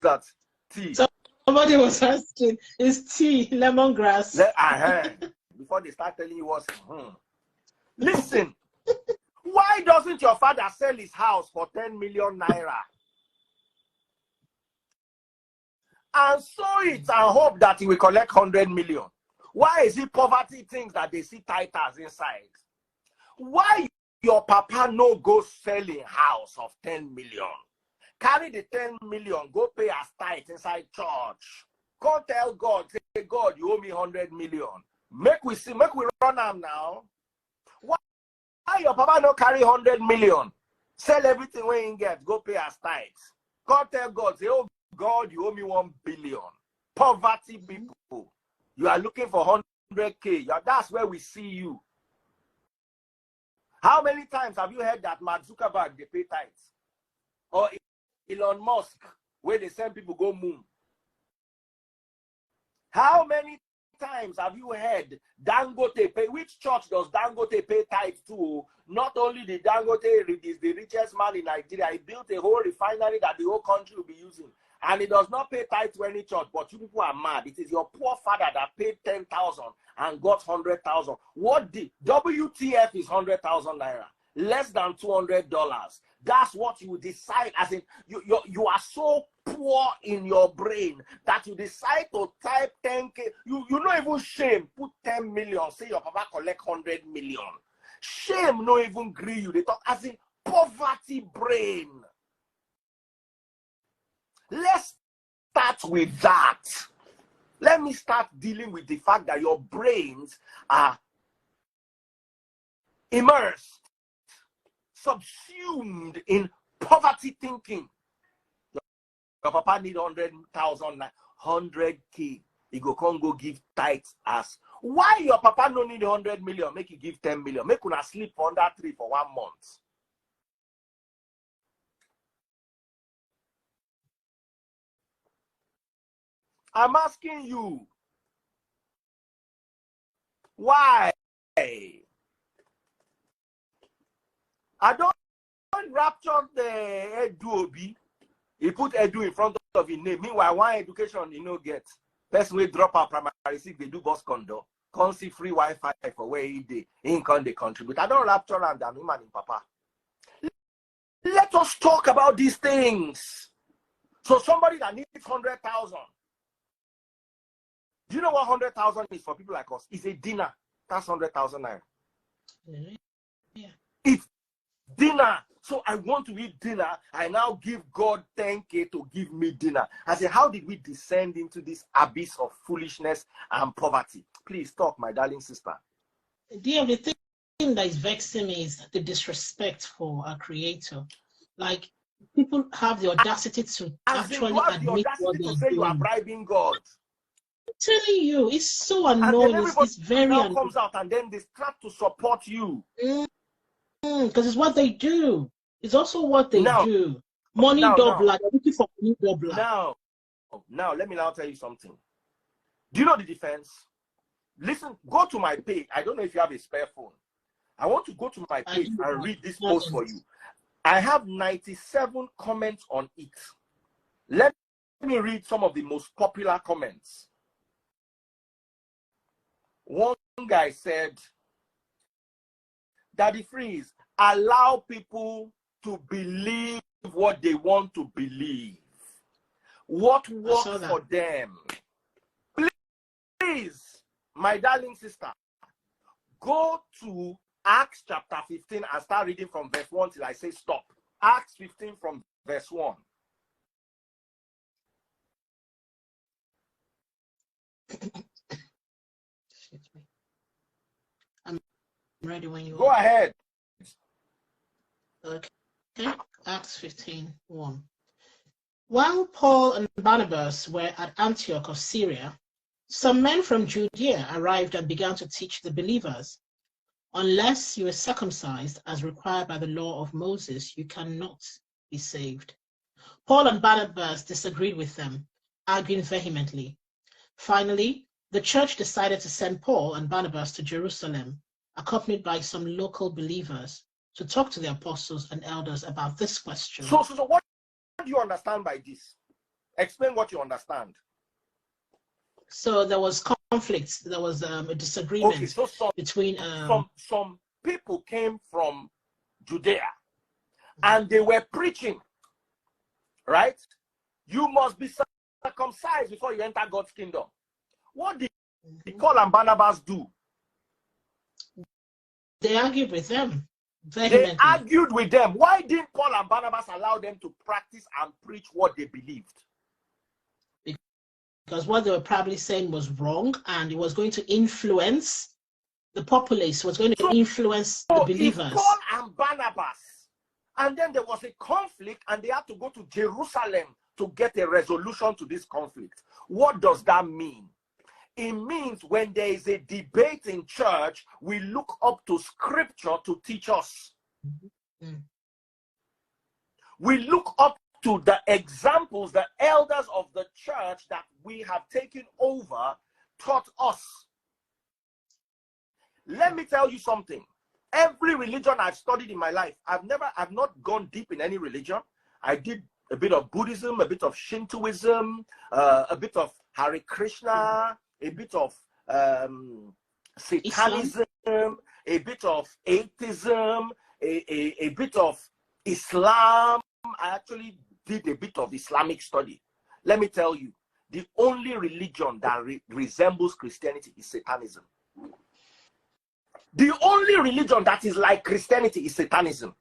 that? Tea. Somebody was asking, is tea lemongrass? Before they start telling you what's Listen, why doesn't your father sell his house for 10 million naira? And sow it and hope that he will collect 100 million. Why is it poverty things that they see titles inside? Why your papa no go selling house of 10 million? Carry the 10 million, go pay as tithe inside church. Go tell God, say, God, you owe me 100 million. Make we run them now. Why your papa no carry 100 million? Sell everything when you get, go pay as tithes. God tell God, say, oh God, you owe me 1 billion. Poverty people. You are looking for 100K. That's where we see you. How many times have you heard that Mark Zuckerberg, they pay tithes? Or Elon Musk, where they send people go moon? How many times have you heard Dangote pay? Which church does Dangote pay tithes to? Not only the Dangote is the richest man in Nigeria, he built a whole refinery that the whole country will be using. And he does not pay tithe to any church, but you people are mad. It is your poor father that paid 10,000 and got 100,000. What the WTF is 100,000 naira? Less than $200. That's what you decide. As in, you are so poor in your brain that you decide to type 10K. You not even shame. Put 10 million. Say your papa collect 100 million. Shame no even agree you. They talk as in poverty brain. Let's start with that. Let me start dealing with the fact that your brains are immersed, subsumed in poverty thinking. Your papa need 100,000, 100K. He go give tithes as. Why your papa no need 100 million? Make you give 10 million. Make una sleep under tree for 1 month. I'm asking you, why? I don't rapture the Edu Obi. He put Edu in front of his name. Meanwhile, one education he no get. Person will drop out primary 6, they do bus condo. Can't see free Wi-Fi for where he dey. He can't they contribute. I don't rapture and damn him and him papa. Let us talk about these things. So somebody that needs 100,000. Do you know what 100,000 is for people like us? It's a dinner. That's 100,000 naira. Yeah. It's dinner. So I want to eat dinner. I now give God 10K to give me dinner. I say, how did we descend into this abyss of foolishness and poverty? Please talk, my darling sister. The thing that is vexing me is the disrespect for our creator. Like, people have the audacity to actually admit what they're doing. You are bribing God. I'm telling you, it's so annoying. It's very annoying. Comes out and then they start to support you. Because it's what they do. It's also what they do. Money doubler. They're looking for money doubler. Now, let me now tell you something. Do you know the defense? Listen, go to my page. I don't know if you have a spare phone. I want to go to my page and read this post for you. I have 97 comments on it. Let me read some of the most popular comments. One guy said, Daddy Freeze, allow people to believe what they want to believe. What works for them. Please, my darling sister, go to Acts chapter 15 and start reading from verse 1 till I say stop. Acts 15 from verse 1. I'm ready when you go ahead. Okay. Acts 15:1. While Paul and Barnabas were at Antioch of Syria, some men from Judea arrived and began to teach the believers, unless you are circumcised as required by the law of Moses, you cannot be saved. Paul and Barnabas disagreed with them, arguing vehemently. Finally, the church decided to send Paul and Barnabas to Jerusalem, accompanied by some local believers, to talk to the apostles and elders about this question. So what do you understand by this? Explain what you understand. So there was conflict. There was a disagreement Okay, so between some people came from Judea and they were preaching, right? You must be circumcised before you enter God's kingdom. What did Paul and Barnabas do? They argued with them vehemently. They argued with them. Why didn't Paul and Barnabas allow them to practice and preach what they believed? Because what they were probably saying was wrong, and it was going to influence the populace, was going to influence the believers. Paul and Barnabas, and then there was a conflict, and they had to go to Jerusalem to get a resolution to this conflict. What does that mean? It means when there is a debate in church, we look up to scripture to teach us. We look up to the examples the elders of the church that we have taken over taught us. Let me tell you something. Every religion I've studied in my life, I've not gone deep in any religion. I did a bit of Buddhism, a bit of Shintoism, a bit of Hare Krishna, a bit of Satanism, a bit of atheism, a bit of Islam. I actually did a bit of Islamic study. Let me tell you, the only religion that resembles Christianity is Satanism. The only religion that is like Christianity is Satanism.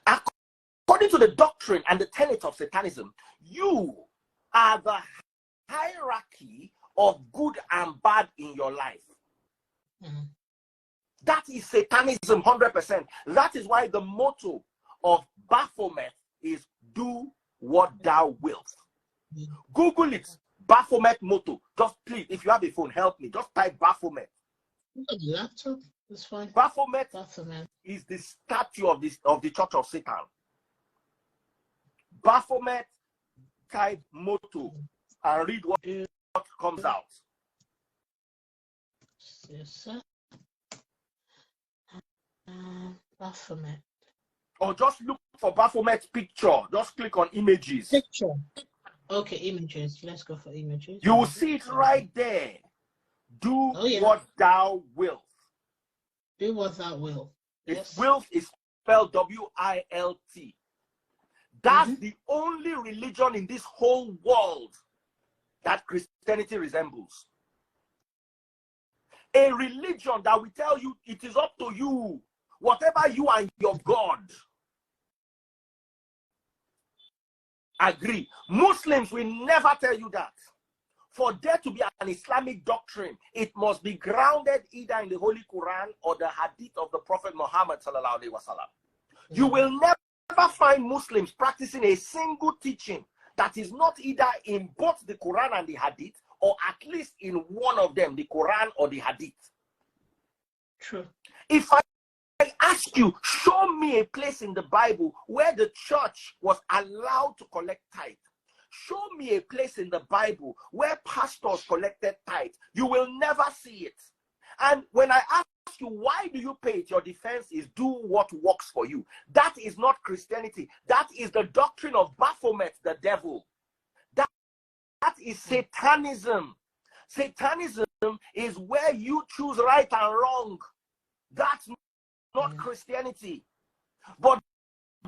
According to the doctrine and the tenets of Satanism, you are the hierarchy of good and bad in your life. That is Satanism 100%. That is why the motto of Baphomet is do what thou wilt. Google it, Baphomet motto. Just please, if you have a phone, help me. Just type Baphomet. Laptop, that's fine. Baphomet is the statue of the Church of Satan. Baphomet type motto and read what comes out. Yes, sir. Baphomet. Or just look for Baphomet picture. Just click on images. Picture. Okay, images. Let's go for images. You will see it right there. Do what thou wilt. Do what thou wilt. Yes. Wilt is spelled W-I-L-T. That's the only religion in this whole world that Christianity resembles. A religion that will tell you it is up to you, whatever you and your God agree. Muslims will never tell you that. For there to be an Islamic doctrine, it must be grounded either in the Holy Quran or the Hadith of the Prophet Muhammad sallallahu alaihi wasallam. You will never find Muslims practicing a single teaching that is not either in both the Quran and the Hadith, or at least in one of them, the Quran or the Hadith. True. If I ask you, show me a place in the Bible where the church was allowed to collect tithe. Show me a place in the Bible where pastors collected tithe. You will never see it. And when I ask you, why do you pay it? Your defense is do what works for you. That is not Christianity. That is the doctrine of Baphomet, the devil. That is Satanism. Satanism is where you choose right and wrong. That's not Christianity. But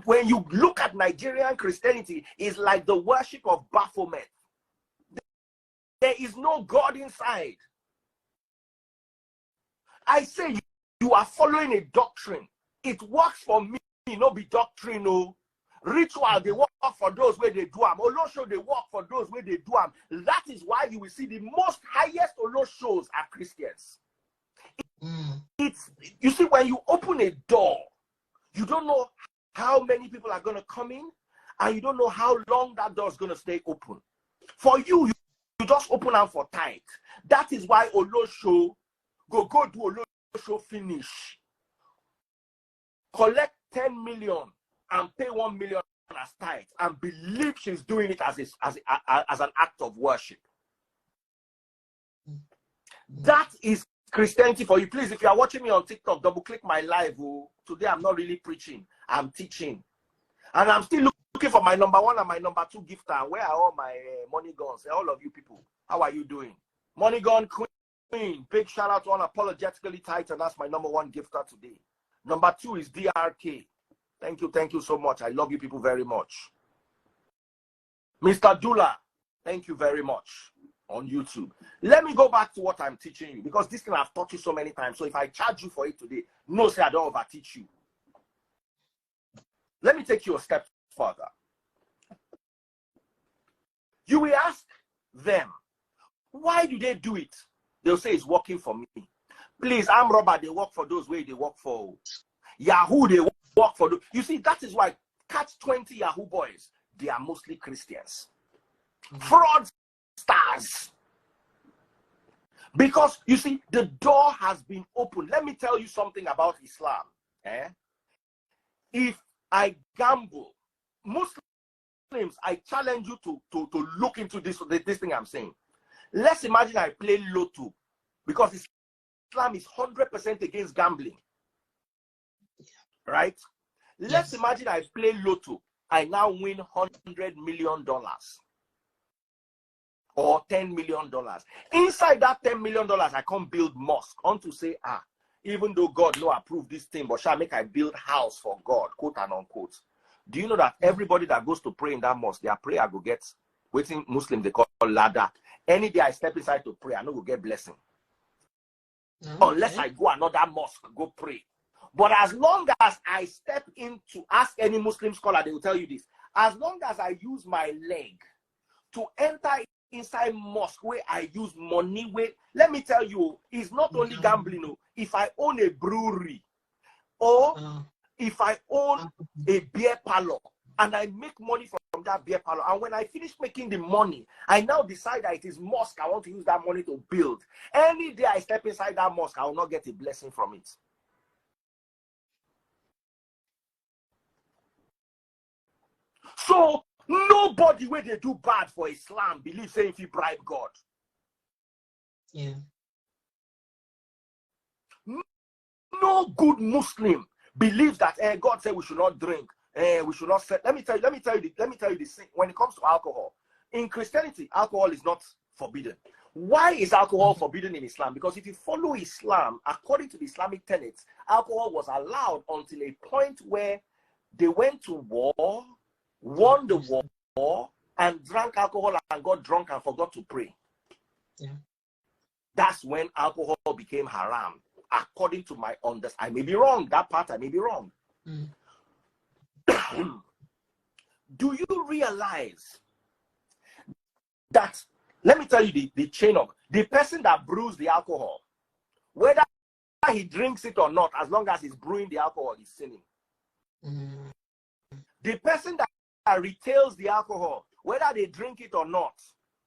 when you look at Nigerian Christianity, it's like the worship of Baphomet. There is no God inside. I say you are following a doctrine. It works for me, no be doctrine, no. Ritual, they work for those where they do them. Olosho, they work for those where they do them. That is why you will see the most highest Oloshos are Christians. It's, you see, when you open a door, you don't know how many people are going to come in, and you don't know how long that door is going to stay open. For you just open them for tithe. That is why Olosho go do Olosho finish. Collect 10 million and pay 1 million as tithe, and believe she's doing it as an act of worship. That is Christianity for you. Please, if you are watching me on TikTok, double click my live. Oh, today I'm not really preaching, I'm teaching. And I'm still looking for my number 1 and my number 2 gifter. Where are all my money guns? All of you people, how are you doing? Money gun queen. Big shout out to Unapologetically Tight, and that's my number 1 gifter today. Number 2 is DRK. Thank you so much. I love you people very much. Mr. Dula, thank you very much on YouTube. Let me go back to what I'm teaching you, because this thing I've taught you so many times. So if I charge you for it today, no, say I don't over teach you. Let me take you a step further. You will ask them, why do they do it? They'll say it's working for me. Please, I'm Robert, they work for those way they work for. Yahoo, they work for those. You see, that is why catch 20 Yahoo boys, they are mostly Christians. Fraudsters. Because, you see, the door has been opened. Let me tell you something about Islam. If I gamble, Muslims, I challenge you to look into this thing I'm saying. Let's imagine I play Lotto, because Islam is 100% against gambling. Right? Let's imagine I play Lotto. I now win $100 million or $10 million. Inside that $10 million, I can't build mosque. On to say, even though God no approve this thing, but shall make I build house for God, quote and unquote. Do you know that everybody that goes to pray in that mosque, their prayer go get waiting Muslim they call ladder. Any day I step inside to pray, I know will get blessing. Okay. Unless I go another mosque, go pray. But as long as I step in to ask any Muslim scholar, they will tell you this. As long as I use my leg to enter inside mosque where I use money, let me tell you, it's not only gambling. No. If I own a brewery or if I own a beer parlor and I make money from that beer parlor, and when I finish making the money, I now decide that it is mosque I want to use that money to build. Any day I step inside that mosque, I will not get a blessing from it. So nobody where they do bad for Islam believes saying if you bribe God. Yeah. No good Muslim believes that God said we should not drink, we should not set. Let me tell you this thing. When it comes to alcohol, in Christianity, alcohol is not forbidden. Why is alcohol forbidden in Islam? Because if you follow Islam, according to the Islamic tenets, alcohol was allowed until a point where they went to war, won the war, and drank alcohol and got drunk and forgot to pray. Yeah. That's when alcohol became haram, according to my understanding. I may be wrong. That part I may be wrong. Do you realize that, let me tell you the chain of, the person that brews the alcohol, whether he drinks it or not, as long as he's brewing the alcohol, he's sinning. The person that retails the alcohol, whether they drink it or not,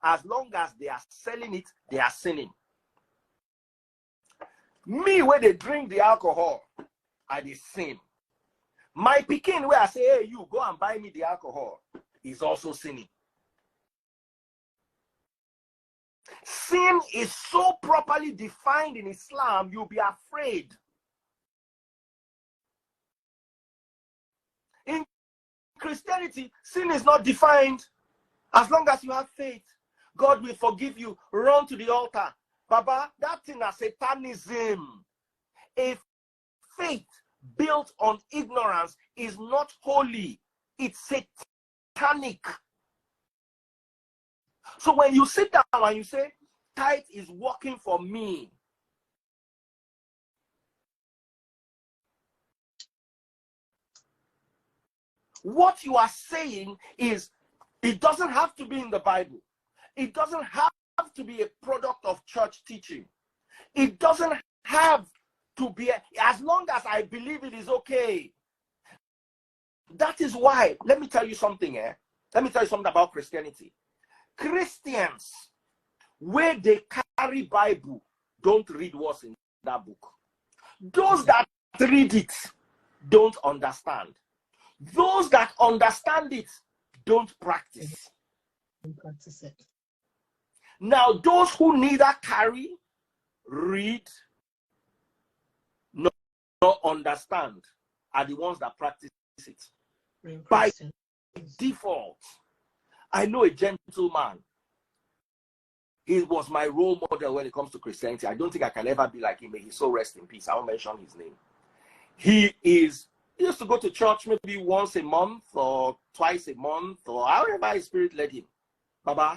as long as they are selling it, they are sinning. Me, where they drink the alcohol, I dey sin. My pikin, where I say, hey, you go and buy me the alcohol, is also sinning. Sin is so properly defined in Islam, you'll be afraid. In Christianity, sin is not defined. As long as you have faith, God will forgive you. Run to the altar. Baba, that thing is Satanism. A faith built on ignorance is not holy. It's satanic. So when you sit down and you say, tithe is working for me, what you are saying is, it doesn't have to be in the Bible. It doesn't have to be a product of church teaching. It doesn't have to be, as long as I believe it is okay. That is why, let me tell you something, Let me tell you something about Christianity. Christians, where they carry Bible, don't read what's in that book. Those that read it don't understand. Those that understand it don't practice. Don't practice it. Now, those who neither carry, read, nor understand are the ones that practice it. by default. I know a gentleman. He was my role model when it comes to Christianity. I don't think I can ever be like him. May his soul rest in peace. I won't mention his name. He used to go to church maybe once a month or twice a month or however his spirit led him. Baba,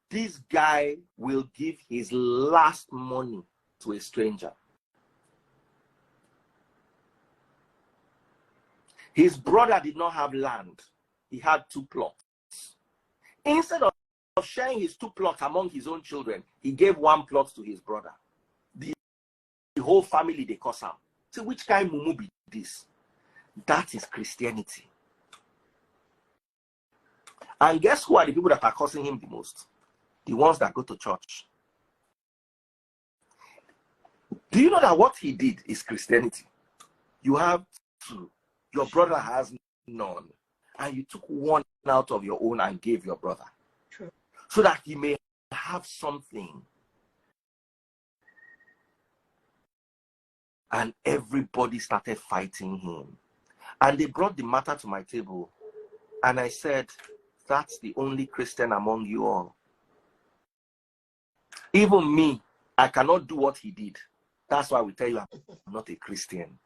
this guy will give his last money to a stranger. His brother did not have land. He had 2 plots. Instead of sharing his 2 plots among his own children, he gave 1 plot to his brother. The whole family, they curse him. So which kind of mumu be this? That is Christianity. And guess who are the people that are cursing him the most? The ones that go to church. Do you know that what he did is Christianity? You have 2. Your brother has none. And you took 1 out of your own and gave your brother. True. So that he may have something. And everybody started fighting him. And they brought the matter to my table. And I said, that's the only Christian among you all. Even me, I cannot do what he did. That's why we tell you I'm not a Christian.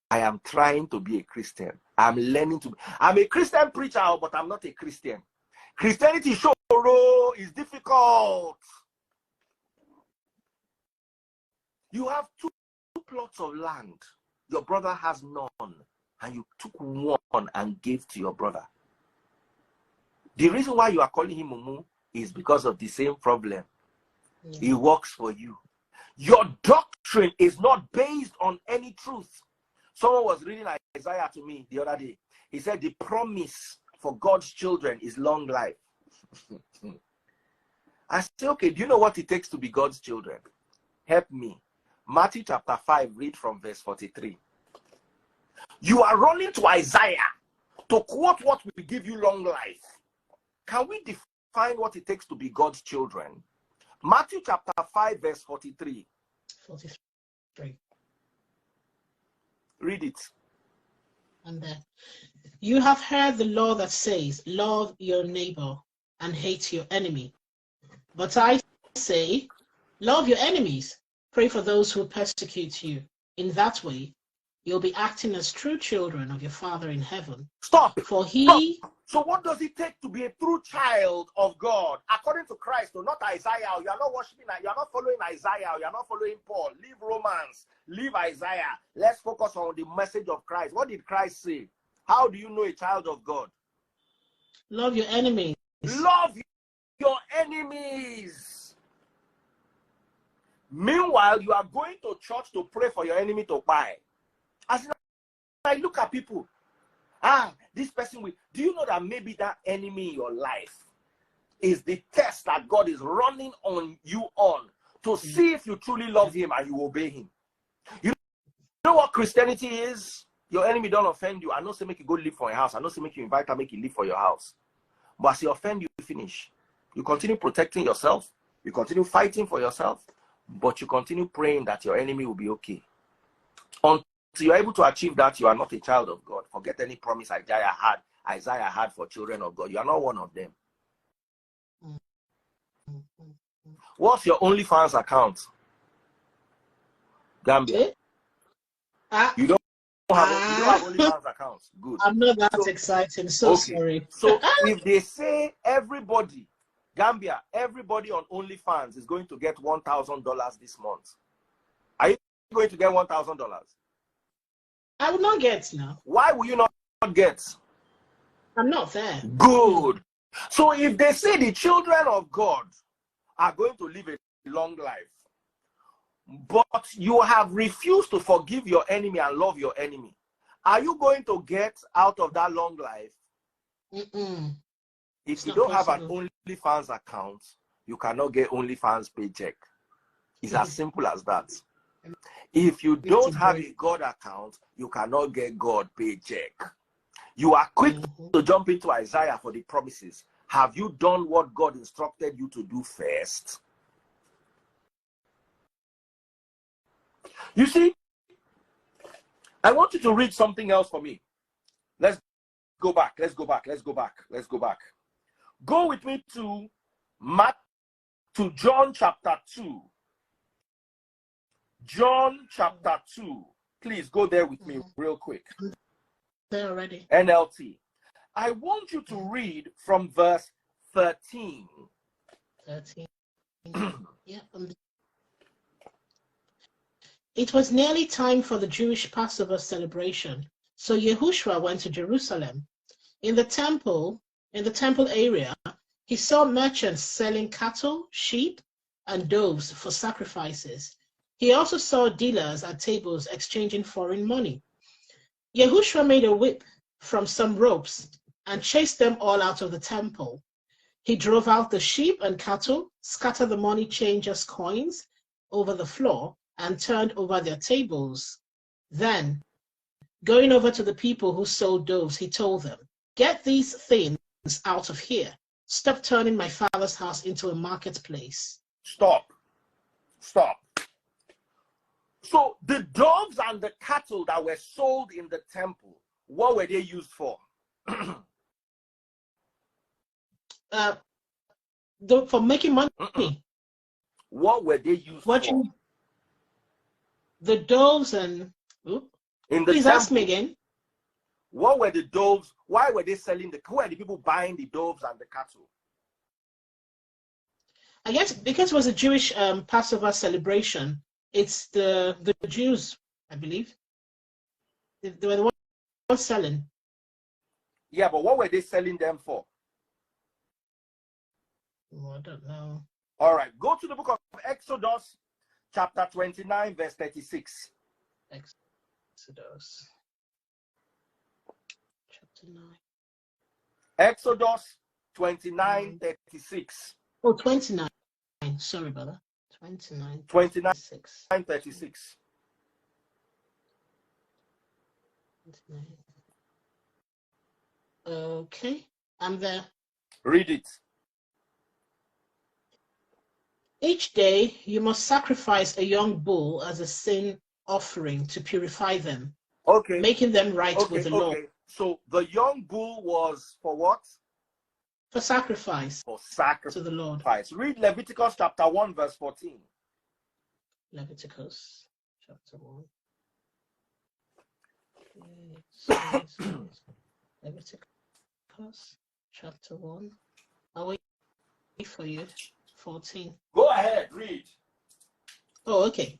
I am trying to be a Christian. I'm learning to be. I'm a Christian preacher, but I'm not a Christian. Christianity is difficult. You have 2 plots of land. Your brother has none. And you took 1 and gave to your brother. The reason why you are calling him Mumu is because of the same problem. Yeah. He works for you. Your doctrine is not based on any truth. Someone was reading Isaiah to me the other day. He said the promise for God's children is long life. I said, okay, do you know what it takes to be God's children? Help me. Matthew chapter 5, read from verse 43. You are running to Isaiah to quote what will give you long life. Can we define what it takes to be God's children? Matthew chapter 5, verse 43. 43. Read it. And you have heard the law that says, love your neighbor and hate your enemy. But I say, love your enemies. Pray for those who persecute you. In that way, you'll be acting as true children of your Father in heaven. Stop. For he... Stop. So what does it take to be a true child of God? According to Christ, not Isaiah. You are not worshiping, you are not following Isaiah. You are not following Paul. Leave Romans. Leave Isaiah. Let's focus on the message of Christ. What did Christ say? How do you know a child of God? Love your enemies. Love your enemies. Meanwhile, you are going to church to pray for your enemy to buy. As I look at people, this person will. Do you know that maybe that enemy in your life is the test that God is running on you on to see if you truly love him and you obey him? You know what Christianity is? Your enemy don't offend you. I know say make you go live for your house. I know say make you invite her, make you live for your house. But as he offend you, finish. You continue protecting yourself. You continue fighting for yourself. But you continue praying that your enemy will be okay. Until you're able to achieve that, you are not a child of God. Forget any promise Isaiah had for children of God. You are not one of them. What's your OnlyFans account? Gambia. You don't have OnlyFans accounts. Good. I'm not that exciting. So okay. Sorry. So if they say everybody, Gambia, everybody on OnlyFans is going to get $1,000 this month. Are you going to get $1,000? I will not get now. Why will you not get? I'm not there. Good. So if they say the children of God are going to live a long life, but you have refused to forgive your enemy and love your enemy, are you going to get out of that long life? If you don't have an OnlyFans account, you cannot get OnlyFans paycheck. It's as simple as that. If you don't have a God account, you cannot get God paycheck. You are quick to jump into Isaiah for the promises. Have you done what God instructed you to do first? You see, I want you to read something else for me. Let's go back. Let's go back. Let's go back. Let's go back. Go with me to John chapter 2. John chapter 2. Please go there with me real quick. There already. NLT. I want you to read from verse 13. 13. Yeah. It was nearly time for the Jewish Passover celebration, so Yahushua went to Jerusalem. In the temple area, he saw merchants selling cattle, sheep, and doves for sacrifices. He also saw dealers at tables exchanging foreign money. Yahushua made a whip from some ropes and chased them all out of the temple. He drove out the sheep and cattle, scattered the money changers' coins over the floor, and turned over their tables. Then, going over to the people who sold doves, he told them, "Get these things out of here. Stop turning my father's house into a marketplace." Stop. Stop. So the doves and the cattle that were sold in the temple, what were they used for? For making money. What were they used for? The doves and... in the please temple, ask me again. What were the doves? Why were they selling who were the people buying the doves and the cattle? I guess because it was a Jewish Passover celebration. It's the Jews, I believe. They were the ones selling. Yeah, but what were they selling them for? Oh, I don't know. All right, go to the book of Exodus, chapter 29, verse 36. Exodus, chapter 9. Exodus 29, 36. Oh, 29. Sorry, brother. 29, 36. 29. Okay, I'm there. Read it. Each day you must sacrifice a young bull as a sin offering to purify them, okay, making them right with the Lord. So the young bull was for what? For sacrifice. For sacrifice to the Lord. Read Leviticus chapter 1, verse 14. Leviticus chapter 1. Leviticus chapter 1. I'll wait for you. 14. Go ahead, read. Oh, okay.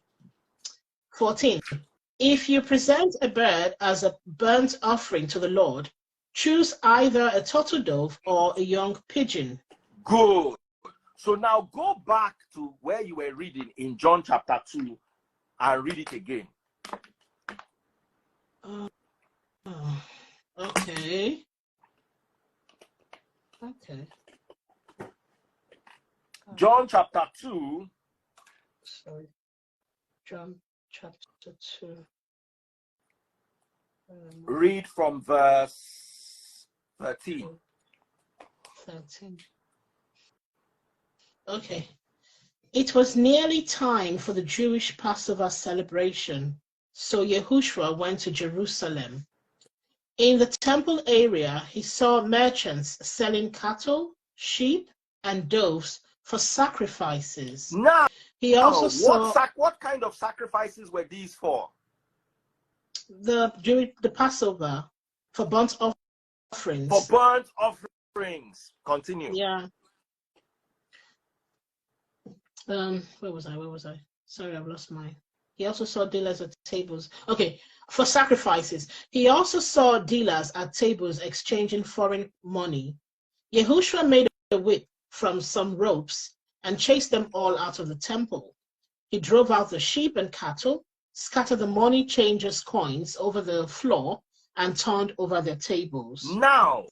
14. If you present a bird as a burnt offering to the Lord, choose either a turtle dove or a young pigeon. Good. So now go back to where you were reading in John chapter 2 and read it again. Okay. Okay. John chapter 2. Sorry. John chapter 2. Read from verse 13. 13. Okay. It was nearly time for the Jewish Passover celebration, so Yahushua went to Jerusalem. In the temple area, he saw merchants selling cattle, sheep, and doves for sacrifices. Now, he also saw what kind of sacrifices were these for? The Passover, for burnt offerings. For burnt offerings. Continue. Yeah. Where was I? Sorry, I've lost mine. He also saw dealers at tables. Okay, for sacrifices. He also saw dealers at tables exchanging foreign money. Yahushua made a whip from some ropes and chased them all out of the temple. He drove out the sheep and cattle, scattered the money changers' coins over the floor, and turned over their tables. Now,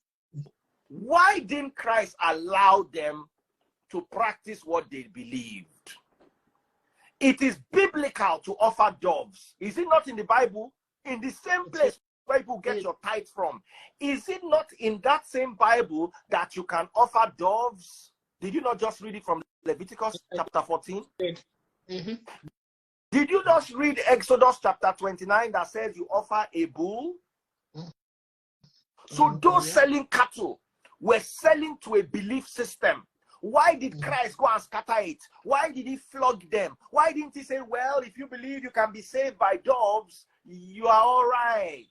why didn't Christ allow them to practice what they believed? It is biblical to offer doves. Is it not in the Bible? In the same place where people get your tithes from. Is it not in that same Bible that you can offer doves? Did you not just read it from Leviticus chapter 14? Mm-hmm. Did you just read Exodus chapter 29 that says you offer a bull? So those selling cattle were selling to a belief system. Why did Christ go and scatter it? Why did he flog them? Why didn't he say, well, if you believe you can be saved by doves, you are all right?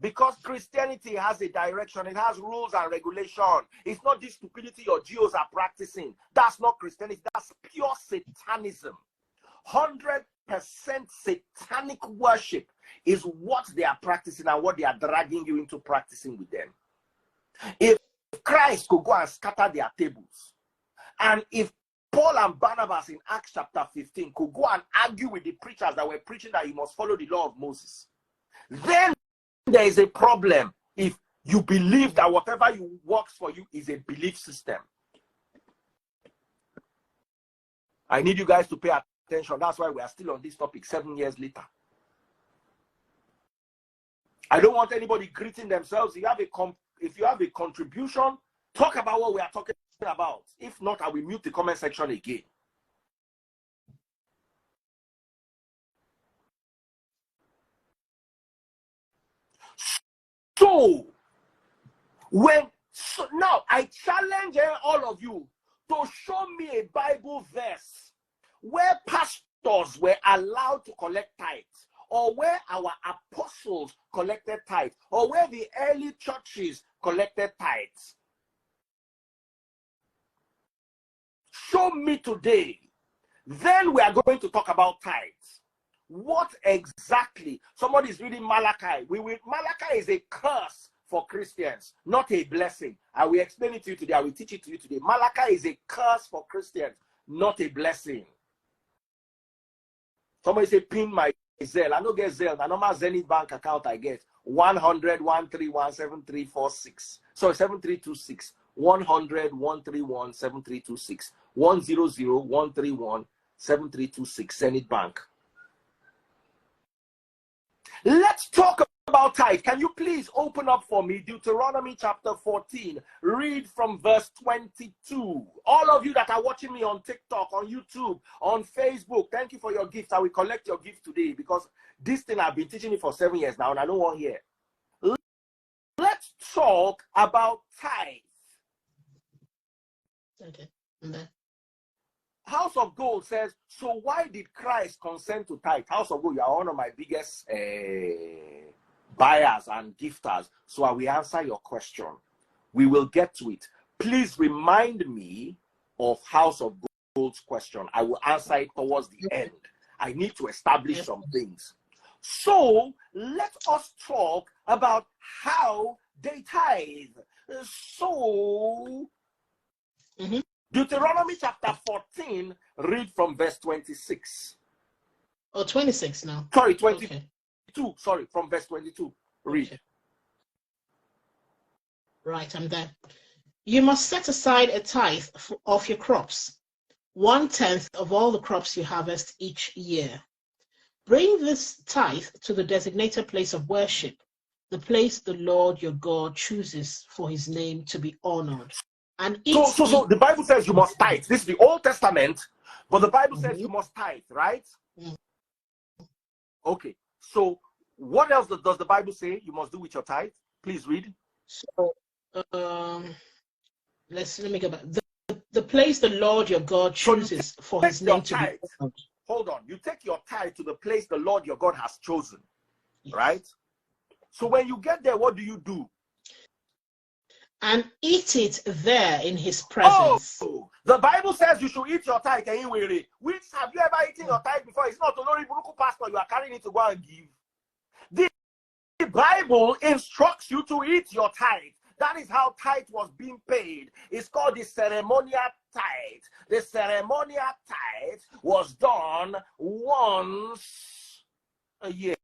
Because Christianity has a direction, it has rules and regulation. It's not this stupidity your Jews are practicing. That's not Christianity, that's pure Satanism. 100% satanic worship is what they are practicing and what they are dragging you into practicing with them. If Christ could go and scatter their tables, and if Paul and Barnabas in Acts chapter 15 could go and argue with the preachers that were preaching that you must follow the law of Moses, then there is a problem if you believe that whatever works for you is a belief system. I need you guys to pay attention. That's why we are still on this topic 7 years later. I don't want anybody greeting themselves. If you have a contribution, talk about what we are talking about. If not, I will mute the comment section again. So now I challenge all of you to show me a Bible verse where pastors were allowed to collect tithes, or where our apostles collected tithes, or where the early churches collected tithes. Show me today. Then we are going to talk about tithes. What exactly? Somebody is reading Malachi. Malachi is a curse for Christians, not a blessing. I will explain it to you today. I will teach it to you today. Malachi is a curse for Christians, not a blessing. Somebody say, pin my Zelle. I don't get Zelle. I normal Zenith Bank account I get. 100-131-7346. Sorry, 7326. 100-131-7326. 100-131-7326. Zenith Bank. Let's talk about tithe. Can you please open up for me Deuteronomy chapter 14? Read from verse 22. All of you that are watching me on TikTok, on YouTube, on Facebook, thank you for your gift. I will collect your gift today because this thing I've been teaching it for 7 years now and I don't want here. Let's talk about tithe. Okay. House of Gold says, so why did Christ consent to tithe? House of Gold, you are one of my biggest buyers and gifters. So I will answer your question. We will get to it. Please remind me of House of Gold's question. I will answer it towards the end. I need to establish some things. So let us talk about how they tithe. So Deuteronomy chapter 14, read from verse 26. Oh, 26 now. Sorry, 22. Okay. Sorry, from verse 22. Read. Okay. Right, I'm there. You must set aside a tithe of your crops, 1/10 of all the crops you harvest each year. Bring this tithe to the designated place of worship, the place the Lord your God chooses for his name to be honored. And so the Bible says you must tithe. This is the Old Testament, but the Bible says you must tithe, right? Okay. So what else does the Bible say you must do with your tithe? Please read. So let me go back. The place the Lord your God chooses for his name to be honored. Hold on. You take your tithe to the place the Lord your God has chosen, right? So when you get there, what do? And eat it there in his presence. Oh, the Bible says you should eat your tithe anyway. Which have you ever eaten your tithe before? It's not Olori Buruku pastor you are carrying it to go and give. The Bible instructs you to eat your tithe. That is how tithe was being paid. It's called the ceremonial tithe. The ceremonial tithe was done once a year.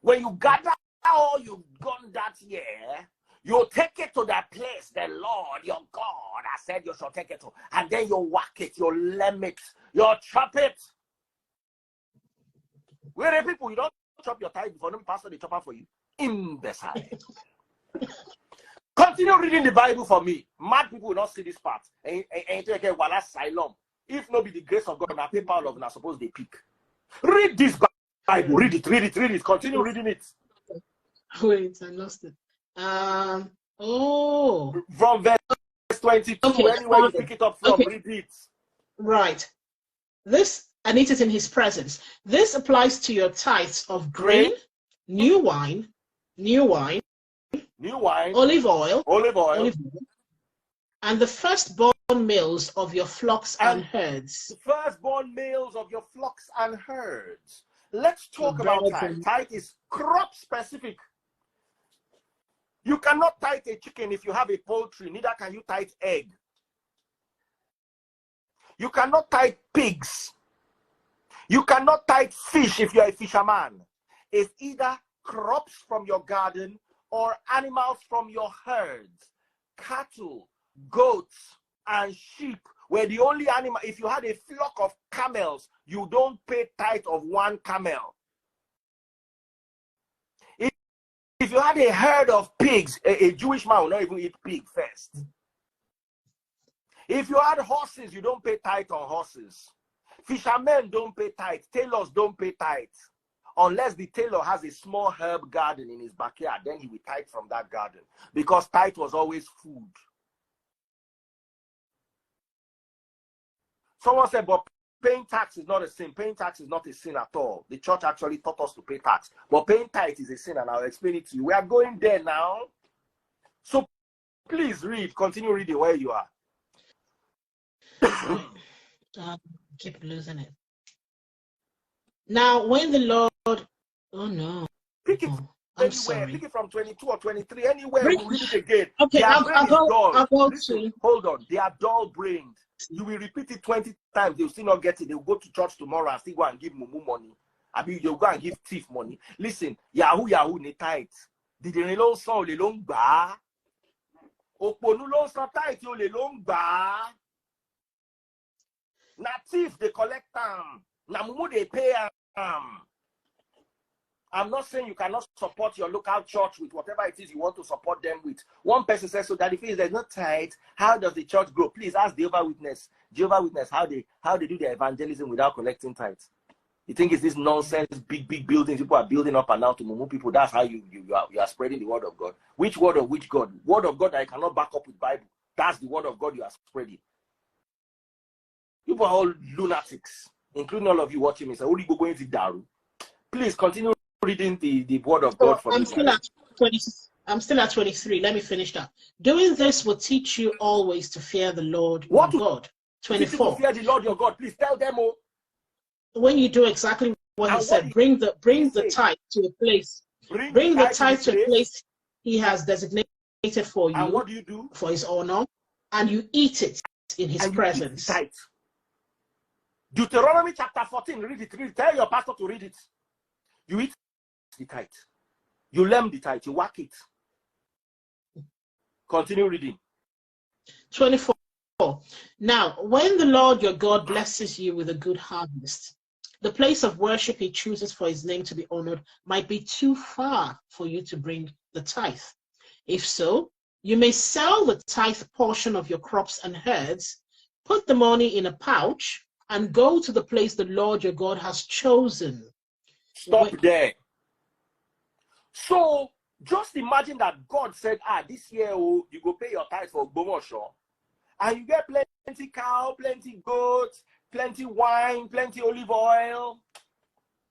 When you gather all you've done that year, you take it to that place the Lord your God has said you shall take it to, and then you whack it, you lem it, you chop it. Where are people? You don't chop your tithe before them pastor they chop it for you. Imbecile. Continue reading the Bible for me. Mad people will not see this part. And asylum. If not be the grace of God, now paper of not supposed they pick. Read this Bible. Read it. Continue reading it. Wait, I lost it. From verse 22, anywhere you pick it up from, read it. Right. This, and eat it in his presence. This applies to your tithes of grain, new wine, olive oil, and the firstborn males of your flocks and herds. The firstborn males of your flocks and herds. Let's talk about tithe. Tithe is crop specific. You cannot tithe a chicken if you have a poultry, neither can you tithe egg. You cannot tithe pigs. You cannot tithe fish if you're a fisherman. It's either crops from your garden or animals from your herds. Cattle, goats, and sheep were the only animal. If you had a flock of camels, you don't pay tithe of one camel. If you had a herd of pigs, a Jewish man will not even eat pig first. If you had horses, you don't pay tithe on horses. Fishermen don't pay tithe. Tailors don't pay tithe. Unless the tailor has a small herb garden in his backyard, then he will tithe from that garden. Because tithe was always food. Someone said, but paying tax is not a sin. Paying tax is not a sin at all. The church actually taught us to pay tax. But paying tithe is a sin, and I'll explain it to you. We are going there now. So please read. Continue reading where you are. Keep losing it. Now, when the Lord... Oh, no. Pick it anywhere. Sorry. Pick it from 22 or 23. Anywhere. We'll read it again. Okay, I'll go Listen, hold on. They are dull-brained. You will repeat it 20 times. They'll still not get it. They'll go to church tomorrow and still go and give mumu money. I mean, they'll go and give thief money. Listen, Yahoo, ne tithe. Did they long son le long ba? Oponu long son tithe yo le long ba. Na thief they collect them. Na mumu they pay them. I'm not saying you cannot support your local church with whatever it is you want to support them with. One person says, so that if there's no tithe, how does the church grow? Please ask Jehovah's Witness. Jehovah's Witness, how they do their evangelism without collecting tithes. You think it's this nonsense, big buildings people are building up and now to mumu people? That's how you are spreading the word of God. Which word of which God? Word of God that I cannot back up with Bible. That's the word of God you are spreading. People are all lunatics, including all of you watching me. So, what are you going to Daru? Please continue reading the word of God for I'm still at 23. Let me finish that. Doing this will teach you always to fear the Lord your God. 24. To fear the Lord your God. Please tell them all. When you do exactly what he said, bring the tithe to a place. Bring the tithe to a place he has designated for you. And what do you do? For his honor. And you eat it in his presence. Deuteronomy chapter 14. Read it. Tell your pastor to read it. You eat the tithe. You learn the tithe. You whack it. Continue reading. 24. Now, when the Lord your God blesses you with a good harvest, the place of worship he chooses for his name to be honored might be too far for you to bring the tithe. If so, you may sell the tithe portion of your crops and herds, put the money in a pouch, and go to the place the Lord your God has chosen. Stop there. So, just imagine that God said, this year, you go pay your tithe for Gbomosho. And you get plenty cow, plenty goats, plenty wine, plenty olive oil.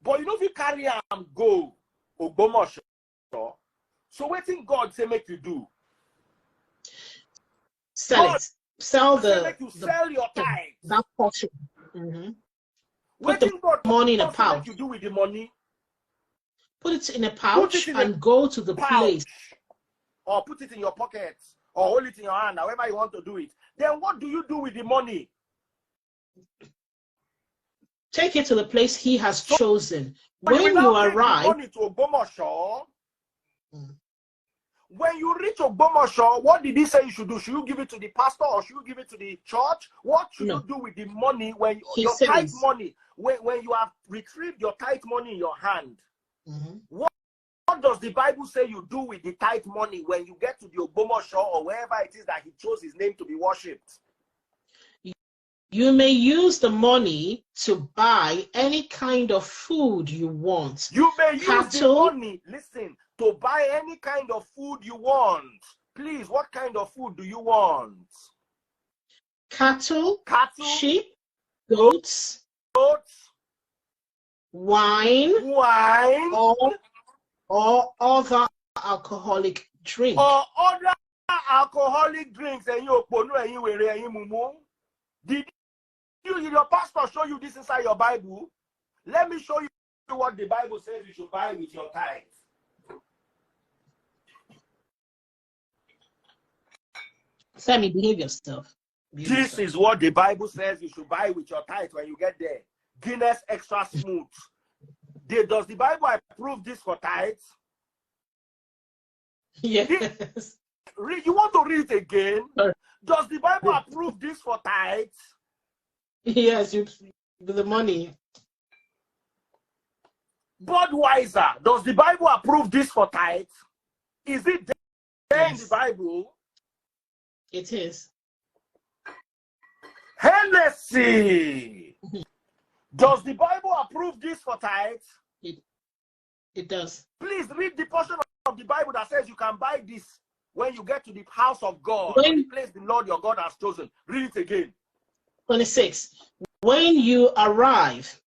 But you know if you carry and go Gbomosho. So what think God say make you do? Sell it. Sell sell your tithe. That portion. What think God money in a pouch. Make you do with the money? Put it in a pouch and go to the place. Or put it in your pocket. Or hold it in your hand, however you want to do it. Then what do you do with the money? Take it to the place he has chosen. When you arrive, money to Ogbomoso, when you reach Ogbomoso, what did he say you should do? Should you give it to the pastor or should you give it to the church? What should you do with the money when your tithe money, when you have retrieved your tithe money in your hand? What does the Bible say you do with the tithe money when you get to the Ogbomoso or wherever it is that he chose his name to be worshipped? You may use the money to buy any kind of food you want. You may use the money, listen, to buy any kind of food you want. Please, what kind of food do you want? Cattle, sheep, goats, wine, or other alcoholic drink. Or other alcoholic drinks. Did your pastor show you this inside your Bible? Let me show you what the Bible says you should buy with your tithe. Sammy, behave yourself. This is what the Bible says you should buy with your tithe when you get there. Guinness Extra Smooth. Does the Bible approve this for tithes? Yes. You want to read it again? Does the Bible approve this for tithes? Yes, the money. Budweiser, does the Bible approve this for tithes? Is it there in the Bible? It is. Hennessy, does the Bible approve this for tithes? It does. Please read the portion of the Bible that says you can buy this when you get to the house of God, the place the Lord your God has chosen. Read it again. 26. When you arrive,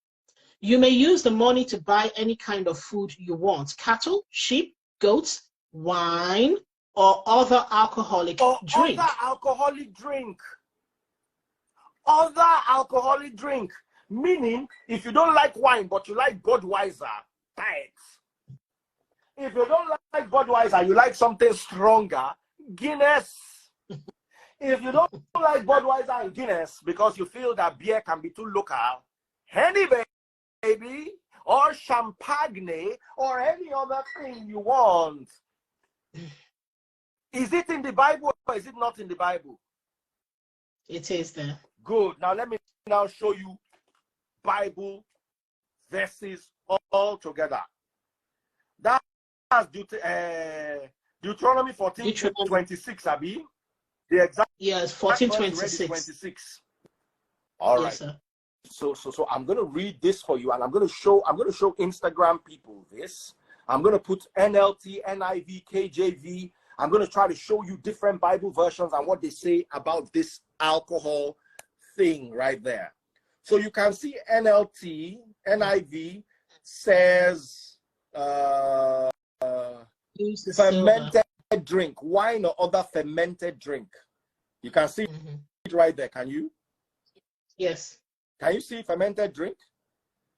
you may use the money to buy any kind of food you want. Cattle, sheep, goats, wine, or other alcoholic drink. Other alcoholic drink. Other alcoholic drink. Meaning, if you don't like wine, but you like Budweiser, tithes. If you don't like Budweiser, you like something stronger, Guinness. If you don't like Budweiser and Guinness because you feel that beer can be too local, Henny baby, or Champagne, or any other thing you want. Is it in the Bible or is it not in the Bible? It is there. Good. Now let me now show you Bible verses all together. That's Deuteronomy 14:26, Abi. The exact yes, 14:26. All right. Yes, sir. So I'm gonna read this for you, and I'm gonna show Instagram people this. I'm gonna put NLT, NIV, KJV. I'm gonna try to show you different Bible versions and what they say about this alcohol thing right there. So you can see NLT, NIV says fermented drink, wine or other fermented drink. You can see it right there. Can you? Yes. Can you see fermented drink?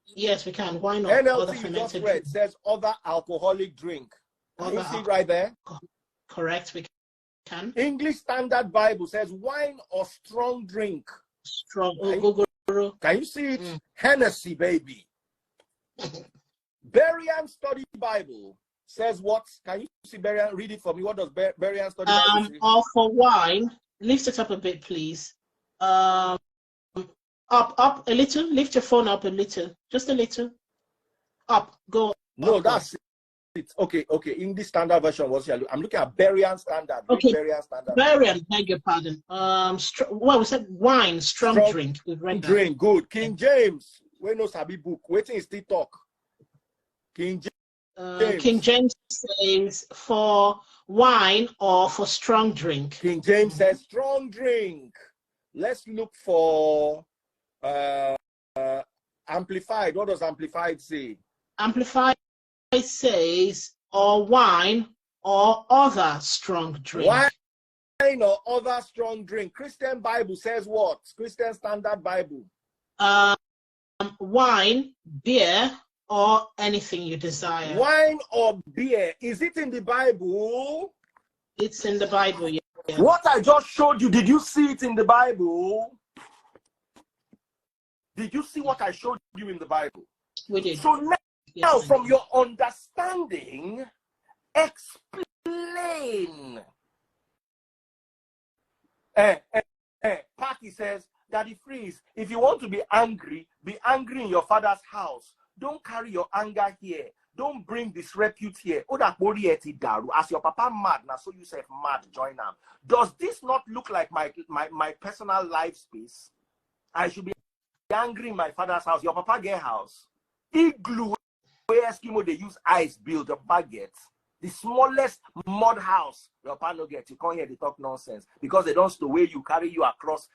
Yes, we can. Wine or other fermented drink. It says other alcoholic drink. Can you see it right there? Correct, we can. English Standard Bible says wine or strong drink. Strong. Can you see it? Hennessy, baby. Berean Study Bible says what? Can you see Berean? Read it for me. What does Berean Study Bible say? Or for wine, lift it up a bit, please. Up a little. Lift your phone up a little. Just a little. Up. Go. No, that's it. Okay. English Standard Version was here. I'm looking at Berean Standard. Okay. Berean Standard. Berean, beg your pardon. Well, we said wine, strong drink. We've read that. Drink, good. King James. We know Sabi book. Waiting is still talk. King James. King James says for wine or for strong drink. King James says strong drink. Let's look for Amplified. What does Amplified say? Amplified says or wine or other strong drink. Wine or other strong drink. Christian Bible says what? Christian Standard Bible. Wine, beer, or anything you desire. Wine or beer. Is it in the Bible? It's in the Bible, yeah. What I just showed you, did you see it in the Bible? Did you see what I showed you in the Bible? We did. So now, from your understanding, explain. Patty says, Daddy Freeze, if you want to be angry in your father's house. Don't carry your anger here. don't bring disrepute here. As your papa mad, now so you say mad, join them. Does this not look like my personal life space? I should be angry in my father's house. Your papa get house. Igloo where Eskimo they use ice build, your papa gets. The smallest mud house your papa no get. You can't hear they talk nonsense because they don't the way you carry you across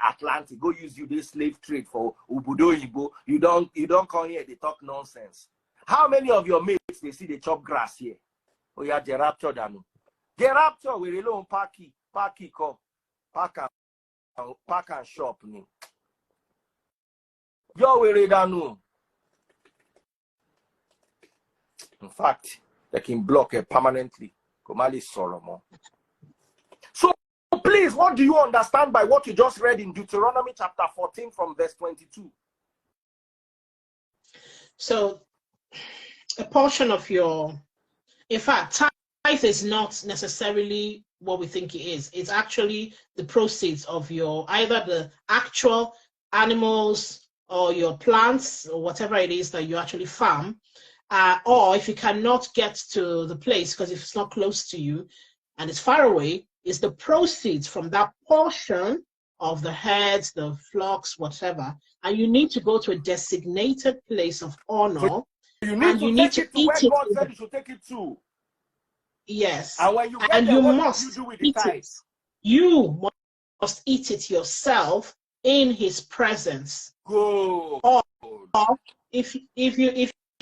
Atlantic. Go use you this slave trade for Ubudo Ibo. You don't come here they talk nonsense. How many of your mates they see they chop grass here? Oh yeah, the rapture danu. The rapture we alone parky come park and shop ni. Yo we danu. In fact, they can block it permanently. Komali Solomon. So please, what do you understand by what you just read in Deuteronomy chapter 14 from verse 22? So a portion of your, in fact, tithe is not necessarily what we think it is. It's actually the proceeds of your, either the actual animals or your plants or whatever it is that you actually farm. Or if you cannot get to the place because if it's not close to you and it's far away, it's the proceeds from that portion of the herds, the flocks, whatever. And you need to go to a designated place of honor. So you need to take it to where God said you should take it to. Yes. And when you get there, what must you do with the tithes? You must eat it yourself in His presence. Good. Or if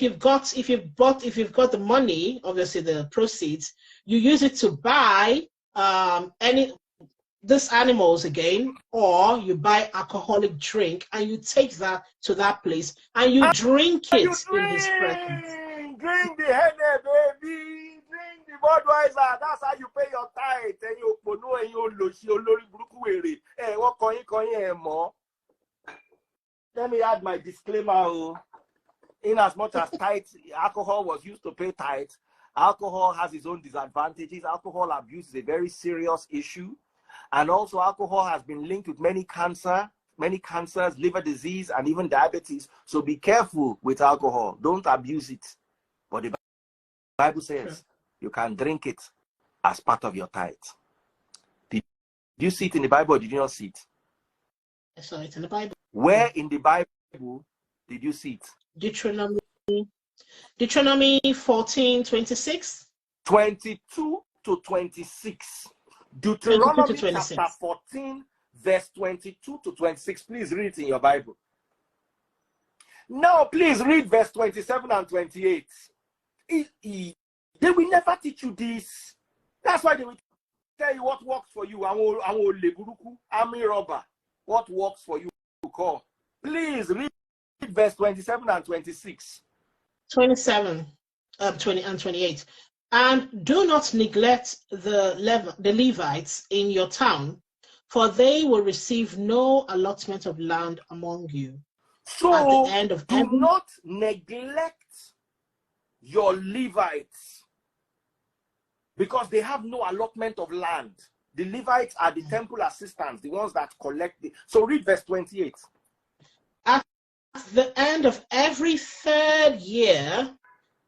you've got the money, obviously the proceeds, you use it to buy these animals again, or you buy alcoholic drink and you take that to that place and you drink it in His presence. Drink the Henny, baby. Drink the Budweiser. That's how you pay your tithe. And you pono and you loshi olori buruku were. Eh, what coin more? Let me add my disclaimer. In as much as tithe, alcohol was used to pay tithe, alcohol has its own disadvantages. Alcohol abuse is a very serious issue. And also alcohol has been linked with many cancers, liver disease, and even diabetes. So be careful with alcohol. Don't abuse it. But the Bible says you can drink it as part of your tithe. Did you see it in the Bible or did you not see it? I saw it in the Bible. Where in the Bible did you see it? Deuteronomy 14:26. 22 to 26. Deuteronomy chapter 14, verse 22 to 26. Please read it in your Bible. Now, please read verse 27 and 28. They will never teach you this. That's why they will tell you what works for you. Army robber. What works for you? Call. Please read verse 27 and 26. 27, 20 and 28. And do not neglect the Levites in your town, for they will receive no allotment of land among you. So at the end of do not neglect your Levites, because they have no allotment of land. The Levites are the temple assistants, the ones that collect the. So read verse 28. At the end of every third year,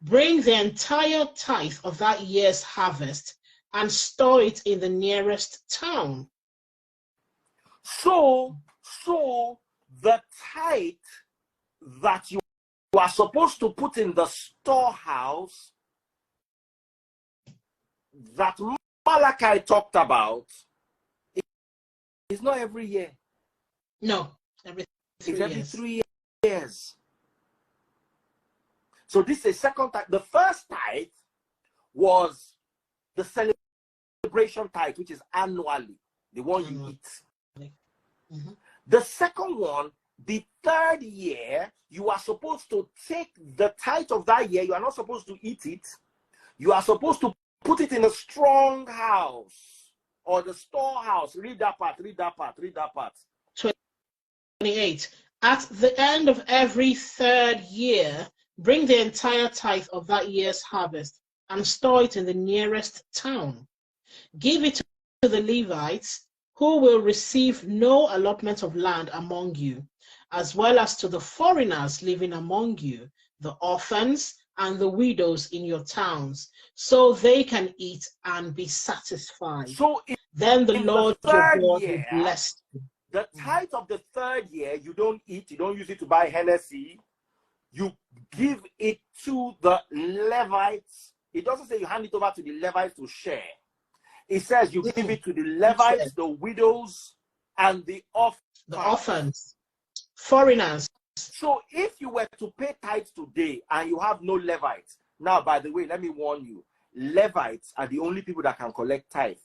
bring the entire tithe of that year's harvest and store it in the nearest town. So the tithe that you are supposed to put in the storehouse that Malachi talked about is not every year. No, every 3 years. So this is the second tithe. The first tithe was the celebration tithe, which is annually, the one you eat. Mm-hmm. The second one, the third year, you are supposed to take the tithe of that year. You are not supposed to eat it. You are supposed to put it in a strong house or the storehouse. Read that part. 28. At the end of every third year, bring the entire tithe of that year's harvest and store it in the nearest town. Give it to the Levites, who will receive no allotment of land among you, as well as to the foreigners living among you, the orphans, and the widows in your towns, so they can eat and be satisfied. So then the Lord your God will year, bless you. The tithe of the third year, you don't eat, you don't use it to buy Hennessy. You give it to the Levites. It doesn't say you hand it over to the Levites to share. It says you give it to the Levites, the widows, and the orphans, foreigners. So if you were to pay tithes today and you have no Levites, now, by the way, let me warn you, Levites are the only people that can collect tithe.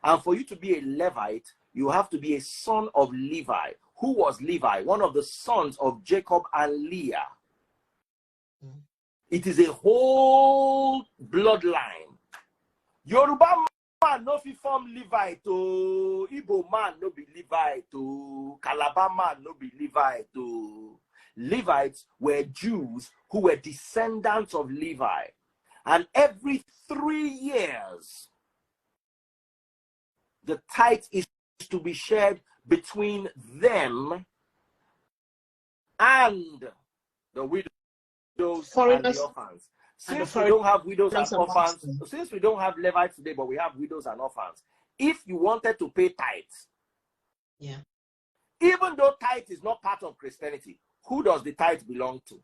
And for you to be a Levite, you have to be a son of Levi. Who was Levi? One of the sons of Jacob and Leah. It is a whole bloodline. Yoruba man no fi form Levite to, Igbo man no be Levite to, Calabar man no be Levite to. Levites were Jews who were descendants of Levi. And every 3 years, the tithe is to be shared between them and the widows and the orphans. Since we don't have widows and orphans, since we don't have Levites today, but we have widows and orphans, if you wanted to pay tithes, even though tithe is not part of Christianity, who does the tithe belong to?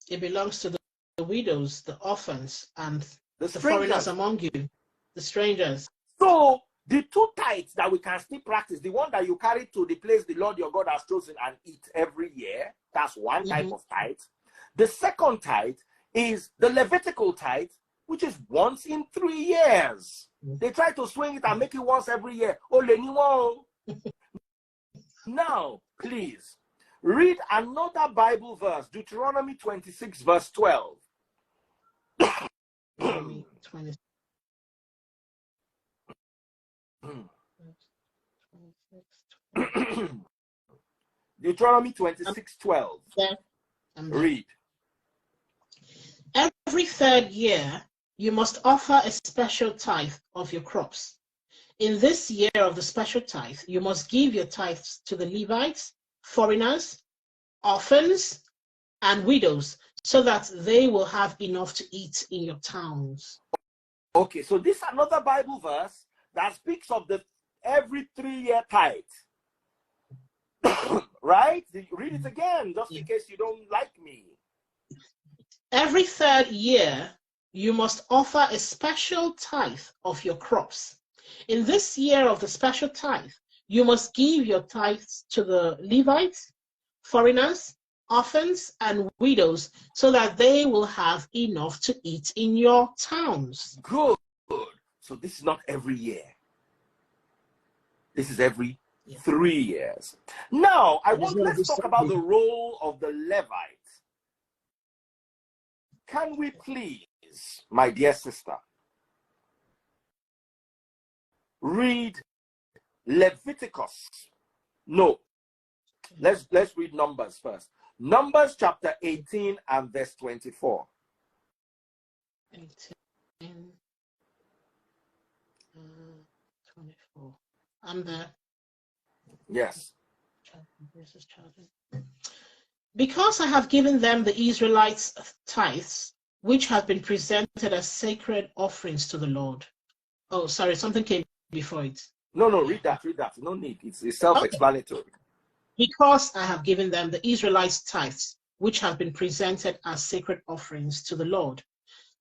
It belongs to the widows, the orphans, and the strangers. Foreigners among you, the strangers. So the two tithes that we can still practice, the one that you carry to the place the Lord your God has chosen and eat every year, that's one type of tithe. The second tithe is the Levitical tithe, which is once in 3 years. They try to swing it and make it once every year. Now, please, read another Bible verse, Deuteronomy 26, verse 12. Deuteronomy 26, 12. Read. Every third year, you must offer a special tithe of your crops. In this year of the special tithe, you must give your tithes to the Levites, foreigners, orphans, and widows, so that they will have enough to eat in your towns. Okay, so this is another Bible verse that speaks of the every 3-year tithe. Right? Read it again, just in case you don't like me. Every third year, you must offer a special tithe of your crops. In this year of the special tithe, you must give your tithes to the Levites, foreigners, orphans, and widows, so that they will have enough to eat in your towns. Good. So this is not every year. This is every 3 years. Now, let's talk about the role of the Levites. Can we please, my dear sister, read Leviticus? No. Let's read Numbers first. Numbers chapter 18 and verse 24. 18, 24. I'm there. Yes. Because I have given them the Israelites' tithes, which have been presented as sacred offerings to the Lord. Oh, sorry, something came before it. No, read that. No need. It's self-explanatory. Okay. Because I have given them the Israelites' tithes, which have been presented as sacred offerings to the Lord.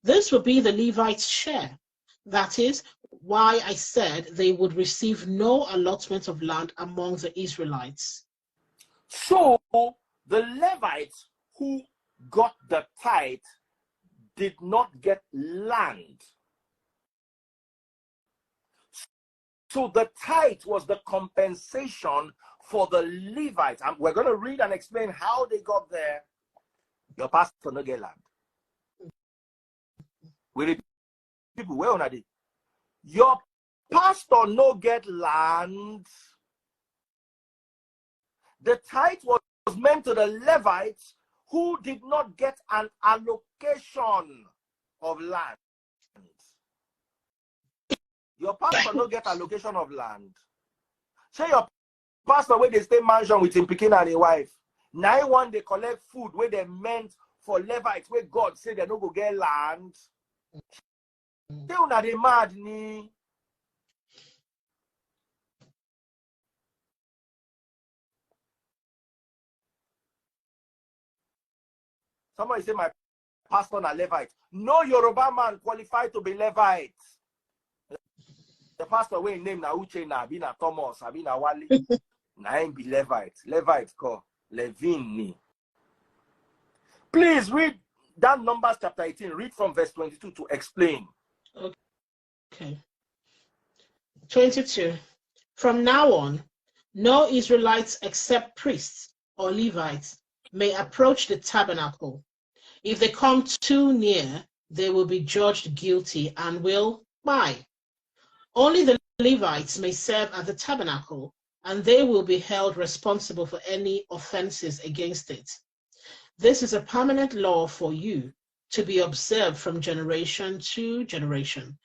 This will be the Levites' share. That is why I said they would receive no allotment of land among the Israelites. So the Levites who got the tithe did not get land. So the tithe was the compensation for the Levites. And we're going to read and explain how they got there. Your pastor no get land. People, where on it? Your pastor no get land. The tithe was meant to the Levites who did not get an allocation of land. Your pastor no get allocation of land. Say your pastor where they stay mansion with him picking and a wife. Now one they collect food where they meant for Levites where God said they no go get land. They una dey mad ni. Somebody say my pastor na Levite. No Yoruba man qualified to be Levite. The pastor wey name na Uche na abi na Thomas abi na Wale. Na him be Levite. Levite call Levin ni. Please read that Numbers chapter 18. Read from verse 22 to explain. Okay. 22. From now on, no Israelites except priests or Levites may approach the tabernacle. If they come too near, they will be judged guilty and will die. Only the Levites may serve at the tabernacle, and they will be held responsible for any offenses against it. This is a permanent law for you to be observed from generation to generation.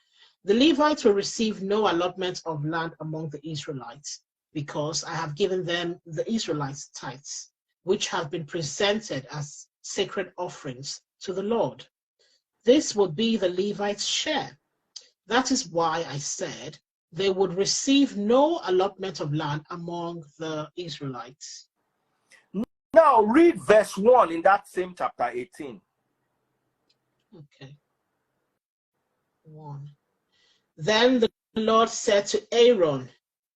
The Levites will receive no allotment of land among the Israelites, because I have given them the Israelites' tithes, which have been presented as sacred offerings to the Lord. This would be the Levites' share. That is why I said they would receive no allotment of land among the Israelites. Now read verse 1 in that same chapter 18. Okay. 1. Then the Lord said to Aaron,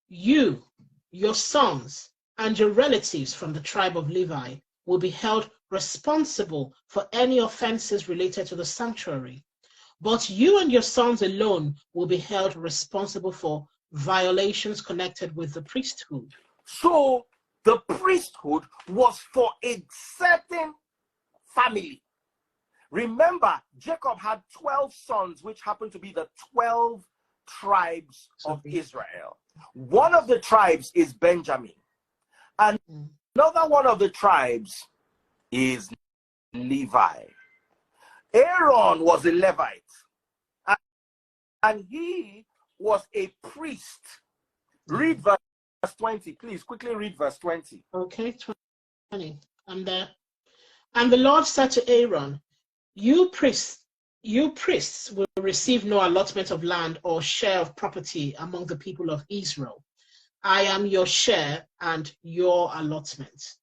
you, your sons, and your relatives from the tribe of Levi will be held responsible for any offenses related to the sanctuary. But you and your sons alone will be held responsible for violations connected with the priesthood. So the priesthood was for a certain family. Remember, Jacob had 12 sons, which happened to be the 12 tribes of Israel. One of the tribes is Benjamin. And another one of the tribes is Levi. Aaron was a Levite. And he was a priest. Read verse 20, please. Quickly read verse 20. Okay, 20. I'm there. And the Lord said to Aaron, you priests will receive no allotment of land or share of property among the people of Israel. I am your share and your allotment.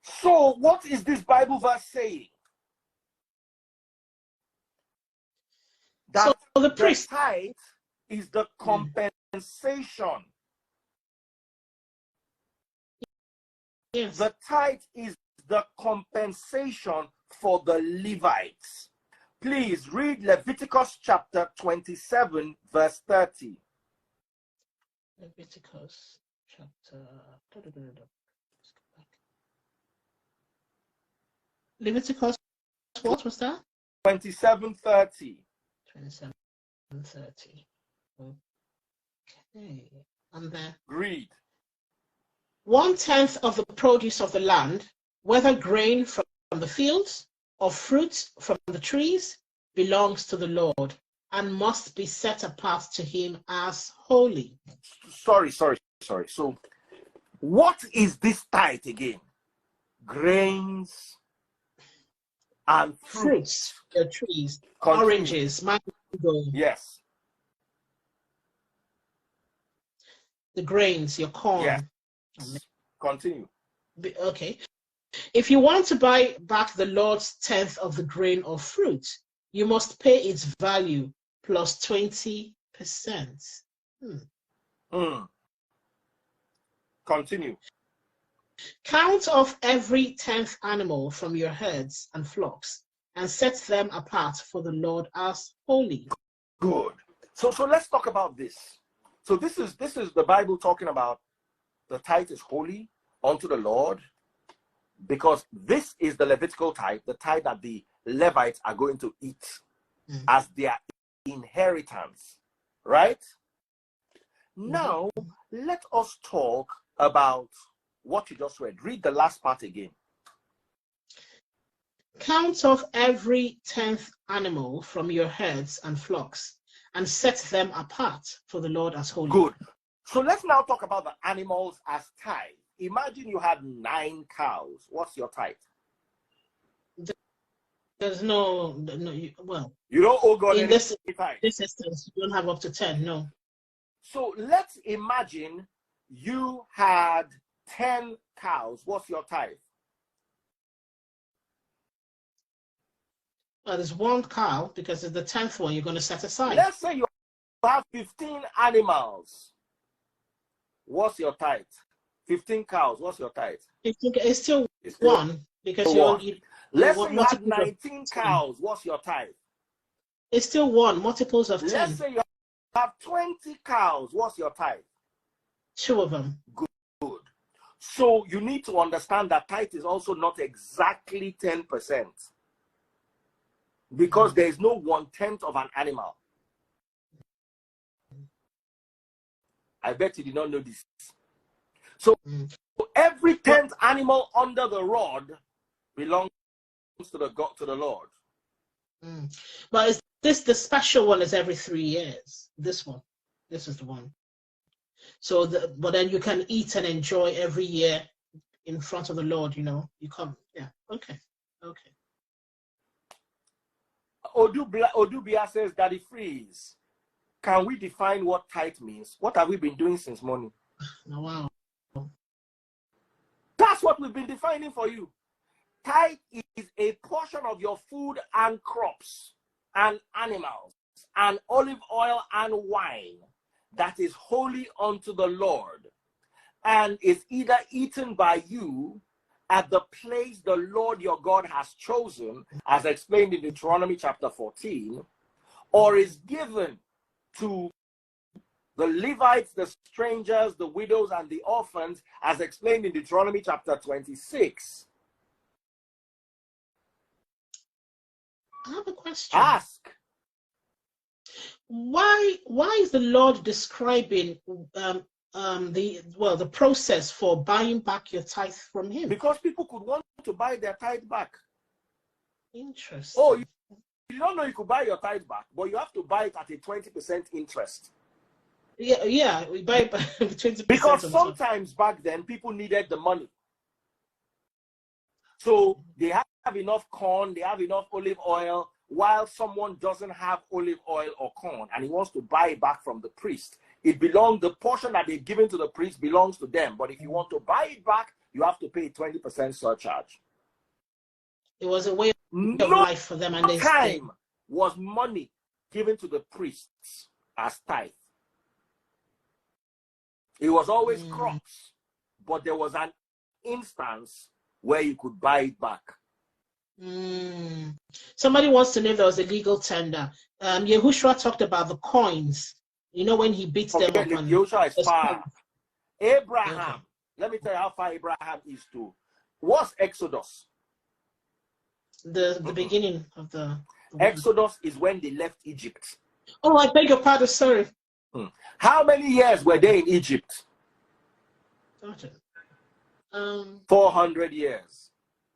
So what is this Bible verse saying? That so the priest tithe is the compensation. Yes. The tithe is the compensation for the Levites. Please read Leviticus chapter 27, verse 30. Leviticus chapter. Leviticus, what was that? 27:30. 27:30. Okay. And then Read. 1/10 of the produce of the land, whether grain from the fields or fruit from the trees, belongs to the Lord and must be set apart to him as holy. Sorry. So what is this tithe again? Grains and fruits. The trees, Continue. oranges, mango. Yes. The grains, your corn. Yes. Continue. Okay. If you want to buy back the Lord's 10th of the grain or fruit, you must pay its value plus 20%. Continue. Count off every 10th animal from your herds and flocks and set them apart for the Lord as holy. Good. So let's talk about this. So this is the Bible talking about the tithe is holy unto the Lord, because this is the Levitical tithe, the tithe that the Levites are going to eat as their inheritance, right? Now, let us talk about what you just read. Read the last part again. Count off every 10th animal from your herds and flocks and set them apart for the Lord as holy. Good. So let's now talk about the animals as tithe. Imagine you had 9 cows. What's your tithe? There's no well, You don't owe God in any this tithe. instance, you don't have up to 10, no. So let's imagine you had 10 cows. What's your tithe? Well, there's one cow because it's the 10th one you're going to set aside. Let's say you have 15 animals. What's your tithe? 15 cows. What's your tithe? It's still one because you let's say you have 19 cows. What's your tithe? It's still one, multiples of 10. Let's say you have 20 cows. What's your tithe? 2 of them. Good. So you need to understand that tithe is also not exactly 10%. Because there is no 1/10 of an animal. I bet you did not know this. So every 10th animal under the rod belongs to the Lord. But is this the special one? Is every 3 years? This one, this is the one. So, but then you can eat and enjoy every year in front of the Lord. You know, you come. Yeah. Okay. Okay. Odubia says, Daddy Freeze, can we define what tithe means? What have we been doing since morning? Oh, wow. That's what we've been defining for you. Tithe is a portion of your food and crops and animals and olive oil and wine that is holy unto the Lord and is either eaten by you at the place the Lord your God has chosen, as explained in Deuteronomy chapter 14, or is given to the Levites, the strangers, the widows, and the orphans, as explained in Deuteronomy chapter 26. I have a question. Ask. Why is the Lord describing the process for buying back your tithe from him? Because people could want to buy their tithe back. Interesting. Oh, you don't know you could buy your tithe back, but you have to buy it at a 20% interest. Yeah, we buy 20%. Because sometimes back then people needed the money. So they have enough corn, they have enough olive oil, while someone doesn't have olive oil or corn and he wants to buy it back from the priest. The portion that they've given to the priest belongs to them. But if you want to buy it back, you have to pay 20% surcharge. It was a way of life for them. And time was money given to the priests as tithe. It was always crops, but there was an instance where you could buy it back. Somebody wants to know if there was a legal tender. Yahushua talked about the coins. You know, when he beats them up on Yahushua is far. Abraham. Let me tell you how far Abraham is to. What's Exodus? The beginning of the Exodus is when they left Egypt. Oh, I beg your pardon, sorry. How many years were they in Egypt? 400 years.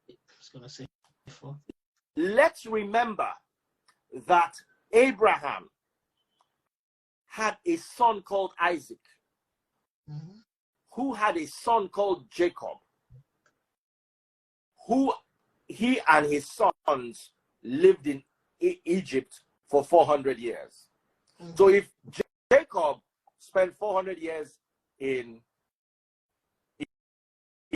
I was going to say 4. Let's remember that Abraham had a son called Isaac, who had a son called Jacob, who he and his sons lived in Egypt for 400 years. So if Jacob spent 400 years in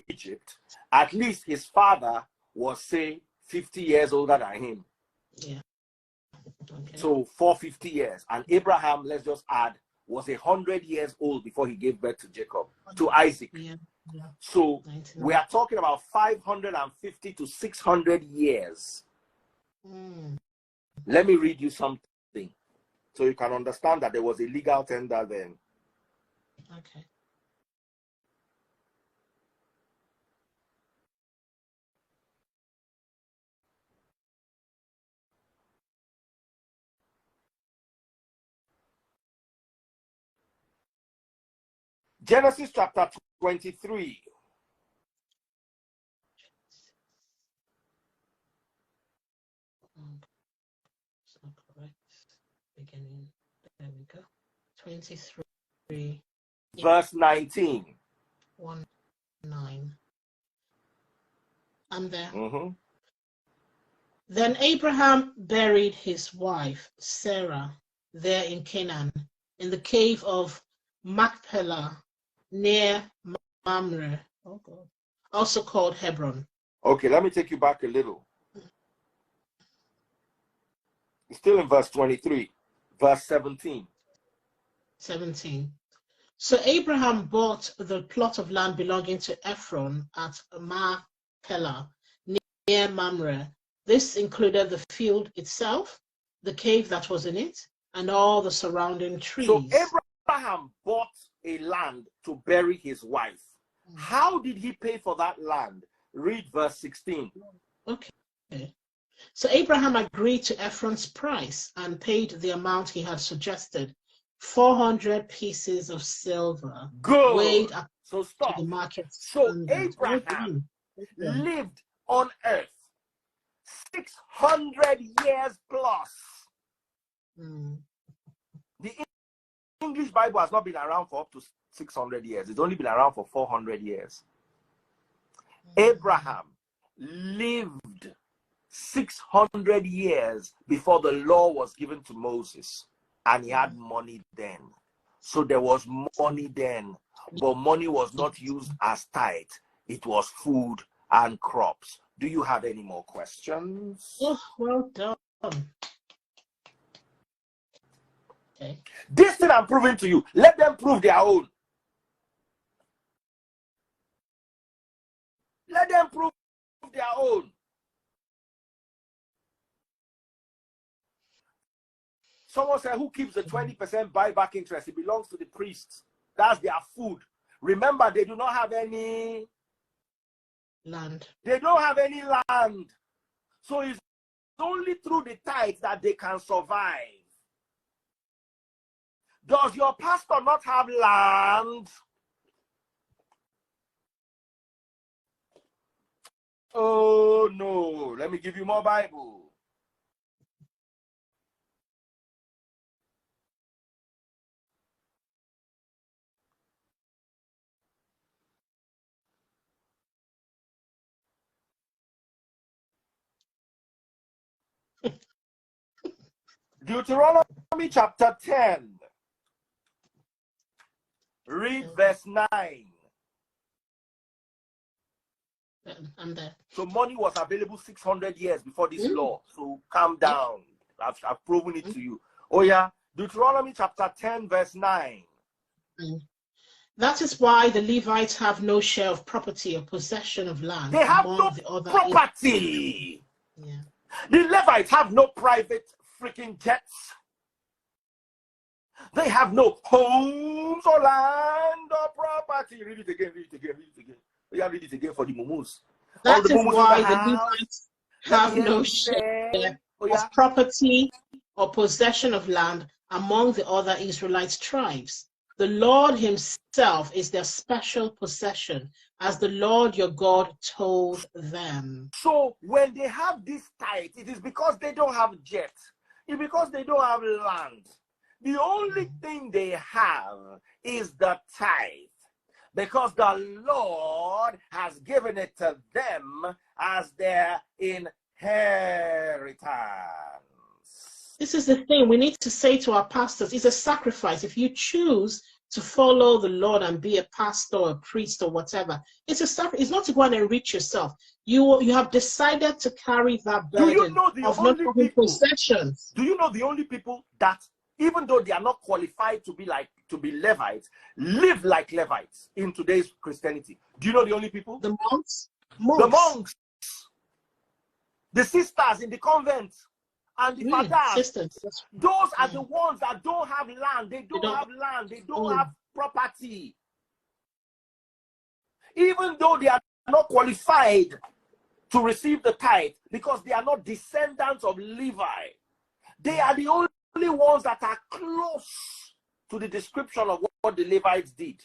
Egypt, at least his father was, say, 50 years older than him. Yeah. Okay. So 450 years. And Abraham, let's just add, was 100 years old before he gave birth to Jacob, to Isaac. Yeah. Yeah. So we are talking about 550 to 600 years. Let me read you something so you can understand that there was a legal tender then. Okay. Genesis chapter 23. It's not correct. Beginning. There we go. 23. Verse 19. 1:9. I'm there. Then Abraham buried his wife, Sarah, there in Canaan, in the cave of Machpelah, near Mamre, also called Hebron. Okay, let me take you back a little. Still in verse 23, verse 17. 17. So Abraham bought the plot of land belonging to Ephron at Machpelah, near Mamre. This included the field itself, the cave that was in it, and all the surrounding trees. So Abraham bought a land to bury his wife. How did he pay for that land? Read verse 16. Okay. So Abraham agreed to Ephron's price and paid the amount he had suggested, 400 pieces of silver. Good. Weighed up So stop. to the market So standard. Abraham lived on earth 600 years plus. The English Bible has not been around for up to 600 years. It's only been around for 400 years. Abraham lived 600 years before the law was given to Moses, and he had money then. So there was money then, but money was not used as tithe. It was food and crops. Do you have any more questions? Oh, well done. Okay. This thing I'm proving to you, let them prove their own. Let them prove their own. Someone said, who keeps the 20% buyback interest? It belongs to the priests. That's their food. Remember, they do not have any land. They don't have any land. So it's only through the tithe that they can survive. Does your pastor not have land? Oh, no. Let me give you more Bible. Deuteronomy chapter 10. Read verse 9. I'm there. So money was available 600 years before this law. So calm down. I've proven it to you. Oh yeah. Deuteronomy chapter 10 verse 9. That is why the Levites have no share of property or possession of land. They have no the other property. Yeah. The Levites have no private freaking jets. They have no homes or land or property. Read it again, read it again, read it again. Yeah, read it again for the mumus. That is why the Levites have no share of property or possession of land among the other Israelite tribes. The Lord himself is their special possession, as the Lord your God told them. So when they have this tithe, it is because they don't have jets. It's because they don't have land. The only thing they have is the tithe, because the Lord has given it to them as their inheritance. This is the thing we need to say to our pastors. It's a sacrifice. If you choose to follow the Lord and be a pastor or a priest or whatever, it's a sacrifice. It's not to go and enrich yourself. You have decided to carry that burden of not having possessions. Do you know the only people that, even though they are not qualified to be Levites, live like Levites in today's Christianity? Do you know the only people? The monks. The monks. The sisters in the convent. And the fathers, those are the ones that don't have land. They don't have land. They don't have property. Even though they are not qualified to receive the tithe, because they are not descendants of Levi, they are the only ones that are close to the description of what the Levites did.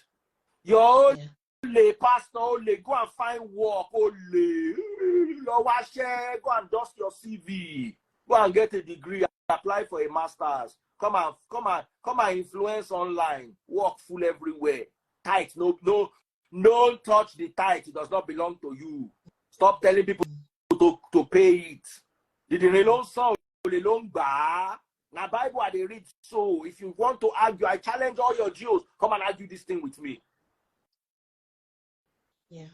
Your pastor, go and find work. Go and dust your CV. Go and get a degree, apply for a master's. Come and influence online. Work full everywhere. Tithe, no, don't touch the tithe. It does not belong to you. Stop telling people to pay it. Did the long song, the long bar? Now Bible they read. So if you want to argue, I challenge all your Jews. Come and argue this thing with me. Yeah.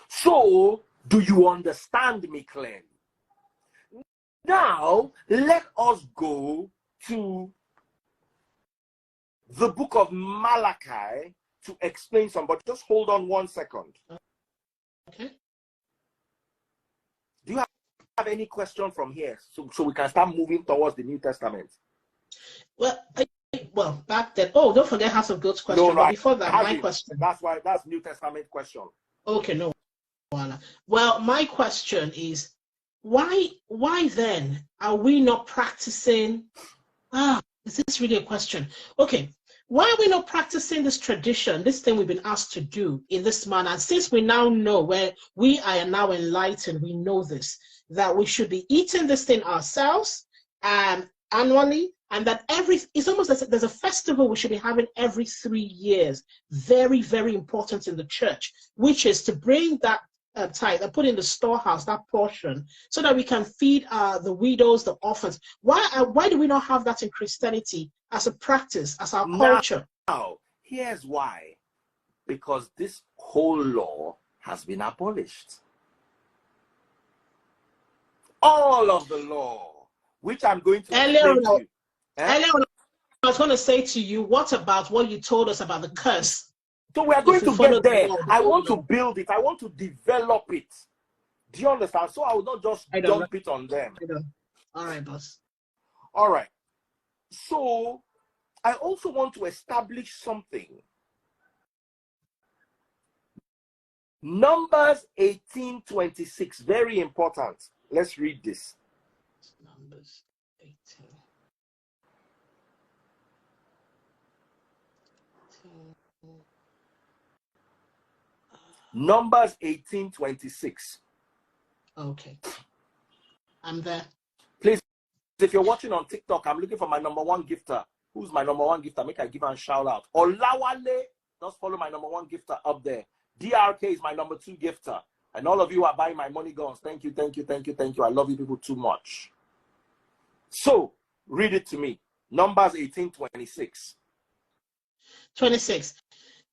So do you understand me clearly? Now let us go to the book of Malachi to explain some, but just hold on 1 second. Okay. Do you have any question from here? So we can start moving towards the New Testament. Well, back then. Oh, don't forget House of Goats question. No, but before that, my question. That's New Testament question. Okay, no. Well, my question is, why then are we not practicing? Is this really a question? Okay. Why are we not practicing this tradition, this thing we've been asked to do in this manner? And since we now know, where we are now enlightened, we know this, that we should be eating this thing ourselves annually, and that it's almost as if there's a festival we should be having every 3 years. Very, very important in the church, which is to bring that tithe and put in the storehouse, that portion, so that we can feed the widows, the orphans. Why do we not have that in Christianity as a practice, as our culture? Now, here's why. Because this whole law has been abolished. All of the law, which I'm going to explain to you. Earlier, I was going to say to you, what about what you told us about the curse? So we are going to get there. I want to build it. I want to develop it. Do you understand? So I will not just dump it on them. All right, boss. All right. So I also want to establish something. Numbers 18:26. Very important. Let's read this. Numbers 18. Numbers 18:26. Okay. I'm there. Please, if you're watching on TikTok, I'm looking for my #1 gifter. Who's my #1 gifter? Make I give her a shout out. Olawale, just follow my #1 gifter up there. DRK is my #2 gifter. And all of you are buying my money guns. Thank you, thank you, thank you, thank you. I love you people too much. So, read it to me. Numbers 18:26. 26.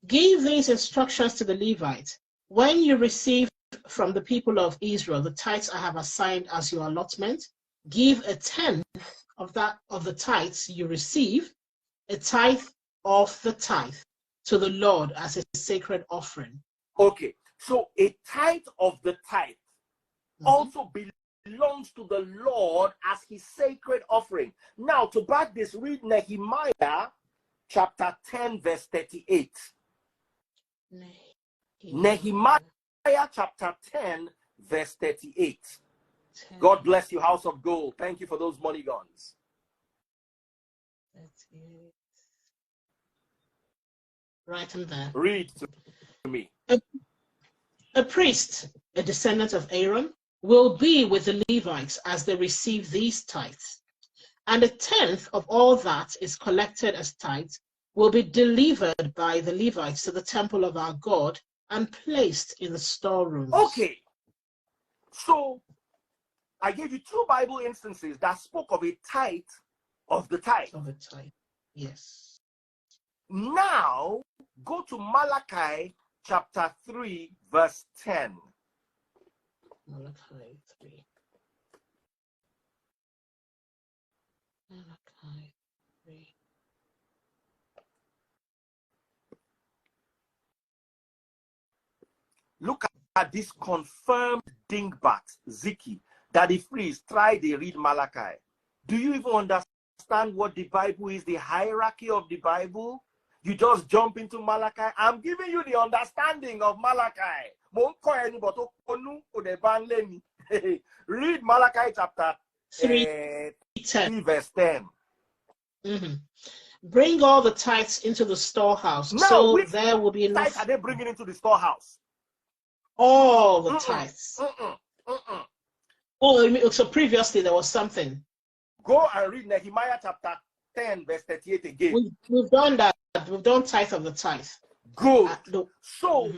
Give these instructions to the Levites. When you receive from the people of Israel the tithes I have assigned as your allotment, give a tenth of the tithes you receive, a tithe of the tithe, to the Lord as a sacred offering. Okay, so a tithe of the tithe also belongs to the Lord as his sacred offering. Now, to back this, read Nehemiah chapter 10, verse 38. Nehemiah chapter 10, verse 38. God bless you, House of Gold. Thank you for those money guns. 38. Right in there. Read to me. A priest, a descendant of Aaron, will be with the Levites as they receive these tithes. And a tenth of all that is collected as tithes will be delivered by the Levites to the temple of our God and placed in the storerooms. Okay. So, I gave you 2 Bible instances that spoke of a tithe of the tithe. Of a tithe, yes. Now, go to Malachi chapter 3, verse 10. Malachi 3. Malachi 3. Look at this confirmed dingbat, Ziki, that if please try they read Malachi. Do you even understand what the Bible is, the hierarchy of the Bible? You just jump into Malachi. I'm giving you the understanding of Malachi. Read Malachi chapter 3, verse 10. Bring all the tithes into the storehouse. Now, so there will be enough. Tithes are they bringing into the storehouse? All the tithes. Oh, so previously there was something. Go and read Nehemiah chapter 10, verse 38 again. We've done that. We've done tithe of the tithe. Good. So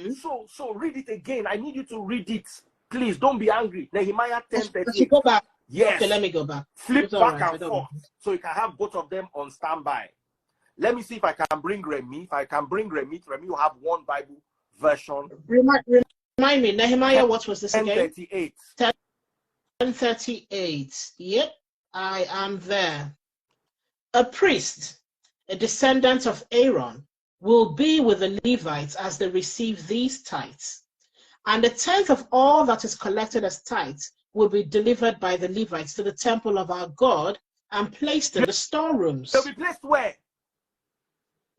read it again. I need you to read it. Please don't be angry. Nehemiah 10:38. Go back. Yes. Okay, let me go back. Flip It's back right, and forth so you can have both of them on standby. Let me see if I can bring Remy. If I can bring Remy will have one Bible version. Remind me, Nehemiah, what was this again? 10:38. 10:38. Yep, I am there. A priest, a descendant of Aaron, will be with the Levites as they receive these tithes. And a tenth of all that is collected as tithes will be delivered by the Levites to the temple of our God and placed in the storerooms. They'll be placed where?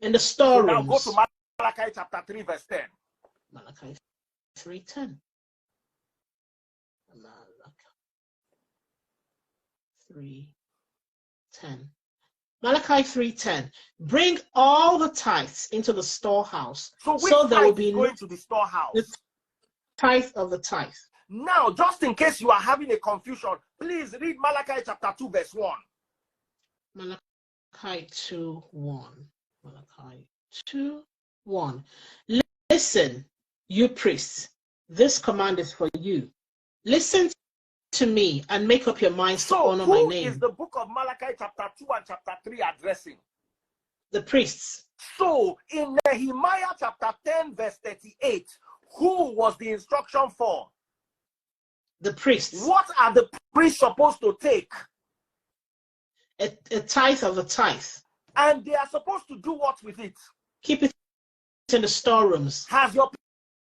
In the storerooms. So now go to Malachi chapter 3, verse 10. Malachi 3:10. Malachi 3:10. Malachi 3:10. Bring all the tithes into the storehouse. So there will be going to the storehouse. The tithe of the tithe. Now, just in case you are having a confusion, please read Malachi chapter 2, verse 1. Malachi 2:1. Malachi 2:1. Listen, you priests, this command is for you. Listen to me and make up your minds to honor my name. Who is the book of Malachi chapter 2 and chapter 3 addressing? The priests. So in Nehemiah chapter 10 verse 38, who was the instruction for? The priests. What are the priests supposed to take? A tithe of the tithe. And they are supposed to do what with it? Keep it in the storerooms. Has your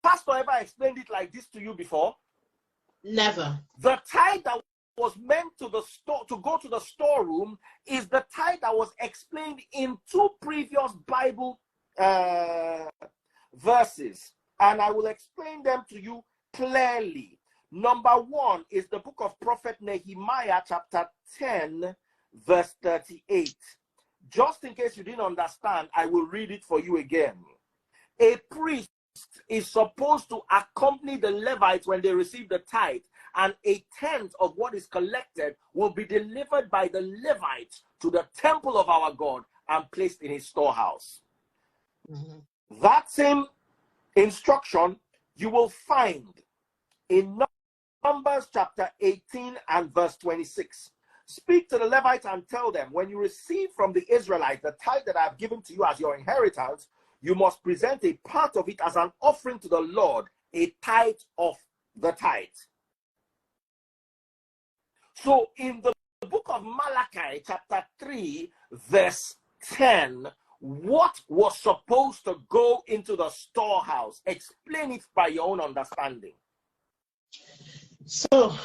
pastor ever explained it like this to you before? Never. The tithe that was meant to go to the storeroom is the tithe that was explained in 2 previous Bible verses, and I will explain them to you clearly. Number 1 is the book of prophet Nehemiah chapter 10 verse 38. Just in case you didn't understand, I will read it for you again. A priest is supposed to accompany the Levites when they receive the tithe, and a tenth of what is collected will be delivered by the Levites to the temple of our God and placed in his storehouse. That same instruction you will find in Numbers chapter 18 and verse 26. Speak to the Levites and tell them, when you receive from the Israelites the tithe that I have given to you as your inheritance, you must present a part of it as an offering to the Lord, a tithe of the tithe. So in the book of Malachi chapter 3 verse 10, what was supposed to go into the storehouse? Explain it by your own understanding. So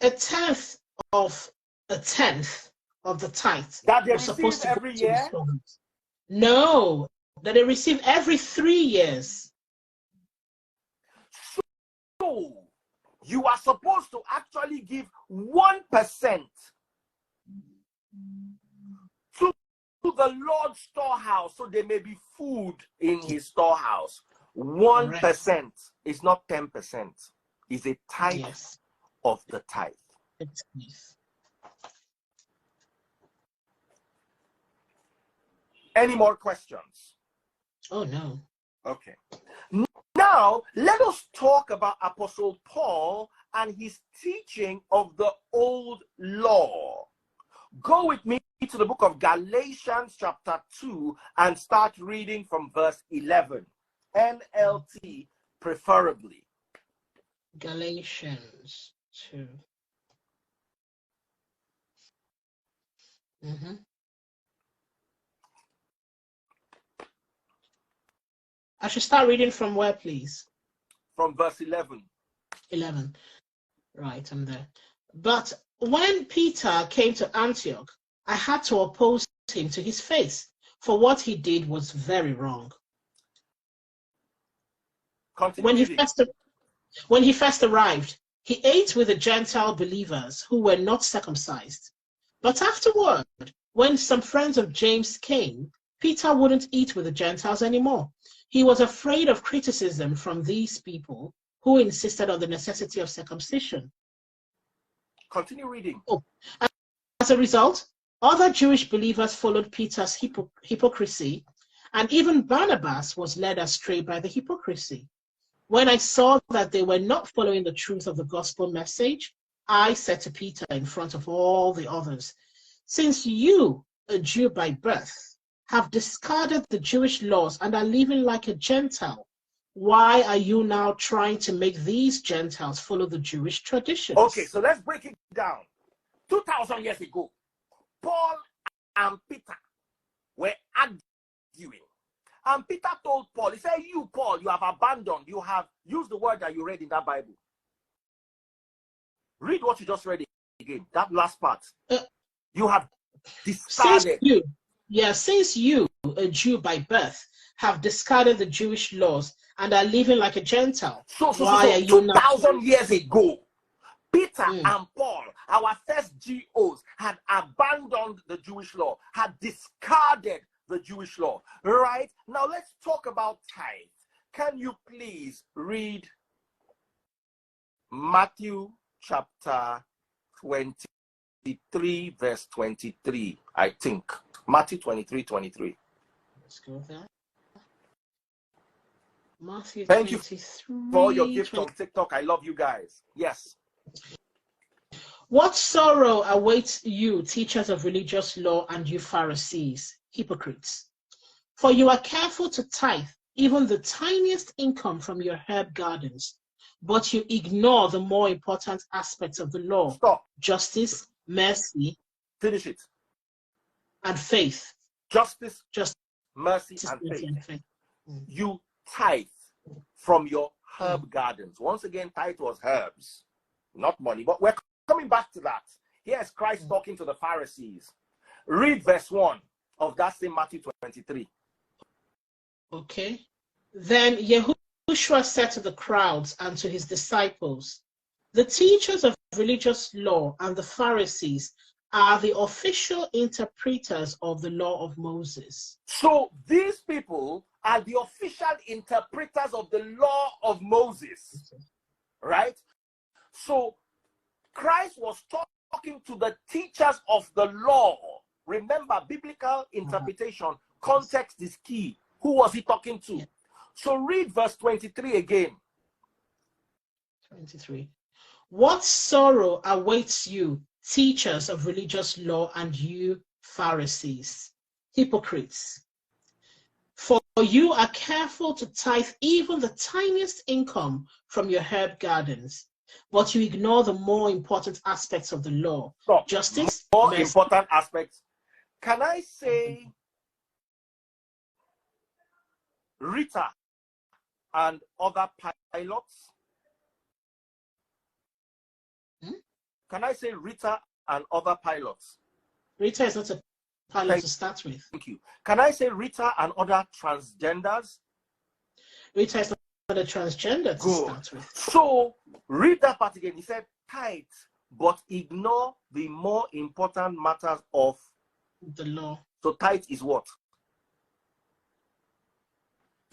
a tenth of the tithe that they was supposed to every year? No, that they receive every 3 years. So you are supposed to actually give 1% to the Lord's storehouse, so there may be food in his storehouse. 1% is not 10%. Is a tithe of the tithe. Any more questions? Oh, no. Okay. Now, let us talk about Apostle Paul and his teaching of the old law. Go with me to the book of Galatians chapter 2 and start reading from verse 11. NLT preferably. Galatians 2. I should start reading from where, please? From verse 11. 11. Right, I'm there. But when Peter came to Antioch, I had to oppose him to his face, for what he did was very wrong. When he first arrived, he ate with the Gentile believers who were not circumcised. But afterward, when some friends of James came, Peter wouldn't eat with the Gentiles anymore. He was afraid of criticism from these people who insisted on the necessity of circumcision. Continue reading. As a result, other Jewish believers followed Peter's hypocrisy, and even Barnabas was led astray by the hypocrisy. When I saw that they were not following the truth of the gospel message, I said to Peter in front of all the others, since you, a Jew by birth, have discarded the Jewish laws and are living like a Gentile, why are you now trying to make these Gentiles follow the Jewish traditions? Okay, so let's break it down. 2,000 years ago, Paul and Peter were arguing. And Peter told Paul, he said, you, Paul, you have abandoned, you have used the word that you read in that Bible. Read what you just read again, that last part. You have discarded. Since you, a Jew by birth, have discarded the Jewish laws and are living like a Gentile. So 2,000 years ago, Peter and Paul, our first GOs, had abandoned the Jewish law, had discarded the Jewish law. Right? Now let's talk about tithe. Can you please read Matthew chapter 23, verse 23, I think. Matthew 23, 23. Let's go there. Matthew Thank 23, you for all your gifts on TikTok. I love you guys. Yes. What sorrow awaits you, teachers of religious law, and you Pharisees, hypocrites? For you are careful to tithe even the tiniest income from your herb gardens, but you ignore the more important aspects of the law. Stop. Justice, mercy. Finish it. And faith. Justice, mercy, and faith. You tithe from your herb gardens. Once again, tithe was herbs, not money. But we're coming back to that. Here's Christ talking to the Pharisees. Read verse 1 of that same Matthew 23. Okay. Then Yahushua said to the crowds and to his disciples, the teachers of religious law and the Pharisees are the official interpreters of the law of Moses. So these people are the official interpreters of the law of Moses, right? So Christ was talking to the teachers of the law. Remember, biblical interpretation, context is key. Who was he talking to? So read verse 23 again. 23. What sorrow awaits you, teachers of religious law, and you Pharisees, hypocrites? For you are careful to tithe even the tiniest income from your herb gardens, but you ignore the more important aspects of the law. Stop. Justice, more important aspects. Can I say Rita and other pilots? Can I say Rita and other pilots? Rita is not a pilot to start with. Thank you. Can I say Rita and other transgenders? Rita is not a transgender to start with. So read that part again. He said, tithe, but ignore the more important matters of the law. So tithe is what?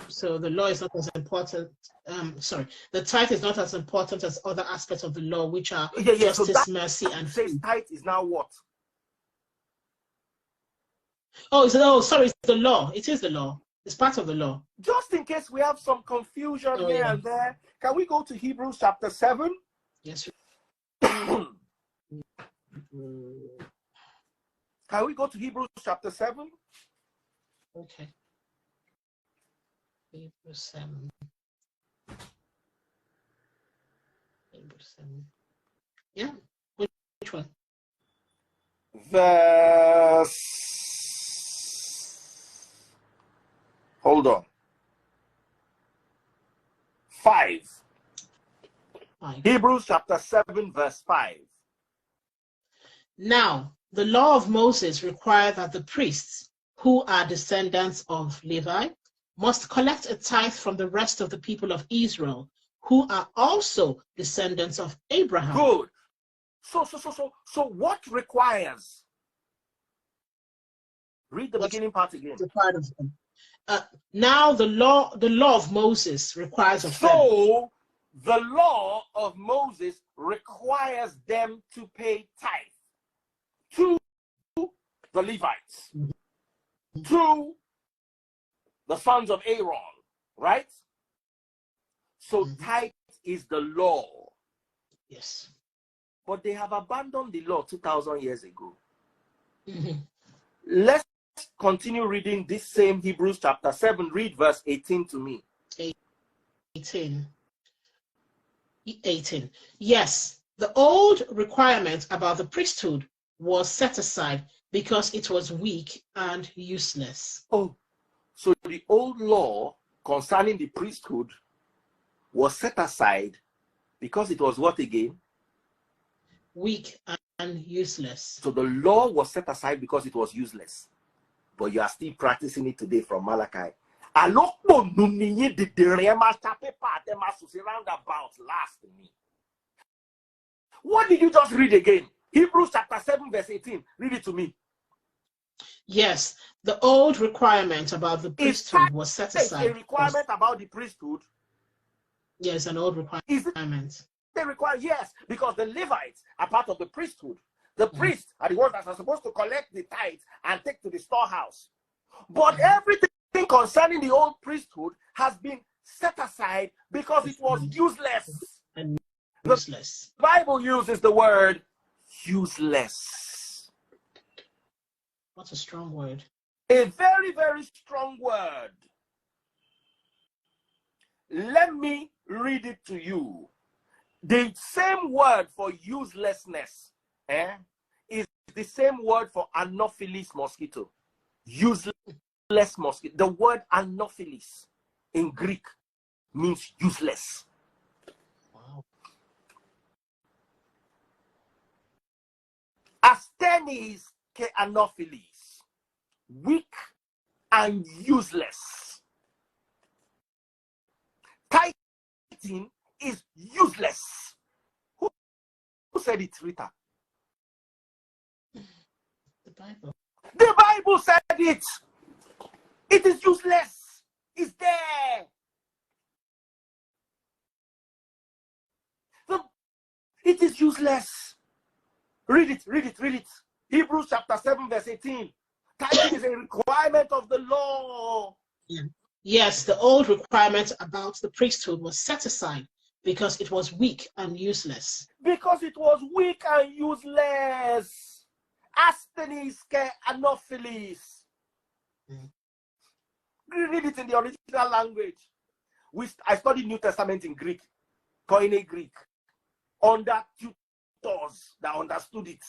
So the law is not as important. The tithe is not as important as other aspects of the law, which are justice, so mercy, and faith. Tithe is now what? Sorry, it's the law. It is the law. It's part of the law. Just in case we have some confusion here and there, can we go to Hebrews chapter 7? Yes. Can we go to Hebrews chapter 7? Okay. Hebrews 7. Hebrews 7. Yeah. Which one? Hold on. 5. Hebrews chapter 7, verse 5. Now, the law of Moses required that the priests, who are descendants of Levi, must collect a tithe from the rest of the people of Israel, who are also descendants of Abraham. Good. So what requires? Read the beginning part again. The part of them. Now the law of Moses requires of them. So the law of Moses requires them to pay tithe to the Levites, to the sons of Aaron, right? So tithe is the law. Yes. But they have abandoned the law 2,000 years ago. Mm-hmm. Let's continue reading this same Hebrews chapter 7. Read verse 18 to me. 18. Yes, the old requirement about the priesthood was set aside because it was weak and useless. Oh, so the old law concerning the priesthood was set aside because it was what again? Weak and useless. So the law was set aside because it was useless. But you are still practicing it today from Malachi. What did you just read again? Hebrews chapter 7 verse 18. Read it to me. Yes, the old requirement about the priesthood was set aside. A requirement about the priesthood? Yes, an old requirement. Is it they require? Yes, because the Levites are part of the priesthood. The priests are the ones that are supposed to collect the tithes and take to the storehouse. But everything concerning the old priesthood has been set aside because it was useless. And useless. The Bible uses the word useless. What a strong word. A very, very strong word. Let me read it to you. The same word for uselessness is the same word for Anopheles mosquito. Useless mosquito. The word Anopheles in Greek means useless. Wow. Asthenes ke Anopheles. Weak and useless. Tithing is useless. Who said it, Rita? The Bible. The Bible said it. It is useless. It's there. It is useless. Read it, read it, read it. Hebrews chapter 7 verse 18. Tithing is a requirement of the law. Yeah. Yes, the old requirement about the priesthood was set aside because it was weak and useless. Because it was weak and useless. Asthenes ke Anopheles. Read it in the original language. I studied New Testament in Greek, Koine Greek, under tutors that understood it.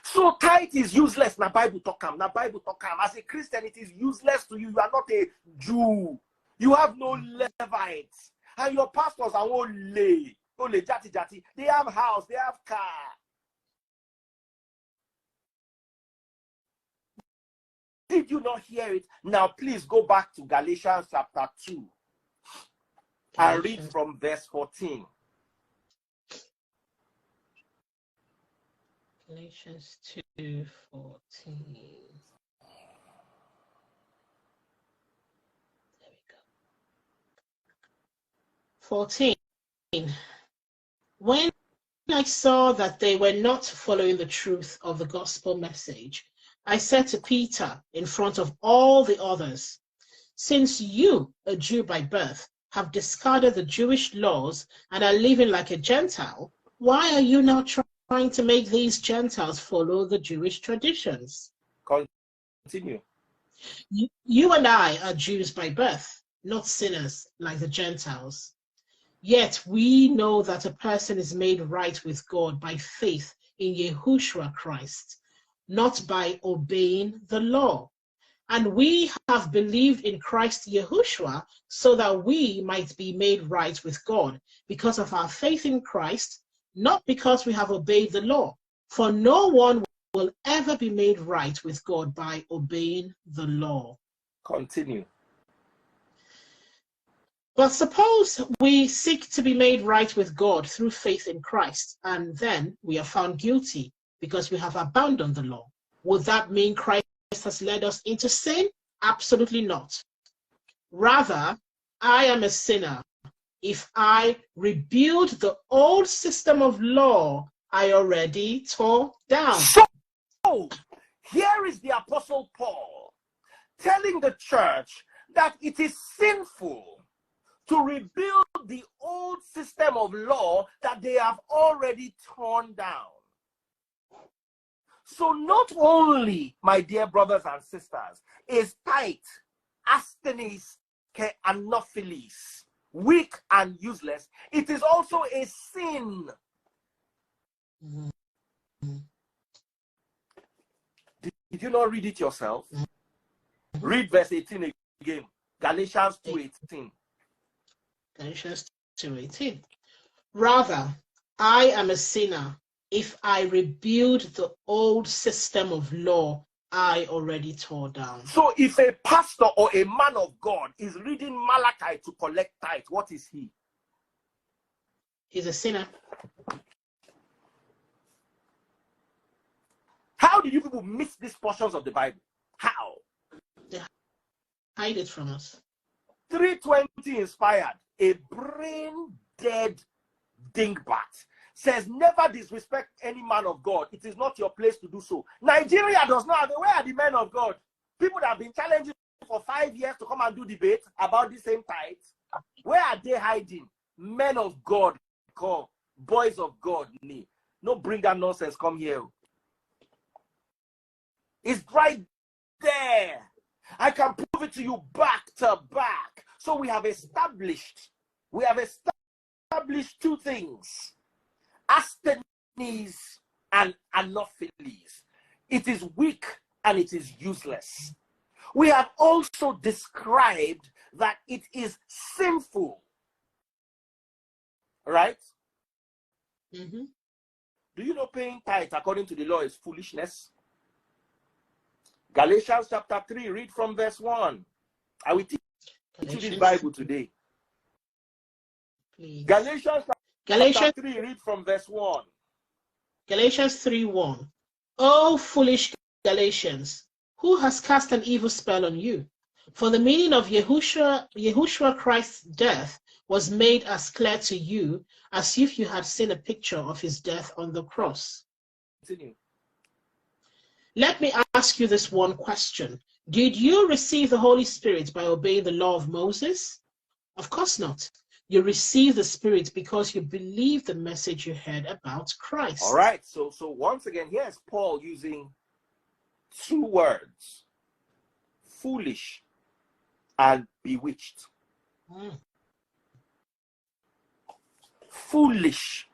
So tithe is useless. Na Bible talk am. Na Bible talk am. As a Christian, it is useless to you. You are not a Jew. You have no Levites. And your pastors are all lay. Ole jati jati. They have house. They have car. Did you not hear it? Now please go back to Galatians chapter 2 and read from verse 14. Galatians 2:14. There we go. 14. When I saw that they were not following the truth of the gospel message, I said to Peter in front of all the others, since you, a Jew by birth, have discarded the Jewish laws and are living like a Gentile, why are you now trying to make these Gentiles follow the Jewish traditions? Continue. You and I are Jews by birth, not sinners like the Gentiles. Yet we know that a person is made right with God by faith in Yahushua Christ, not by obeying the law. And we have believed in Christ Yahushua so that we might be made right with God because of our faith in Christ, not because we have obeyed the law. For no one will ever be made right with God by obeying the law. Continue. But suppose we seek to be made right with God through faith in Christ, and then we are found guilty because we have abandoned the law. Would that mean Christ has led us into sin? Absolutely not. Rather, I am a sinner if I rebuild the old system of law I already tore down. So, here is the Apostle Paul telling the church that it is sinful to rebuild the old system of law that they have already torn down. So not only, my dear brothers and sisters, is tithe, asthenes, ke anophilis, weak and useless, it is also a sin. Did you not read it yourself? Read verse 18 again. Galatians 2:18. Galatians 2:18. Rather, I am a sinner if I rebuild the old system of law I already tore down. So if a pastor or a man of God is reading Malachi to collect tithe, what is he? He's a sinner. How did you people miss these portions of the Bible? How? They hide it from us. 320 inspired, a brain-dead dingbat, says never disrespect any man of God. It is not your place to do so. Nigeria does not have it. Where are the men of God? People that have been challenging for 5 years to come and do debate about the same tithe. Where are they hiding? Men of God, call boys of God. No, bring that nonsense. Come here. It's right there. I can prove it to you back to back. So we have established two things: asthenes and anophiles. It is weak and it is useless. We have also described that it is sinful. Right? Mm-hmm. Do you know paying tithe according to the law is foolishness? Galatians chapter 3, read from verse 1. I will teach you this Bible today. Please. Galatians chapter 3, read from verse 1. Galatians 3:1. O foolish Galatians, who has cast an evil spell on you? For the meaning of Yahushua Christ's death was made as clear to you as if you had seen a picture of his death on the cross. Continue. Let me ask you this one question. Did you receive the Holy Spirit by obeying the law of Moses? Of course not. You received the Spirit because you believed the message you heard about Christ. All right. So once again, here's Paul using two words: foolish and bewitched. Foolish.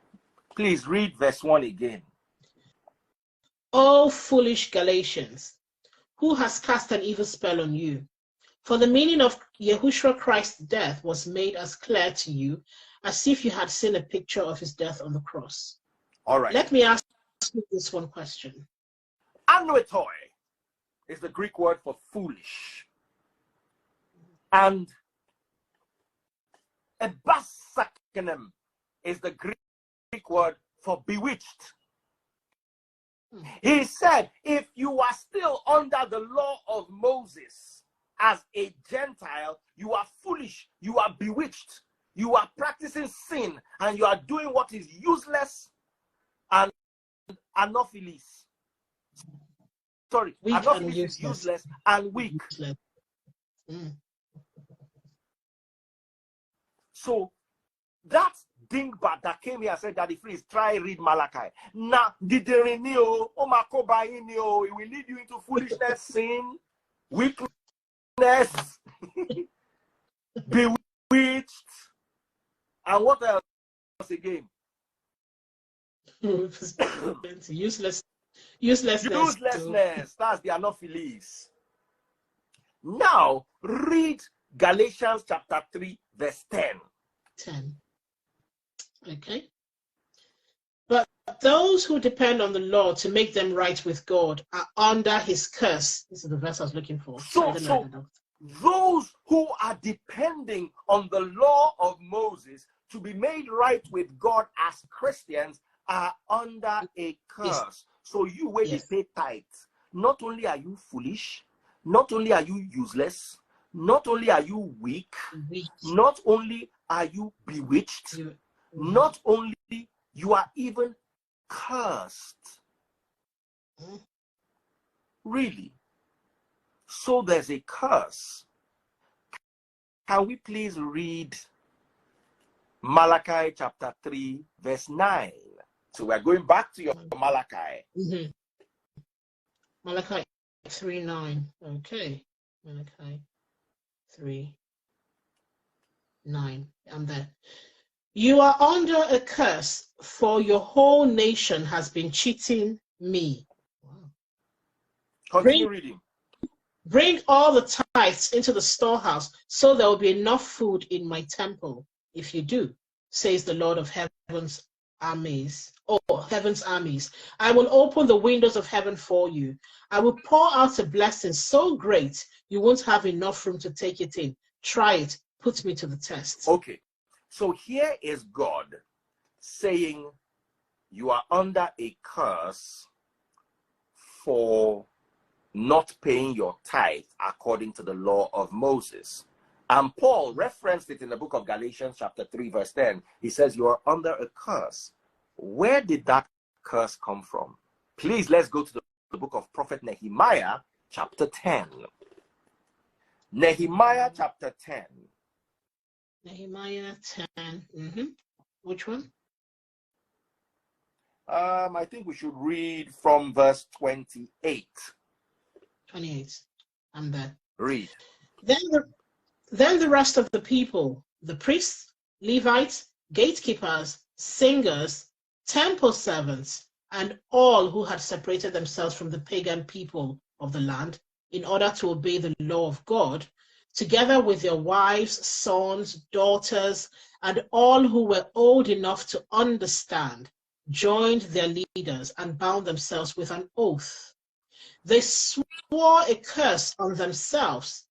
Please read verse 1 again. O foolish Galatians, who has cast an evil spell on you? For the meaning of Yahushua Christ's death was made as clear to you as if you had seen a picture of his death on the cross. All right. Let me ask you this one question. Anoetoi is the Greek word for foolish. And ebasakenem is the Greek word for bewitched. He said, if you are still under the law of Moses as a Gentile, you are foolish, you are bewitched, you are practicing sin, and you are doing what is useless and anophilis. Sorry, Weak anophilis is useless and weak. So that dingbat that came here said that if please try read Malachi. Now, it will lead you into foolishness, sin, weakness, bewitched, and what else again? Uselessness. That's the anophilis. Now read Galatians chapter 3, verse 10. Okay. But those who depend on the law to make them right with God are under his curse. This is the verse I was looking for. So those who are depending on the law of Moses to be made right with God as Christians are under a curse. So you, when you pay tithes, not only are you foolish, not only are you useless, not only are you weak, not only are you bewitched, not only you are even cursed. Really? So there's a curse. Can we please read Malachi chapter 3, verse 9. So we're going back to your Malachi. Mm-hmm. Malachi 3:9. Okay. Malachi 3:9. I'm there. You are under a curse, for your whole nation has been cheating me. Wow. Continue reading. Bring all the tithes into the storehouse, so there will be enough food in my temple. If you do, says the Lord of heaven's armies, heaven's armies, I will open the windows of heaven for you. I will pour out a blessing so great you won't have enough room to take it in. Try it. Put me to the test. Okay. So here is God saying you are under a curse for not paying your tithe according to the law of Moses. And Paul referenced it in the book of Galatians chapter 3 verse 10. He says you are under a curse. Where did that curse come from? Please, let's go to the book of prophet Nehemiah chapter 10. Nehemiah chapter 10. Nehemiah 10. Mm-hmm. Which one? I think we should read from verse 28. 28. I'm there. Read. Then the rest of the people, the priests, Levites, gatekeepers, singers, temple servants, and all who had separated themselves from the pagan people of the land in order to obey the law of God, together with their wives, sons, daughters, and all who were old enough to understand, joined their leaders and bound themselves with an oath. They swore a curse on themselves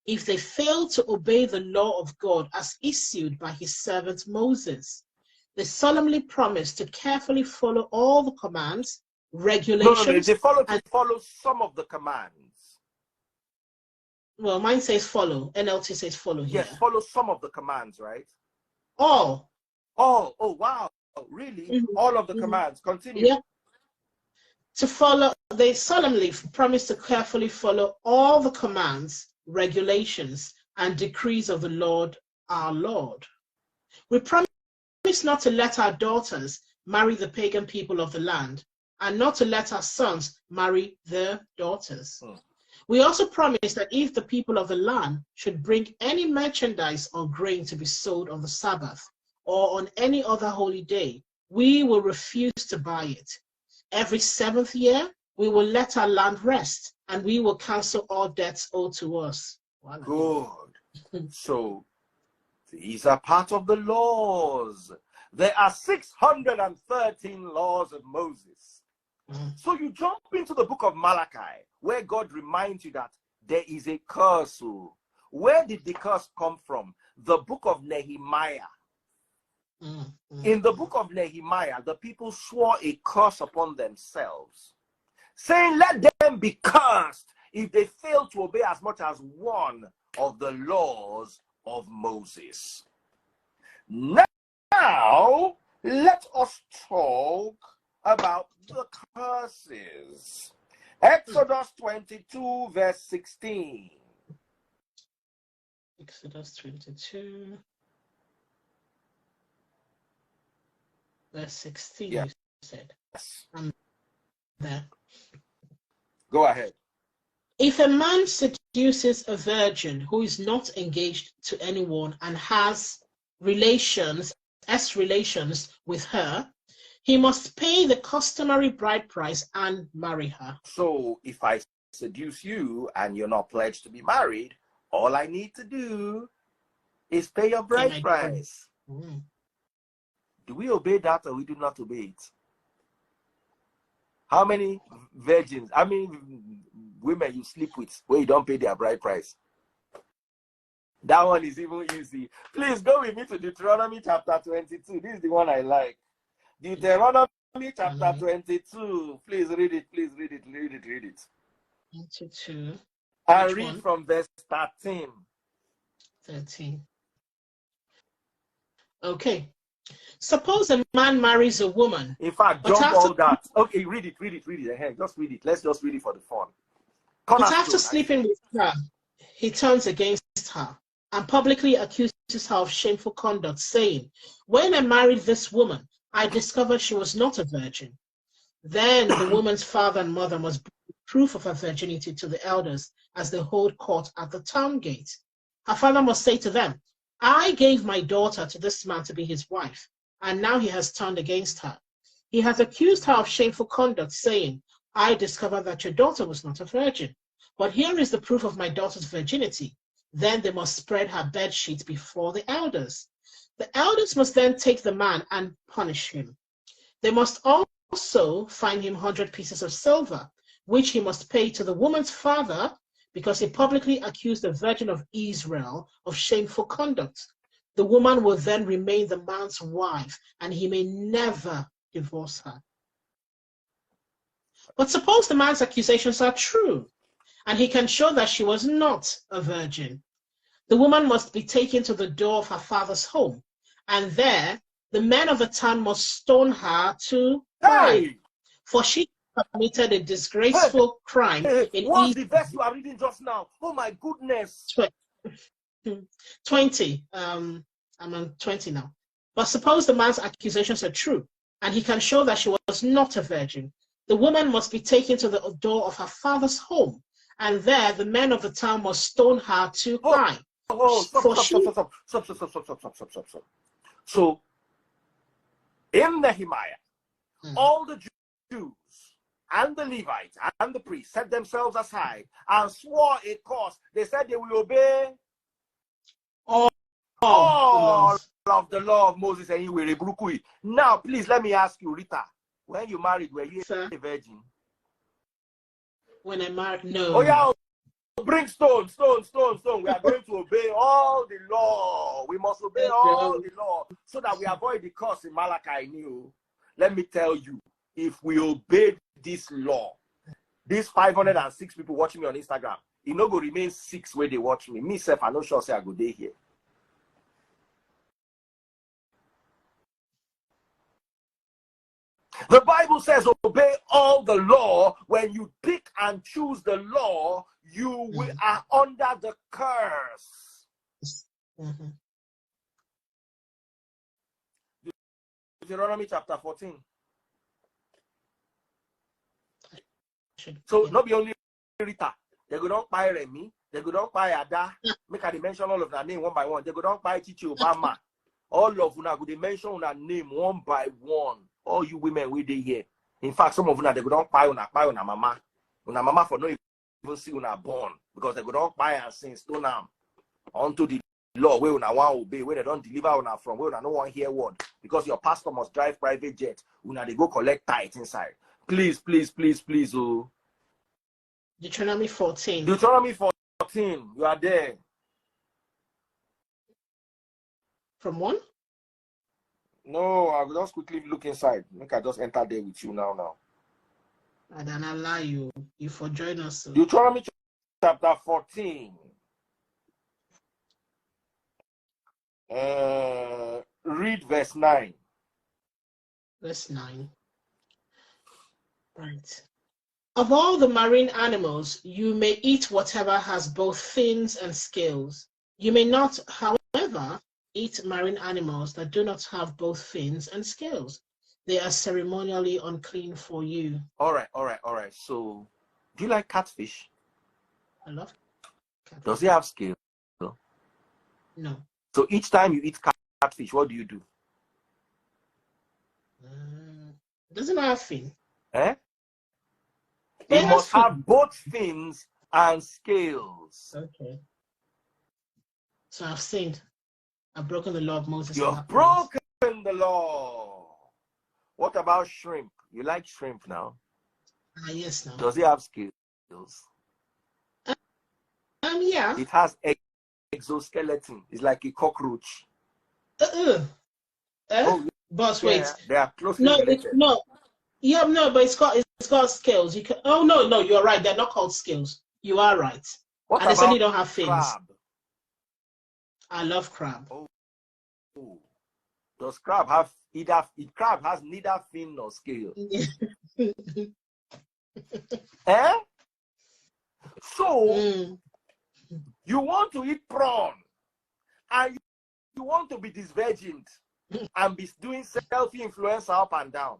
if they failed to obey the law of God as issued by his servant Moses. They solemnly promised to carefully follow all the commands, regulations. They follow some of the commands. Well, mine says follow. NLT says follow here. Yes, follow some of the commands, right? All. Oh, wow. Really? Mm-hmm. All of the commands. Continue. Yeah. To follow, they solemnly promised to carefully follow all the commands, regulations, and decrees of the Lord, our Lord. We promise not to let our daughters marry the pagan people of the land, and not to let our sons marry their daughters. We also promise that if the people of the land should bring any merchandise or grain to be sold on the Sabbath or on any other holy day, we will refuse to buy it. Every 7th year, we will let our land rest, and we will cancel all debts owed to us. Good. So these are part of the laws. There are 613 laws of Moses. So you jump into the book of Malachi, where God reminds you that there is a curse. Where did the curse come from? The book of Nehemiah. In the book of Nehemiah, the people swore a curse upon themselves, saying, let them be cursed if they fail to obey as much as one of the laws of Moses. Now, let us talk about the curses. Exodus 22, verse 16. Exodus 22. Verse 16, yeah. You said. There. Go ahead. If a man seduces a virgin who is not engaged to anyone and has relations with her, he must pay the customary bride price and marry her. So if I seduce you and you're not pledged to be married, all I need to do is pay your bride price. Do we obey that or we do not obey it? How many virgins, women you sleep with where you don't pay their bride price? That one is even easy. Please go with me to Deuteronomy chapter 22. This is the one I like. Deuteronomy chapter 22. Please read it. Please read it. Read it. Read it. 22. And read from verse 13. 13. Okay. Suppose a man marries a woman. In fact, jump all that. Okay, read it. Just read it. Let's just read it for the fun. But after sleeping with her, he turns against her and publicly accuses her of shameful conduct, saying, when I married this woman, I discovered she was not a virgin. Then the woman's father and mother must bring proof of her virginity to the elders as they hold court at the town gate. Her father must say to them, I gave my daughter to this man to be his wife, and now he has turned against her. He has accused her of shameful conduct, saying, I discovered that your daughter was not a virgin. But here is the proof of my daughter's virginity. Then they must spread her bed sheet before the elders. The elders must then take the man and punish him. They must also fine him 100 pieces of silver, which he must pay to the woman's father, because he publicly accused the Virgin of Israel of shameful conduct. The woman will then remain the man's wife, and he may never divorce her. But suppose the man's accusations are true, and he can show that she was not a virgin. The woman must be taken to the door of her father's home, and there the men of the town must stone her to die, for she committed a disgraceful crime. What's the verse you are reading just now? Oh my goodness. 20. I'm on 20 now. But suppose the man's accusations are true, and he can show that she was not a virgin. The woman must be taken to the door of her father's home, and there the men of the town must stone her to die. Stop. So, in Nehemiah, all the Jews and the Levites and the priests set themselves aside and swore a curse. They said they will obey all of the law of Moses and you will rebuke it. Now, please let me ask you, Rita, when you married, were you a virgin? When I married, no. Oh yeah, bring stone. We are going to obey all the law. We must obey all the law so that we avoid the curse in Malachi. Let me tell you, if we obey this law, these 506 people watching me on Instagram, it no go remain 6 where they watch me. Myself, I no sure say I go there here. The Bible says obey all the law. When you pick and choose the law, you are under the curse. Deuteronomy chapter 14. So not be only Rita, they go down by Remy, they go down by Ada, make I mention all of their name one by one. They go down by Chichi Obama. All of them go mention their name one by one. All you women we dey here. In fact, some of them they go down buy una mama. Una mama for no even see una born because they go down buy and sin stone am onto the law where una want obey, where they don't deliver una from, where una no want hear word because your pastor must drive private jet. Una they go collect tithe inside. Please, oh. Deuteronomy 14. Deuteronomy 14. You are there. From 1? No, I will just quickly look inside. Make I just enter there with you now. I don't allow you. You for join us. Deuteronomy chapter 14. Read verse 9. Verse 9. Right. Of all the marine animals, you may eat whatever has both fins and scales. You may not, however, eat marine animals that do not have both fins and scales. They are ceremonially unclean for you. All right. So, do you like catfish? I love catfish. Does it have scales? No. So each time you eat catfish, what do you do? Doesn't have fin. It must have both fins and scales. Okay. So I've sinned. I've broken the law of Moses. You've broken the law. What about shrimp? You like shrimp now? Yes, now. Does it have scales? Yeah. It has exoskeleton. It's like a cockroach. Oh, boss, yeah, wait. They are closely related. But it's got scales. You can. Oh no, you're right. They're not called scales. You are right. What and they about certainly don't have fins. Crab? I love crab. Oh. Does crab have either? Crab has neither fin nor scale. So you want to eat prawn, and want to be disvirgined and be doing self-influencer up and down.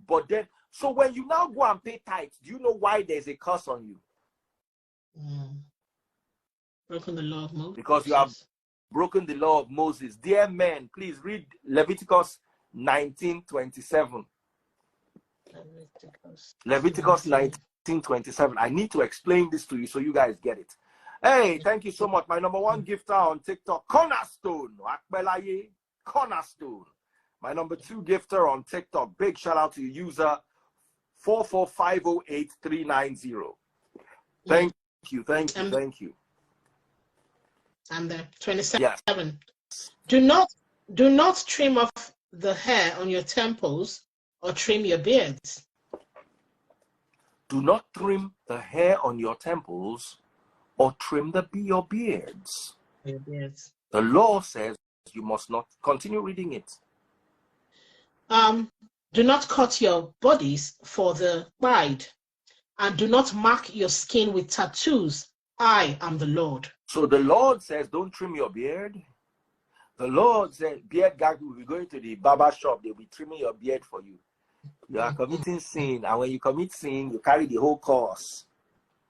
But then, so when you now go and pay tithes, do you know why there's a curse on you? Broken the law of Moses. Because you have broken the law of Moses. Dear men, please read Leviticus 19:27. Leviticus 19:27. I need to explain this to you so you guys get it. Hey, thank you so much. My number one gifter on TikTok, Cornerstone. Akbelaye, Cornerstone. My number two gifter on TikTok, big shout out to you, user 44508-390. Thank you, thank you, thank you. And the 27. Yes. Do not trim off the hair on your temples or trim your beards. Do not trim the hair on your temples or trim your beards. Your beards. The law says you must not. Continue reading it. Do not cut your bodies for the bride, and do not mark your skin with tattoos. I am the Lord. So the Lord says, don't trim your beard. The Lord said, beard gag will be going to the barber shop. They'll be trimming your beard for you. You are committing sin. And when you commit sin, you carry the whole cost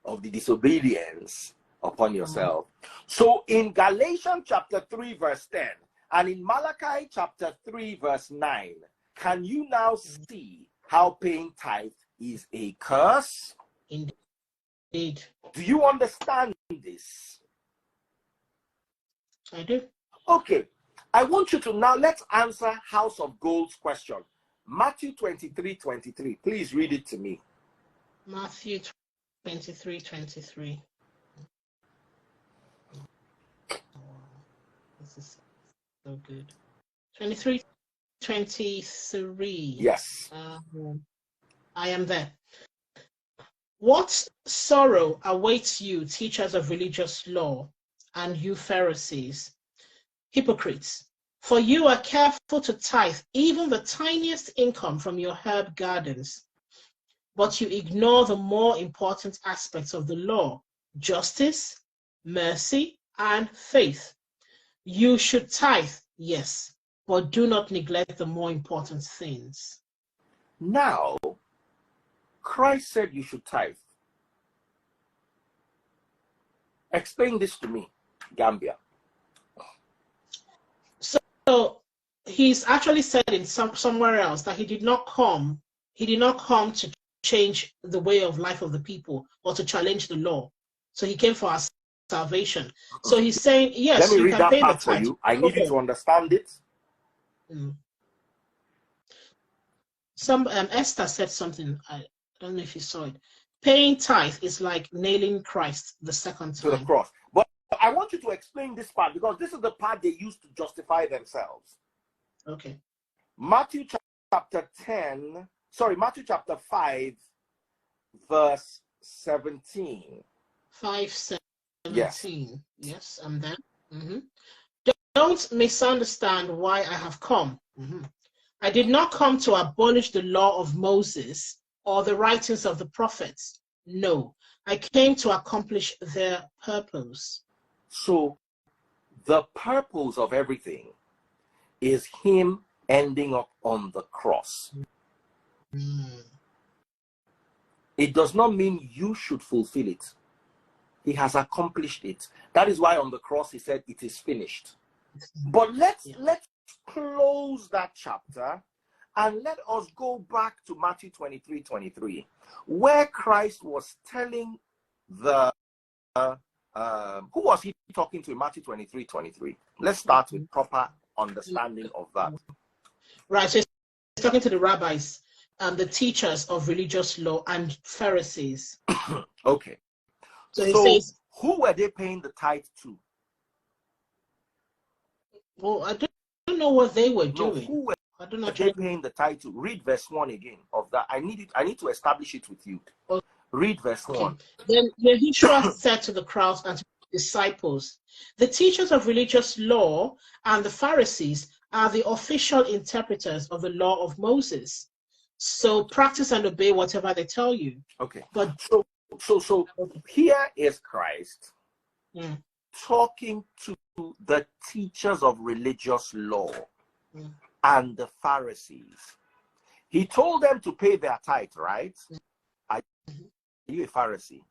of the disobedience upon yourself. So in Galatians chapter 3, verse 10, and in Malachi chapter 3, verse 9, can you now see how paying tithe is a curse? Indeed. Do you understand this? I do. Okay. I want you to now, let's answer House of Gold's question. Matthew 23:23. Please read it to me. Matthew 23:23. This is so good. 23:23. Yes. I am there. What sorrow awaits you, teachers of religious law, and you Pharisees, hypocrites, for you are careful to tithe even the tiniest income from your herb gardens, but you ignore the more important aspects of the law: justice, mercy, and faith. You should tithe, yes, but do not neglect the more important things. Now, Christ said you should tithe. Explain this to me, Gambia. So he's actually said in somewhere else that he did not come to change the way of life of the people or to challenge the law. So he came for our salvation. So he's saying, yes, let me you read can that pay the part for tithe. you. I need you to understand it. Esther said something, I don't know if you saw it. Paying tithe is like nailing Christ the second time to the cross. But I want you to explain this part, because this is the part they use to justify themselves. Okay. Matthew chapter 5, verse 17. 5:17. Yes, I'm there. Don't misunderstand why I have come. I did not come to abolish the law of Moses or the writings of the prophets. No, I came to accomplish their purpose. So the purpose of everything is him ending up on the cross. It does not mean you should fulfill it. He has accomplished it. That is why on the cross he said it is finished. But let's close that chapter and let us go back to Matthew 23:23, where Christ was telling the who was he talking to in Matthew 23:23? Let's start with proper understanding of that. Right, so he's talking to the rabbis, the teachers of religious law and Pharisees. Okay. So he says, who were they paying the tithe to? Well, I don't know what they were doing. Who were I don't know. They paying the tithe to? Read verse 1 again of that. I need to establish it with you. Okay. Read verse 1. Then Yeshua said to the crowds and to the disciples, the teachers of religious law and the Pharisees are the official interpreters of the law of Moses. So practice and obey whatever they tell you. Okay. But so here is Christ talking to the teachers of religious law and the Pharisees. He told them to pay their tithe, right? Are you a Pharisee?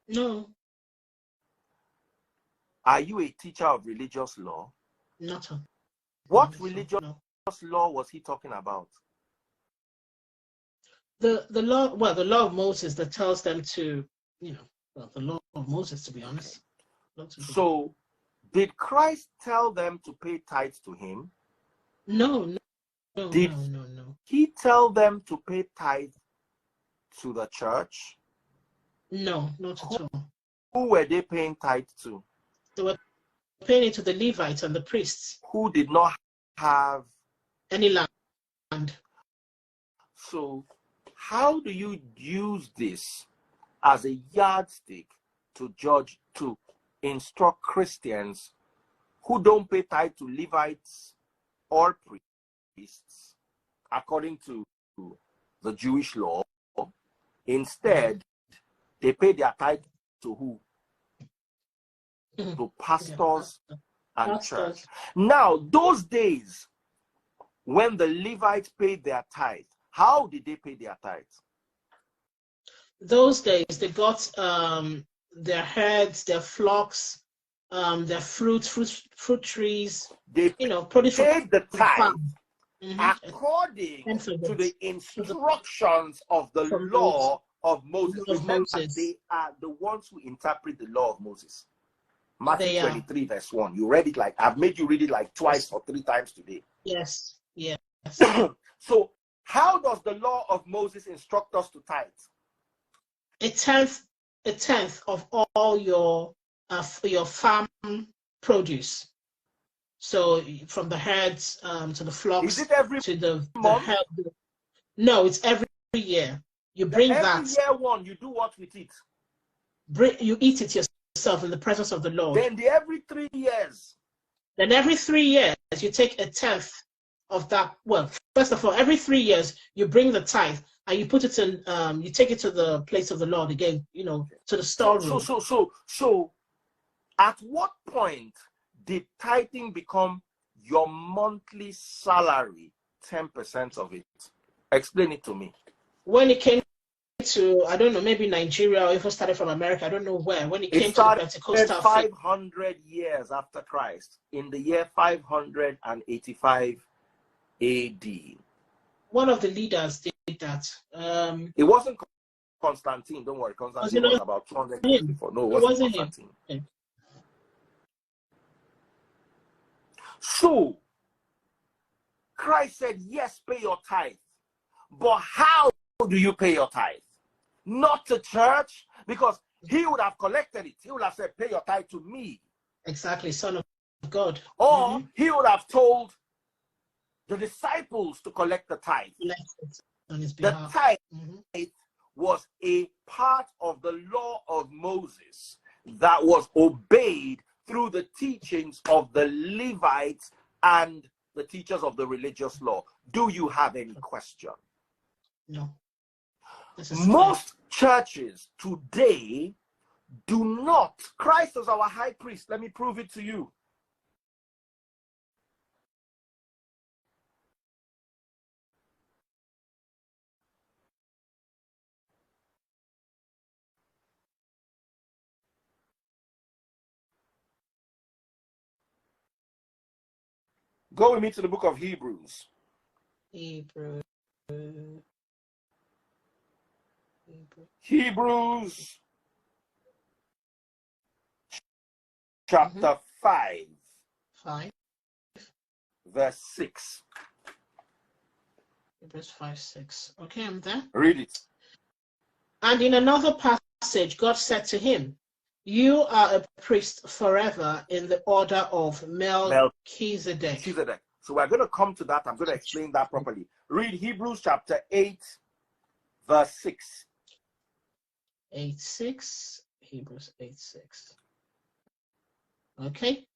No. Are you a teacher of religious law? Not a. What religious law was he talking about? The law, well, the law of Moses that tells them to, well, the law of Moses, to be honest. So, did Christ tell them to pay tithes to him? No. Did he tell them to pay tithes to the church? No, not at all. Who were they paying tithes to? They were paying it to the Levites and the priests. Who did not have any land. So, how do you use this as a yardstick to judge, to instruct Christians who don't pay tithe to Levites or priests according to the Jewish law? Instead, they pay their tithe to who? To pastors and church. Now, those days when the Levites paid their tithe, how did they pay their tithe? Those days, they got their herds, their flocks, their fruit trees. They produce paid the tithe according to the instructions of the law of Moses. Remember, they are the ones who interpret the law of Moses. Matthew 23 verse 1. You read it like, I've made you read it like twice or 3 times today. Yes. So how does the law of Moses instruct us to tithe? A tenth of all your farm produce. So from the herds to the flocks. Is it every to the month? No, it's every year. You bring that. Every year one, you do what with it? You eat it yourself in the presence of the Lord. Then every 3 years. Then every 3 years, you take a tenth of that. Well, first of all, every 3 years, you bring the tithe and you put it in, you take it to the place of the Lord again, to the storeroom. So, at what point did tithing become your monthly salary, 10% of it? Explain it to me. When it came to, I don't know, maybe Nigeria, or if it started from America, I don't know where. When it came to the Pentecostal 500 years after Christ, in the year 585 AD. One of the leaders did that. It wasn't Constantine, don't worry. Constantine was about 200 years before. No, it wasn't Constantine. Okay. So, Christ said, yes, pay your tithe. But how do you pay your tithe? Not to church, because he would have collected it. He would have said, pay your tithe to me. Exactly, Son of God. Or he would have told the disciples to collect the tithe. On his behalf. The tithe was a part of the law of Moses that was obeyed through the teachings of the Levites and the teachers of the religious law. Do you have any question? No. Most churches today do not. Christ is our high priest. Let me prove it to you. Go with me to the book of Hebrews. Hebrews chapter 5 verse 6. Hebrews 5:6. Okay, I'm there. Read it. And in another passage, God said to him, you are a priest forever in the order of Melchizedek. So we're going to come to that. I'm going to explain that properly. Read Hebrews chapter 8 verse 6. 8:6. Hebrews 8:6. Okay.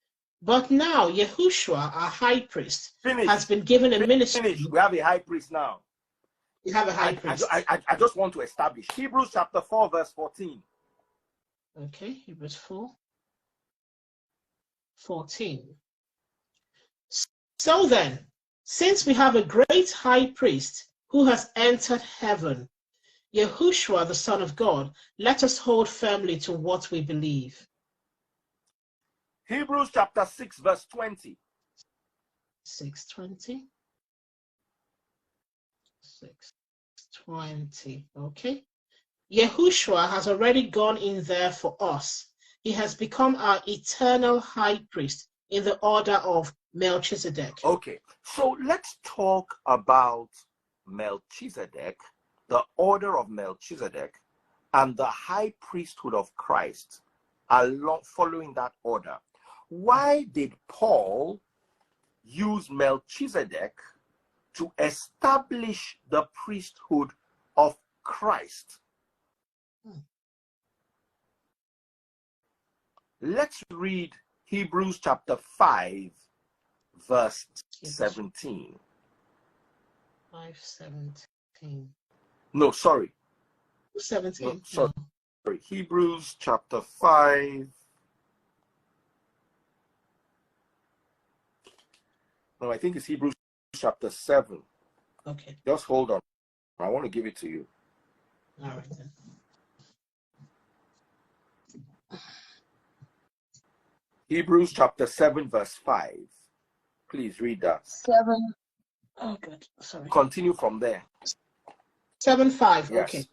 But now Yahushua, our high priest, has been given a ministry. We have a high priest now. We have a high priest. I just want to establish. Hebrews chapter 4 verse 14. Okay, Hebrews 4. 14. So then, since we have a great high priest who has entered heaven, Yahushua, the Son of God, let us hold firmly to what we believe. Hebrews chapter 6, verse 20. 6:20. 6:20. Okay. Yahushua has already gone in there for us. He has become our eternal high priest in the order of Melchizedek. Okay, so let's talk about Melchizedek, the order of Melchizedek, and the high priesthood of Christ, along following that order. Why did Paul use Melchizedek to establish the priesthood of Christ? Let's read Hebrews chapter 5, verse 17. 5:17. No, sorry. 17. No, sorry. Hebrews chapter 5. No, I think it's Hebrews chapter 7. Okay. Just hold on. I want to give it to you. All right then. Hebrews chapter 7, verse 5. Please read that. 7. Oh, good. Sorry. Continue from there. 7:5. Yes. Okay.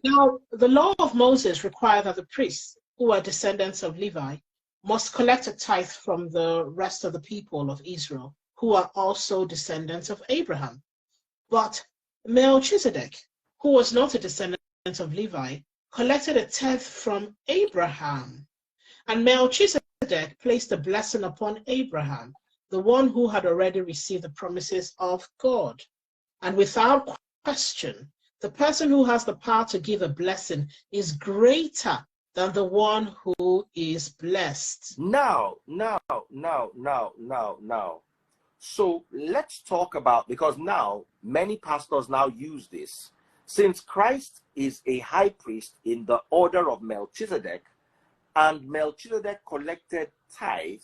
Now, the law of Moses required that the priests, who are descendants of Levi, must collect a tithe from the rest of the people of Israel, who are also descendants of Abraham. But Melchizedek, who was not a descendant of Levi, collected a tenth from Abraham. And Melchizedek placed a blessing upon Abraham, the one who had already received the promises of God. And without question, the person who has the power to give a blessing is greater than the one who is blessed. Now. So let's talk about, because now many pastors now use this. Since Christ is a high priest in the order of Melchizedek, and Melchizedek collected tithe,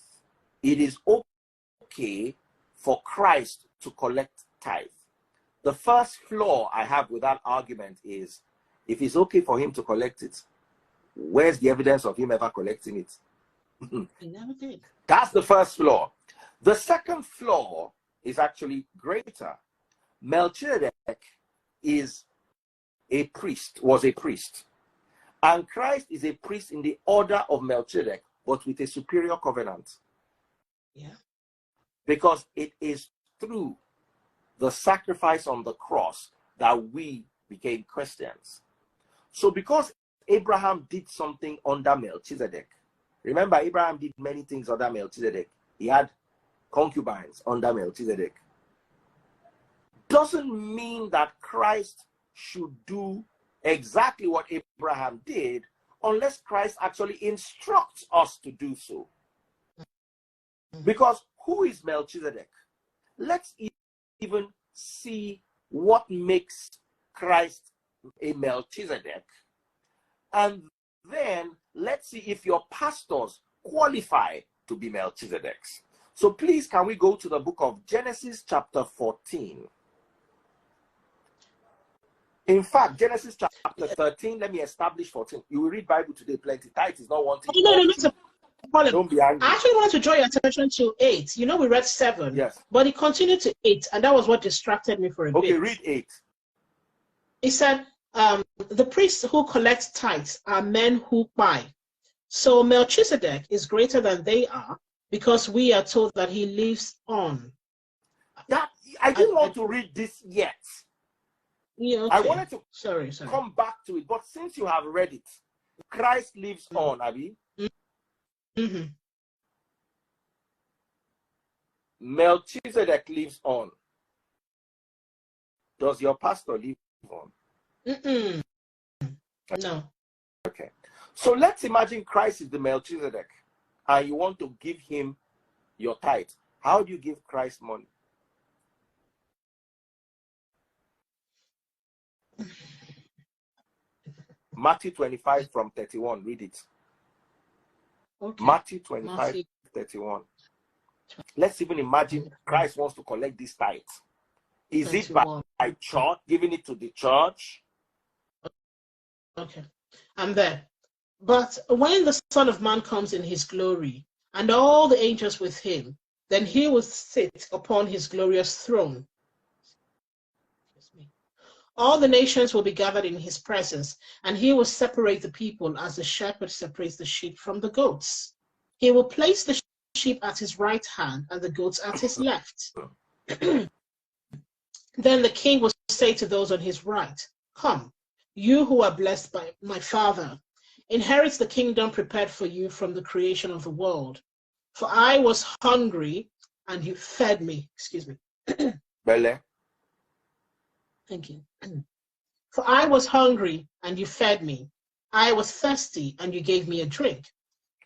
it is okay for Christ to collect tithe. The first flaw I have with that argument is, if it's okay for him to collect it, where's the evidence of him ever collecting it? He never did. That's the first flaw. The second flaw is actually greater. Melchizedek is a priest, was a priest. And Christ is a priest in the order of Melchizedek, but with a superior covenant. Yeah. Because it is through the sacrifice on the cross that we became Christians. So because Abraham did something under Melchizedek, remember Abraham did many things under Melchizedek. He had concubines under Melchizedek. Doesn't mean that Christ should do exactly what Abraham did unless Christ actually instructs us to do so. Because who is Melchizedek? Let's even see what makes Christ a Melchizedek. And then let's see if your pastors qualify to be Melchizedeks. So please, can we go to the book of Genesis chapter 14? In fact, Genesis chapter 13, let me establish 14. You will read Bible today plenty. Tithe is not wanting. No, that's a problem. Don't be angry. I actually wanted to draw your attention to 8. You know, we read 7. Yes. But it continued to 8, and that was what distracted me for a bit. Okay, read 8. It said, the priests who collect tithes are men who buy. So Melchizedek is greater than they are because we are told that he lives on. That I didn't want to read this yet. Yeah, okay. I wanted to sorry. come back to it, but since you have read it, Christ lives on, Abby. Mm-hmm. Melchizedek lives on. Does your pastor live on? Mm-mm. No. Okay. So let's imagine Christ is the Melchizedek and you want to give him your tithe. How do you give Christ money? Matthew 25 from 31. Read it. Okay. Matthew 25 31. Let's even imagine Christ wants to collect these tithes. Is 31. it by church, giving it to the church? Okay, I'm there. But when the Son of Man comes in his glory, and all the angels with him, then he will sit upon his glorious throne. All the nations will be gathered in his presence, and he will separate the people as the shepherd separates the sheep from the goats. He will place the sheep at his right hand and the goats at his left. Then the king will say to those on his right, "Come, you who are blessed by my Father, inherit the kingdom prepared for you from the creation of the world. For I was hungry, and you fed me." Excuse me. Bele. Thank you. "For I was hungry, and you fed me. I was thirsty, and you gave me a drink.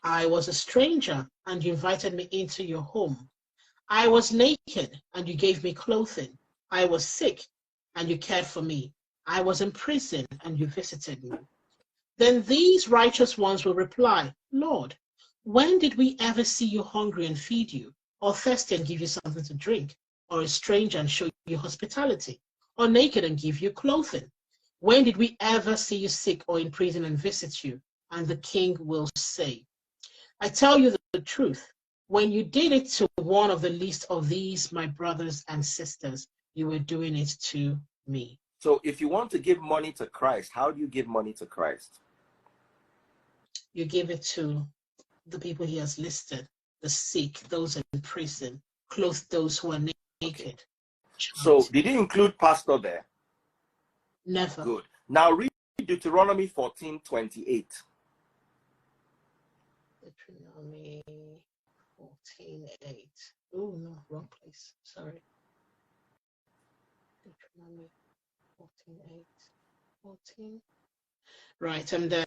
I was a stranger, and you invited me into your home. I was naked, and you gave me clothing. I was sick, and you cared for me. I was in prison, and you visited me." Then these righteous ones will reply, "Lord, when did we ever see you hungry and feed you, or thirsty and give you something to drink, or a stranger and show you hospitality, or naked and give you clothing? When did we ever see you sick or in prison and visit you?" And the king will say, "I tell you the truth, when you did it to one of the least of these, my brothers and sisters, you were doing it to me." So if you want to give money to Christ, how do you give money to Christ? You give it to the people he has listed, the sick, those in prison, clothe those who are naked. Okay. So did he include pastor there? Never. Good. Now read Deuteronomy 14:28. Deuteronomy 14:8. Oh no, wrong place. Sorry. Deuteronomy 14:8. 14. Right, I'm there.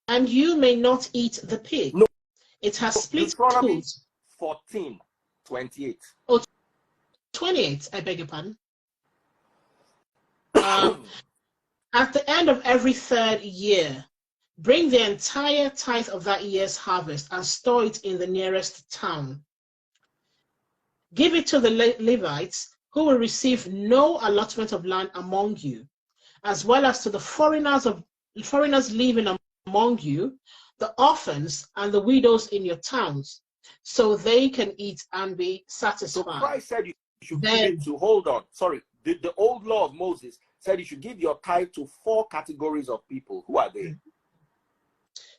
"And you may not eat the pig. No. It has split Deuteronomy hooves." 14:28. Oh, 28, I beg your pardon. "At the end of every third year, bring the entire tithe of that year's harvest and store it in the nearest town. Give it to the Levites, who will receive no allotment of land among you, as well as to the foreigners living among you, the orphans and the widows in your towns, so they can eat and be satisfied." So Christ said you should Then, give it to, hold on, sorry, the old law of Moses said you should give your tithe to 4 categories of people. Who are they?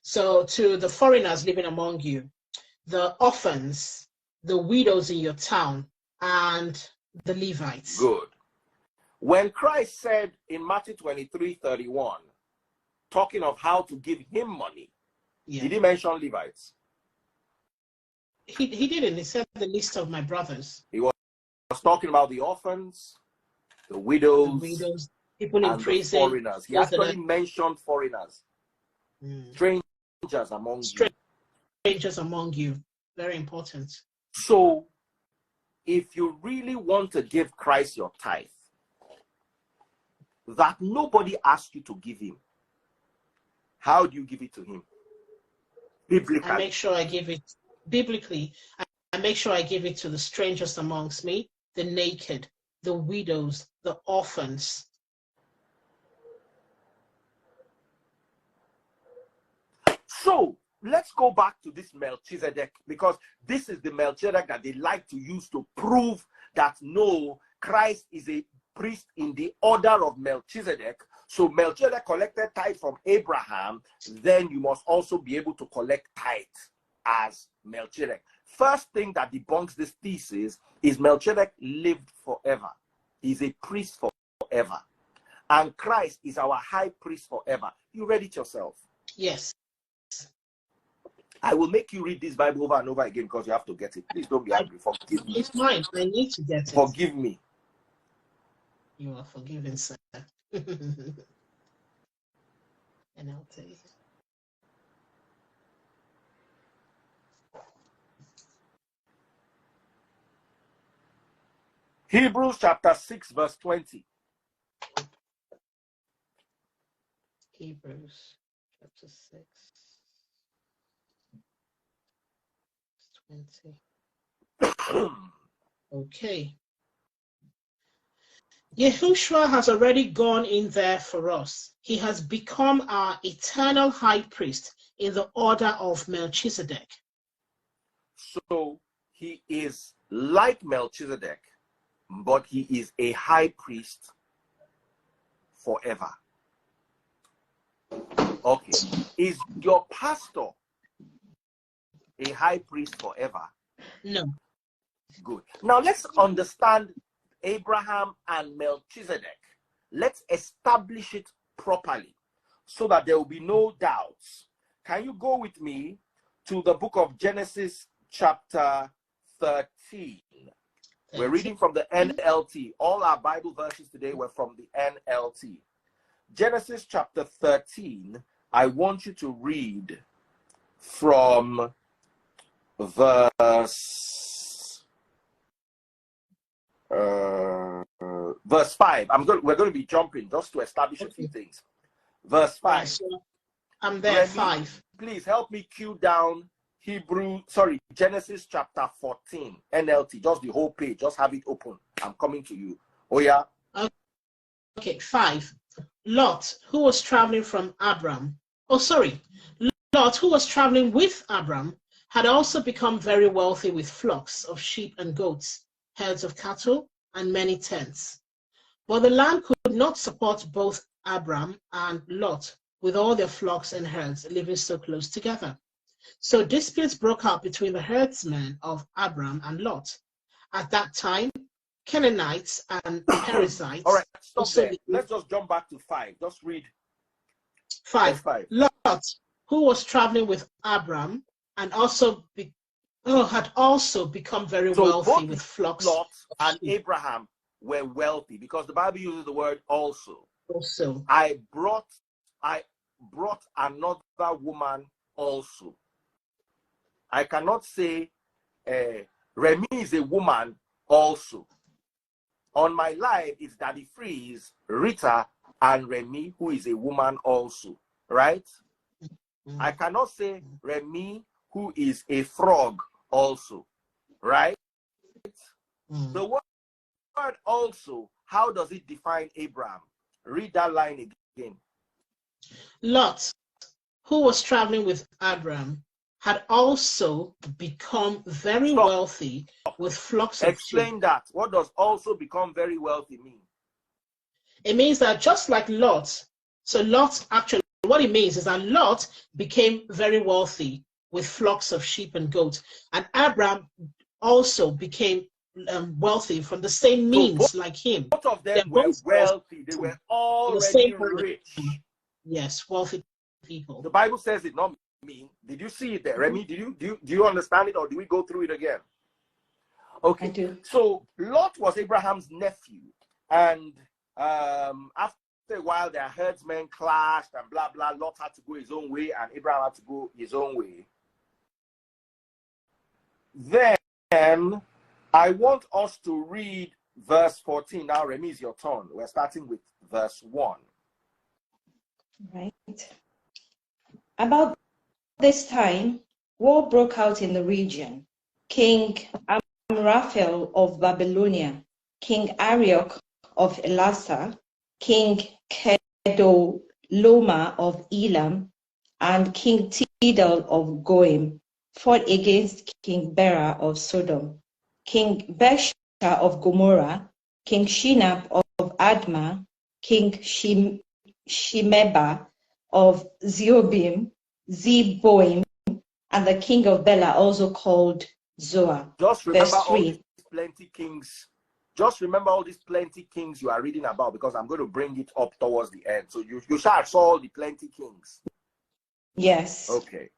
so to the foreigners living among you, the orphans, the widows in your town, and the Levites. Good. When Christ said in Matthew 23:31, talking of how to give him money, did he mention Levites? He didn't. He said the list of my brothers. He was talking about the orphans, the widows, people in and prison, the foreigners. He actually mentioned foreigners. Strangers among you. Strangers among you. Very important. So, if you really want to give Christ your tithe, that nobody asked you to give him, how do you give it to him? Biblically. I make sure I give it biblically. I make sure I give it to the strangers amongst me, the naked, the widows, the orphans. So let's go back to this Melchizedek, because this is the Melchizedek that they like to use to prove that no, Christ is a priest in the order of Melchizedek. So Melchizedek collected tithe from Abraham, then you must also be able to collect tithe as Melchizedek. First thing that debunks this thesis is Melchizedek lived forever. He's a priest forever. And Christ is our high priest forever. You read it yourself? Yes. I will make you read this Bible over and over again because you have to get it. Please don't be angry. Forgive me. It's mine. I need to get it. Forgive me. You are forgiven, sir. And I'll tell you. Hebrews chapter 6 verse 20. Hebrews chapter 6. Okay. Yahushua has already gone in there for us. He has become our eternal high priest in the order of Melchizedek. So he is like Melchizedek, but he is a high priest forever. Okay. Is your pastor a high priest forever? No. Good. Now let's understand Abraham and Melchizedek. Let's establish it properly so that there will be no doubts. Can you go with me to the book of Genesis chapter 13? We're reading from the NLT. All our Bible verses today were from the NLT. Genesis chapter 13, I want you to read from verse 5. We're going to be jumping just to establish a few things. Verse 5. Right, so I'm there. Remy, 5. Please help me cue down Genesis chapter 14, NLT, just the whole page, just have it open. I'm coming to you. Oh yeah. Okay, 5. Lot, who was traveling from Abram. Oh, sorry. Lot, who was traveling with Abram, had also become very wealthy with flocks of sheep and goats, herds of cattle, and many tents. But the land could not support both Abram and Lot with all their flocks and herds living so close together. So disputes broke out between the herdsmen of Abram and Lot. At that time, Canaanites and Perizzites. All right, stop there. Let's just jump back to 5. Just read 5. Lot, who was traveling with Abram and also had also become very wealthy with flocks. Lot and Abraham were wealthy because the Bible uses the word also. Also, I brought another woman also. I cannot say Remy is a woman also. On my life, it's Daddy Freeze, Rita, and Remy, who is a woman also, right? I cannot say Remy, who is a frog also, right? The word also, how does it define Abraham? Read that line again. Lot, who was traveling with Abram, had also become very wealthy with flocks of sheep. Explain that. What does also become very wealthy mean? It means that just like Lot, so Lot actually, what it means is that Lot became very wealthy with flocks of sheep and goats, and Abram also became wealthy from the same means like him. Both of them were wealthy. They were already rich. Yes, wealthy people. The Bible says it, not me. Did you see it there, Remy? Do you understand it, or do we go through it again? Okay. I do. So Lot was Abraham's nephew, and after a while, their herdsmen clashed and blah blah. Lot had to go his own way, and Abraham had to go his own way. Then I want us to read verse 14. Now, Remy, it's your turn. We're starting with verse 1. Right. About this time, war broke out in the region. King Amraphel of Babylonia, King Arioch of Elasa, King Kedoloma of Elam, and King Tidal of Goim fought against King Bera of Sodom, King Baasha of Gomorrah, King Shinab of Admah, King Shimeba of Zeboim, and the king of Bela, also called Zoar. Just remember all these plenty kings. Just remember all these plenty kings you are reading about, because I'm going to bring it up towards the end. So you shall saw all the plenty kings. Yes. Okay.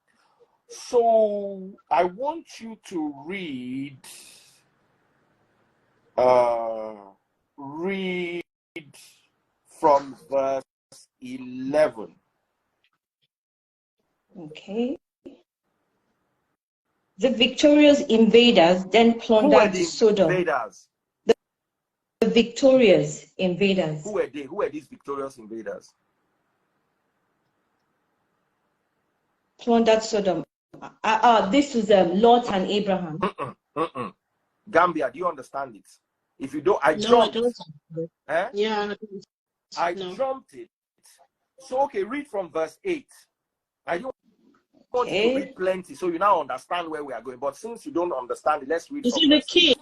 So I want you to read from verse 11. Okay. The victorious invaders then plundered Sodom. Invaders? The victorious invaders. Who were they? Who were these victorious invaders? Plundered Sodom. This was Lot and Abraham. Gambia, do you understand it? If you don't, No, I jumped. don't. Eh? Yeah. I jumped it. So, okay, read from verse 8. I don't want you to read plenty, so you now understand where we are going. But since you don't understand it, let's read from verse 8.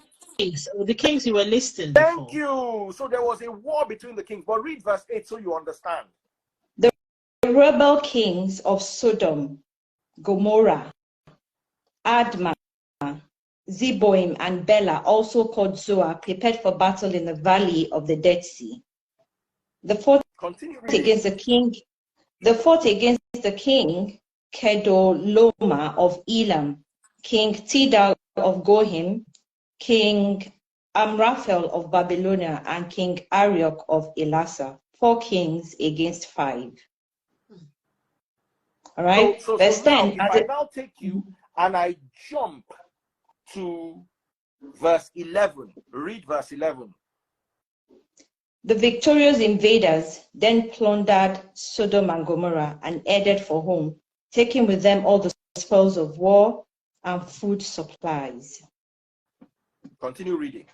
The kings you were listing Thank before. you. So there was a war between the kings. But read verse 8 so you understand. The rebel kings of Sodom, Gomorrah, Admah, Zeboim, and Bela, also called Zoar, prepared for battle in the valley of the Dead Sea. The fought against the king Kedorlaomer of Elam, King Tidal of Goyim, King Amraphel of Babylonia, and King Arioch of Elasa. 4 kings against 5. All right. So Verse now, 10. if I now take you and I jump to verse 11, read verse 11. The victorious invaders then plundered Sodom and Gomorrah and headed for home, taking with them all the spoils of war and food supplies. Continue reading.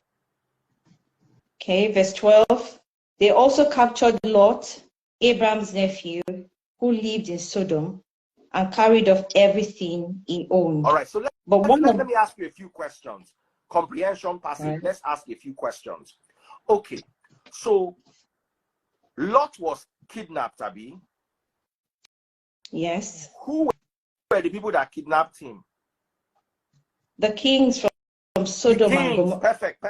Okay, verse 12. They also captured Lot, Abraham's nephew, who lived in Sodom, and carried off everything he owned. All right, so let me ask you a few questions. Comprehension passage. Right. Let's ask a few questions. Okay, so Lot was kidnapped, Abi. Yes. Who were the people that kidnapped him? The kings from Sodom and Gomorrah. Perfect.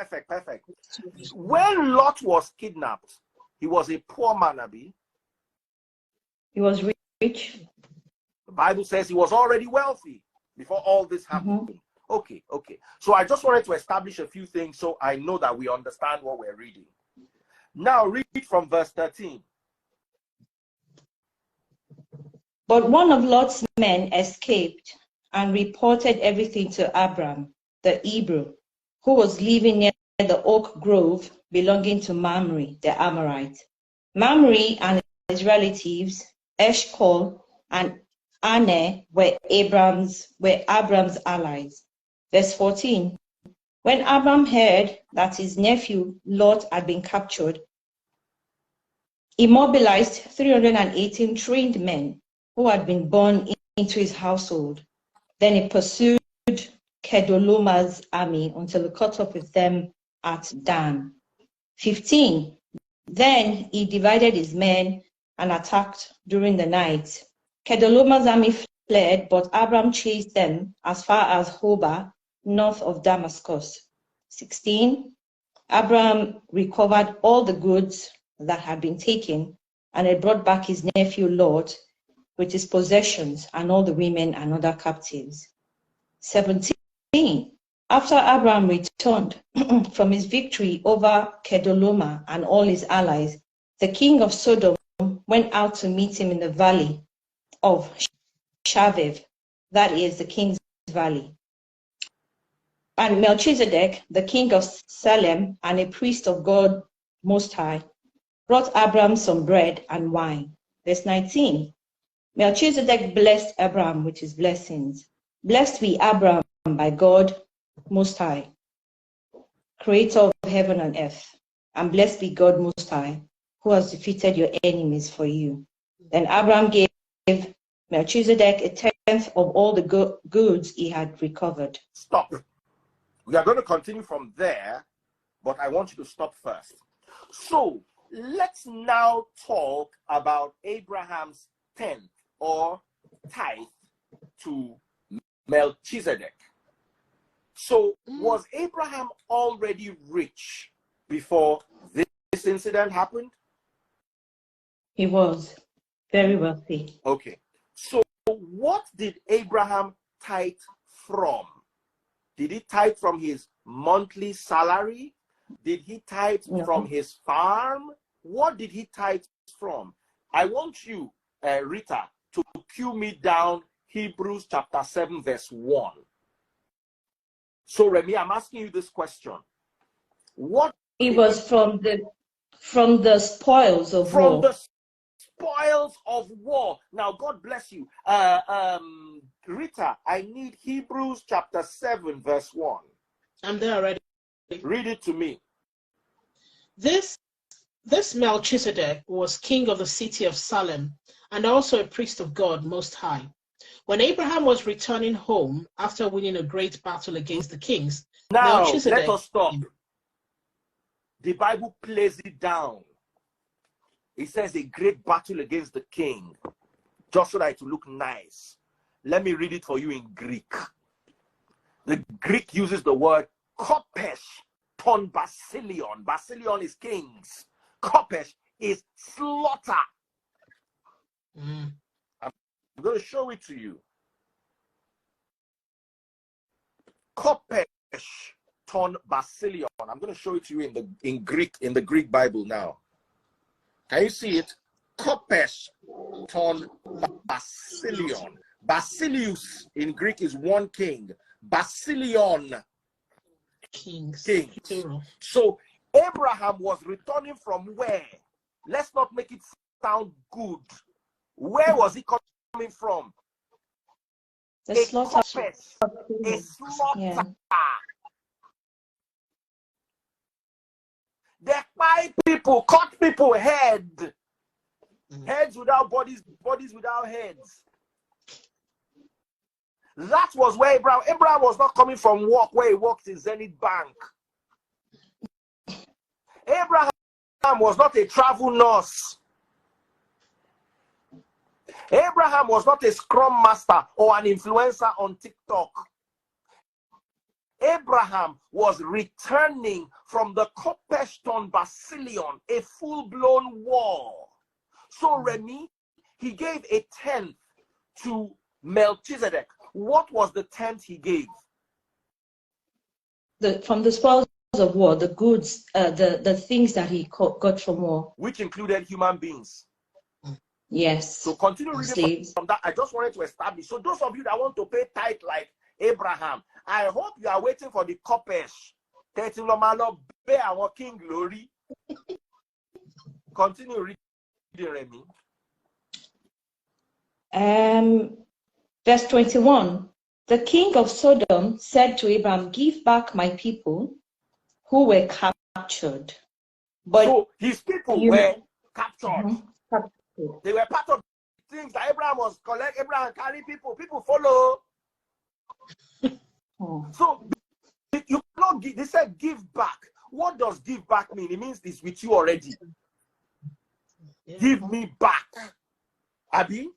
When Lot was kidnapped, he was a poor man, Abi. He was rich. The Bible says he was already wealthy before all this happened. Okay. So I just wanted to establish a few things so I know that we understand what we're reading. Now read from verse 13. But one of Lot's men escaped and reported everything to Abram, the Hebrew, who was living near the oak grove belonging to Mamre, the Amorite. Mamre and his relatives, Eshcol and Aner, were Abram's allies. Verse 14. When Abram heard that his nephew Lot had been captured, he mobilized 318 trained men who had been born into his household. Then he pursued Kedorlaomer's army until he caught up with them at Dan. 15. Then he divided his men and attacked during the night. Kedorlaomer's army fled, but Abram chased them as far as Hobah, north of Damascus. 16. Abram recovered all the goods that had been taken, and had brought back his nephew Lot with his possessions and all the women and other captives. 17. After Abram returned from his victory over Kedorlaomer and all his allies, the king of Sodom went out to meet him in the valley of Shavev, that is the king's valley. And Melchizedek, the king of Salem and a priest of God Most High, brought Abram some bread and wine. Verse 19. Melchizedek blessed Abram with his blessings. Blessed be Abram by God Most High, creator of heaven and earth. And blessed be God Most High, who has defeated your enemies for you. Then Abram gave Melchizedek a tenth of all the goods he had recovered. Stop. We are going to continue from there, but I want you to stop first. So let's now talk about Abraham's tenth or tithe to Melchizedek. So was Abraham already rich before this incident happened? He was very wealthy. Okay. So what did Abraham tithe from? Did he tithe from his monthly salary? Did he tithe from his farm? What did he tithe from? I want you, Rita, to cue me down Hebrews chapter 7, verse 1. So, Remy, I'm asking you this question. What? It was from the spoils of war. From the spoils of war. Now, God bless you. Rita, I need Hebrews chapter 7, verse 1. I'm there already. Read it to me. This Melchizedek was king of the city of Salem and also a priest of God Most High. When Abraham was returning home after winning a great battle against the kings, Now, Melchizedek... let us stop. The Bible plays it down. It says a great battle against the king, just so that it will look nice. Let me read it for you in Greek. The Greek uses the word kopesh ton basilion. Basilion is kings. Kopesh is slaughter. I'm going to show it to you. Kopesh ton basilion. I'm going to show it to you in the Greek Bible now. Can you see it? Kopesh ton basilion. Basilius in Greek is one king. Basilion, kings. So Abraham was returning from where? Let's not make it sound good. Where was he coming from? The a slaughter. Kopesh, a slaughter. Yeah. They fight people, cut people head. Heads without bodies, bodies without heads. That was where Abraham was not coming from work where he worked in Zenith Bank. Abraham was not a travel nurse. Abraham was not a scrum master or an influencer on TikTok. Abraham was returning from the Kopesh ton Basilion, a full-blown war. So Remy, he gave a tenth to Melchizedek. What was the tenth he gave? From the spoils of war, the goods, the things that he got from war. Which included human beings. Yes. So continue reading from that. I just wanted to establish. So those of you that want to pay tithe like Abraham, I hope you are waiting for the Kopesh. Our King Glory. Continue reading, Remy. Verse 21. The king of Sodom said to Abraham, "Give back my people who were captured." But so his people were captured. They were part of things that Abraham was collect. Abraham carry people. People follow. So you cannot give. They said give back. What does give back mean? It means it's with you already. Yeah. Give me back, Abi.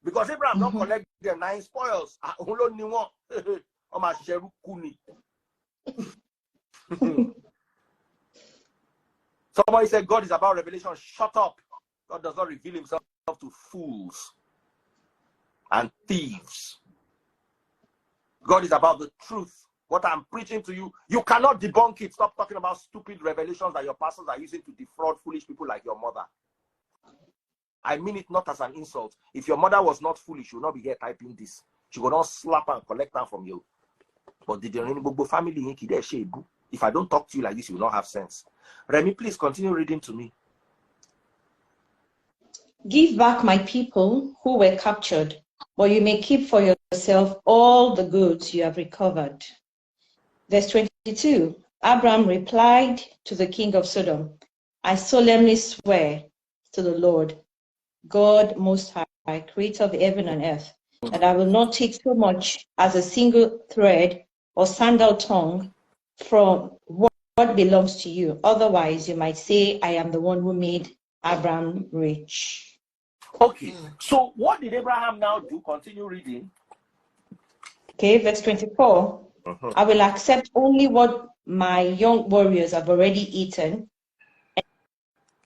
Because Abraham don't collect the 9 spoils. Somebody said God is about revelation. Shut up. God does not reveal himself to fools and thieves. God is about the truth. What I'm preaching to you, you cannot debunk it. Stop talking about stupid revelations that your pastors are using to defraud foolish people like your mother. I mean it not as an insult. If your mother was not foolish, she would not be here typing this. She would not slap and collect them from you. But the family, if I don't talk to you like this, you will not have sense. Remy, please continue reading to me. Give back my people who were captured, but you may keep for yourself all the goods you have recovered. Verse 22. Abraham replied to the king of Sodom, "I solemnly swear to the Lord, God Most High, creator of heaven and earth, that I will not take so much as a single thread or sandal tongue from what belongs to you. Otherwise, you might say I am the one who made Abraham rich." Okay, so what did Abraham now do? Continue reading. Okay, verse 24. I will accept only what my young warriors have already eaten,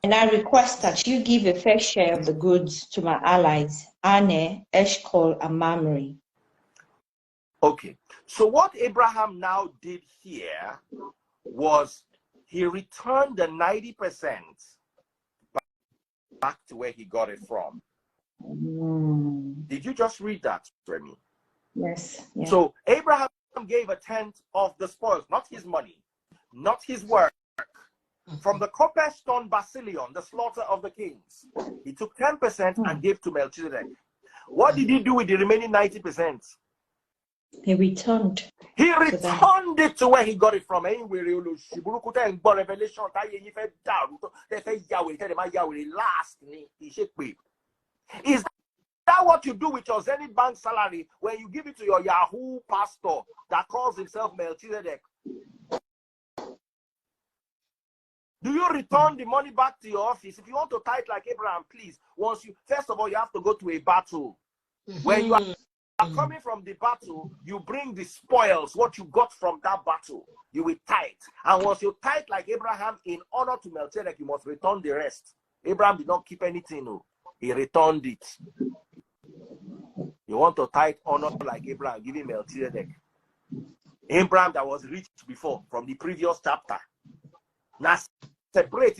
and I request that you give a fair share of the goods to my allies, Ane, Eshkol, and Mamre. Okay, so what Abraham now did here was he returned the 90% back to where he got it from. Did you just read that, Remy? Yes. Yeah. So Abraham gave a tenth of the spoils, not his money, not his work, From the copper stone Basilion, the slaughter of the kings, he took 10% and gave to Melchizedek. What did he do with the remaining 90%? He returned. He returned it to where he got it from. Is that what you do with your Zenith Bank salary when you give it to your Yahoo pastor that calls himself Melchizedek? Do you return the money back to your office? If you want to tithe like Abraham, please, first of all, you have to go to a battle. When you are coming from the battle, you bring the spoils, what you got from that battle, you will tithe. And once you tithe like Abraham in honor to Melchizedek, you must return the rest. Abraham did not keep anything, no. He returned it. You want to tithe honor like Abraham, give him Melchizedek. Abraham that was rich before, from the previous chapter. Now separate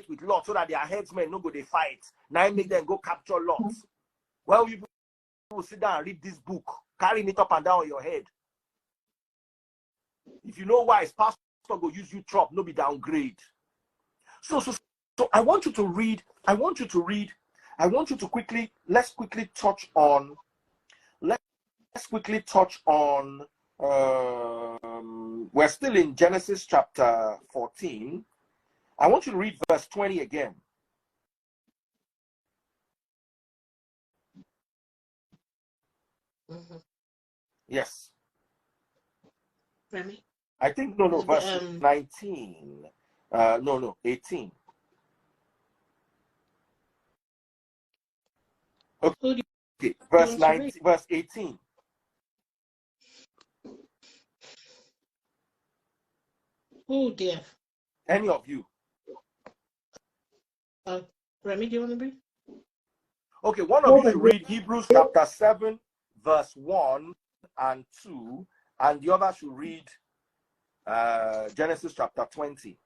with Lot so that their headsmen no go they fight. Now make them go capture Lot. Well, you will sit down and read this book, carrying it up and down on your head. If you know why his pastor go use you trop, no be downgrade. So I want you to read. Let's quickly touch on. We're still in Genesis chapter 14. I want you to read verse 20 again. Yes. Remy? I think, no, verse 19. No, 18. Okay, verse 19, verse 18. Oh dear. Any of you? Remy, do you want to read? Okay, one of you should read Hebrews chapter 7, verse 1 and 2, and the other should read Genesis chapter 20.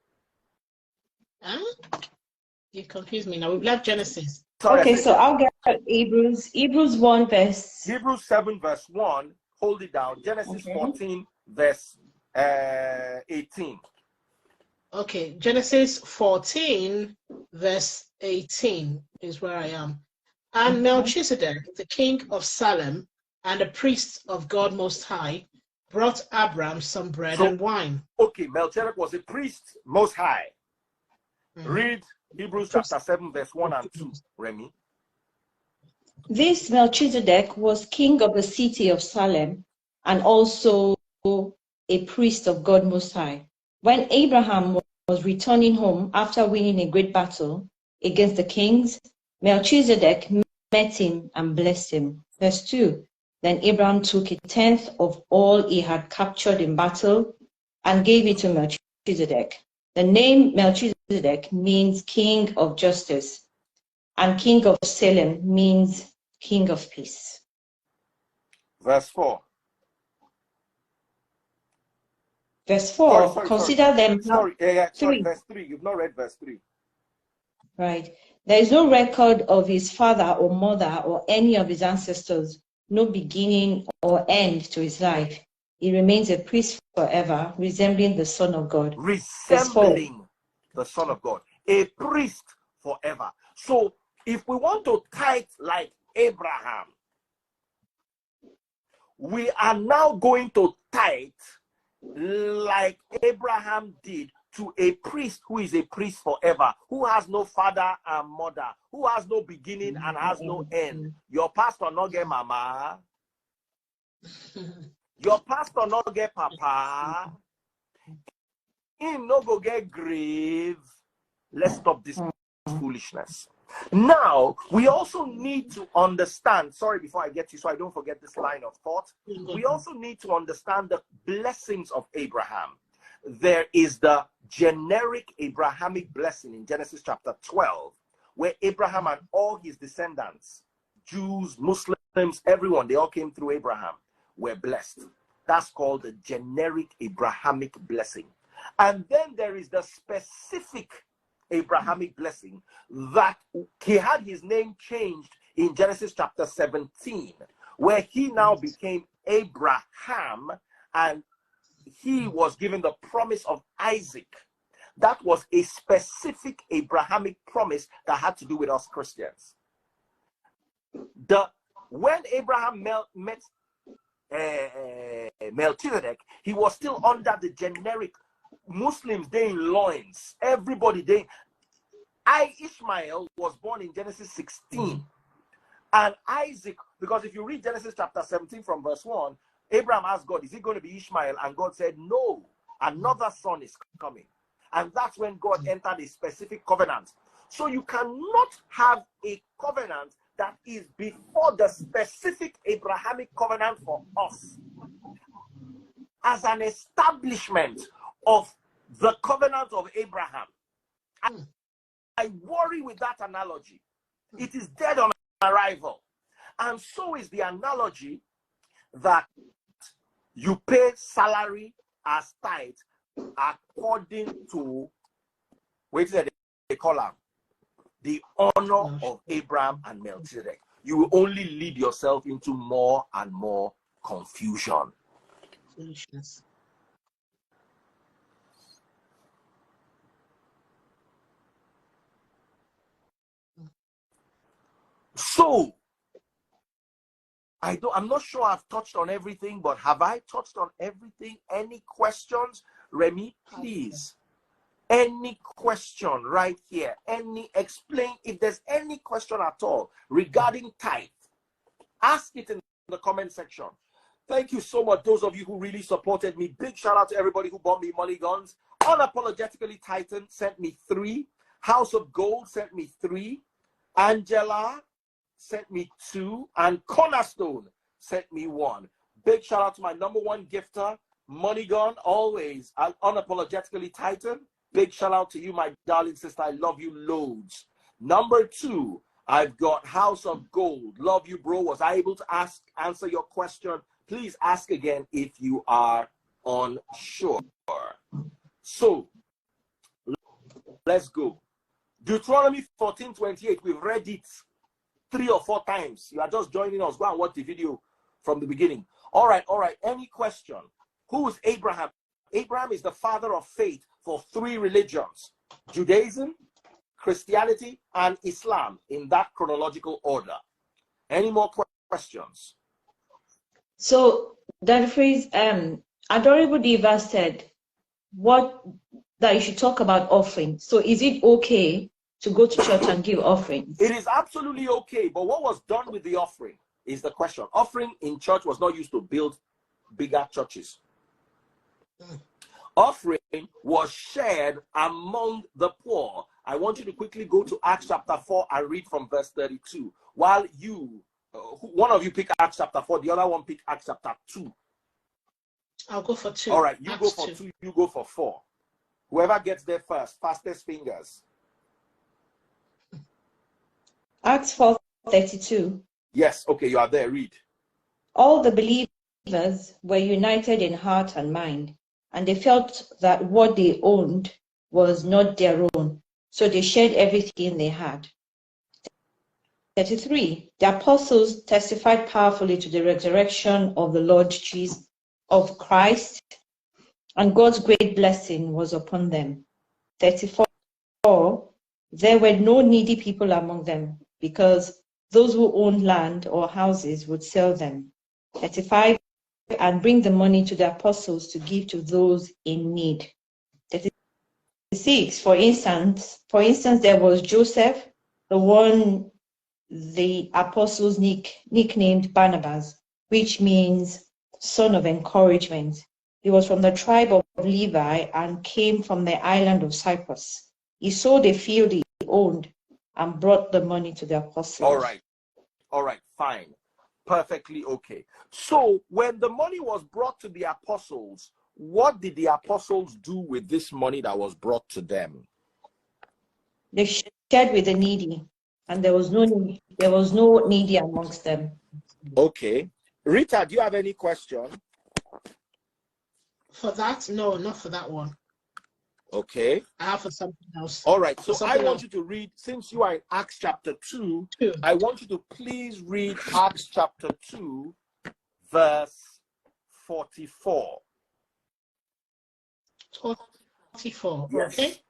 You confuse me now. We've left Genesis. Sorry, okay, so I'll get Hebrews 1 verse. Hebrews 7 verse 1, hold it down. Genesis 14 verse 18. Okay, Genesis 14 verse 18 is where I am. And Melchizedek, the king of Salem and a priest of God Most High, brought Abram some bread and wine. Okay, Melchizedek was a priest Most High. Read Hebrews chapter 7 verse 1 and 2, Remy. This Melchizedek was king of the city of Salem and also a priest of God Most High. When Abraham was returning home after winning a great battle against the kings, Melchizedek met him and blessed him. Verse 2, then Abraham took a tenth of all he had captured in battle and gave it to Melchizedek. The name Melchizedek means king of justice, and king of Salem means king of peace. Verse 4. Verse 4, sorry, consider them. Sorry, verse 3. You've not read verse 3. Right. There is no record of his father or mother or any of his ancestors, no beginning or end to his life. He remains a priest forever, resembling the Son of God. Resembling the Son of God. A priest forever. So, if we want to tithe like Abraham, we are now going to tithe like Abraham did to a priest who is a priest forever, who has no father and mother, who has no beginning and has no end. Your pastor not get mama. Your pastor not get papa. Him no go get grave. Let's stop this foolishness. Now, we also need to understand, sorry, before I get to you, so I don't forget this line of thought. We also need to understand the blessings of Abraham. There is the generic Abrahamic blessing in Genesis chapter 12, where Abraham and all his descendants, Jews, Muslims, everyone, they all came through Abraham, were blessed. That's called the generic Abrahamic blessing. And then there is the specific Abrahamic blessing that he had his name changed in Genesis chapter 17, where he now became Abraham and he was given the promise of Isaac. That was a specific Abrahamic promise that had to do with us Christians. When Abraham met Melchizedek, he was still under the generic Muslims, they in loins. Everybody, Ishmael was born in Genesis 16. And Isaac, because if you read Genesis chapter 17 from verse 1, Abraham asked God, is it going to be Ishmael? And God said, no, another son is coming. And that's when God entered a specific covenant. So you cannot have a covenant that is before the specific Abrahamic covenant for us as an establishment of the covenant of Abraham. I worry with that analogy. It is dead on arrival. And so is the analogy that you pay salary as tithe according to, wait till they call them, the honor of Abraham and Melchizedek. You will only lead yourself into more and more confusion. Foolishness. So, I'm not sure I've touched on everything, but have I touched on everything? Any questions? Remy, please. Any question right here? Explain if there's any question at all regarding tithe. Ask it in the comment section. Thank you so much, those of you who really supported me. Big shout out to everybody who bought me money guns. Unapologetically Titan sent me 3. House of Gold sent me 3. Angela sent me 2. And Cornerstone sent me 1. Big shout out to my #1 gifter, Money Gun, always, and Unapologetically Titan. Big shout out to you, my darling sister. I love you loads. #2, I've got House of Gold. Love you, bro. Was I able to answer your question? Please ask again if you are unsure. So, let's go. Deuteronomy 14:28. We've read it 3 or 4 times. You are just joining us. Go and watch the video from the beginning. All right. Any question? Who is Abraham? Abraham is the father of faith for 3 religions: Judaism, Christianity, and Islam, in that chronological order. Any more questions? So that phrase, Adorable Diva said that you should talk about offering. So is it okay to go to church and give offerings? It is absolutely okay, but what was done with the offering is the question. Offering in church was not used to build bigger churches. Offering was shared among the poor. I want you to quickly go to Acts chapter 4 and read from verse 32. While one of you pick Acts chapter 4, the other one pick Acts chapter 2. I'll go for 2. All right, you Acts go for 2, you go for 4. Whoever gets there first, fastest fingers. Acts 4:32. Yes, okay, you are there. Read. All the believers were united in heart and mind, and they felt that what they owned was not their own, so they shared everything they had. 33. The apostles testified powerfully to the resurrection of the Lord Jesus, of Christ, and God's great blessing was upon them. 34. There were no needy people among them, because those who owned land or houses would sell them. 35. And bring the money to the apostles to give to those in need. 36. For instance, there was Joseph, the one the apostles nicknamed Barnabas, which means son of encouragement. He was from the tribe of Levi and came from the island of Cyprus. He sold a field he owned and brought the money to the apostles. All right, fine. Perfectly okay. So when the money was brought to the apostles, what did the apostles do with this money that was brought to them? They shared with the needy, and there was no needy amongst them. Okay. Rita, do you have any question? For that? No, not for that one. Okay. I have for something else. All right. So I want you to read, since you are in Acts chapter 2, I want you to please read Acts chapter 2, verse 44. 44. Yes. Okay.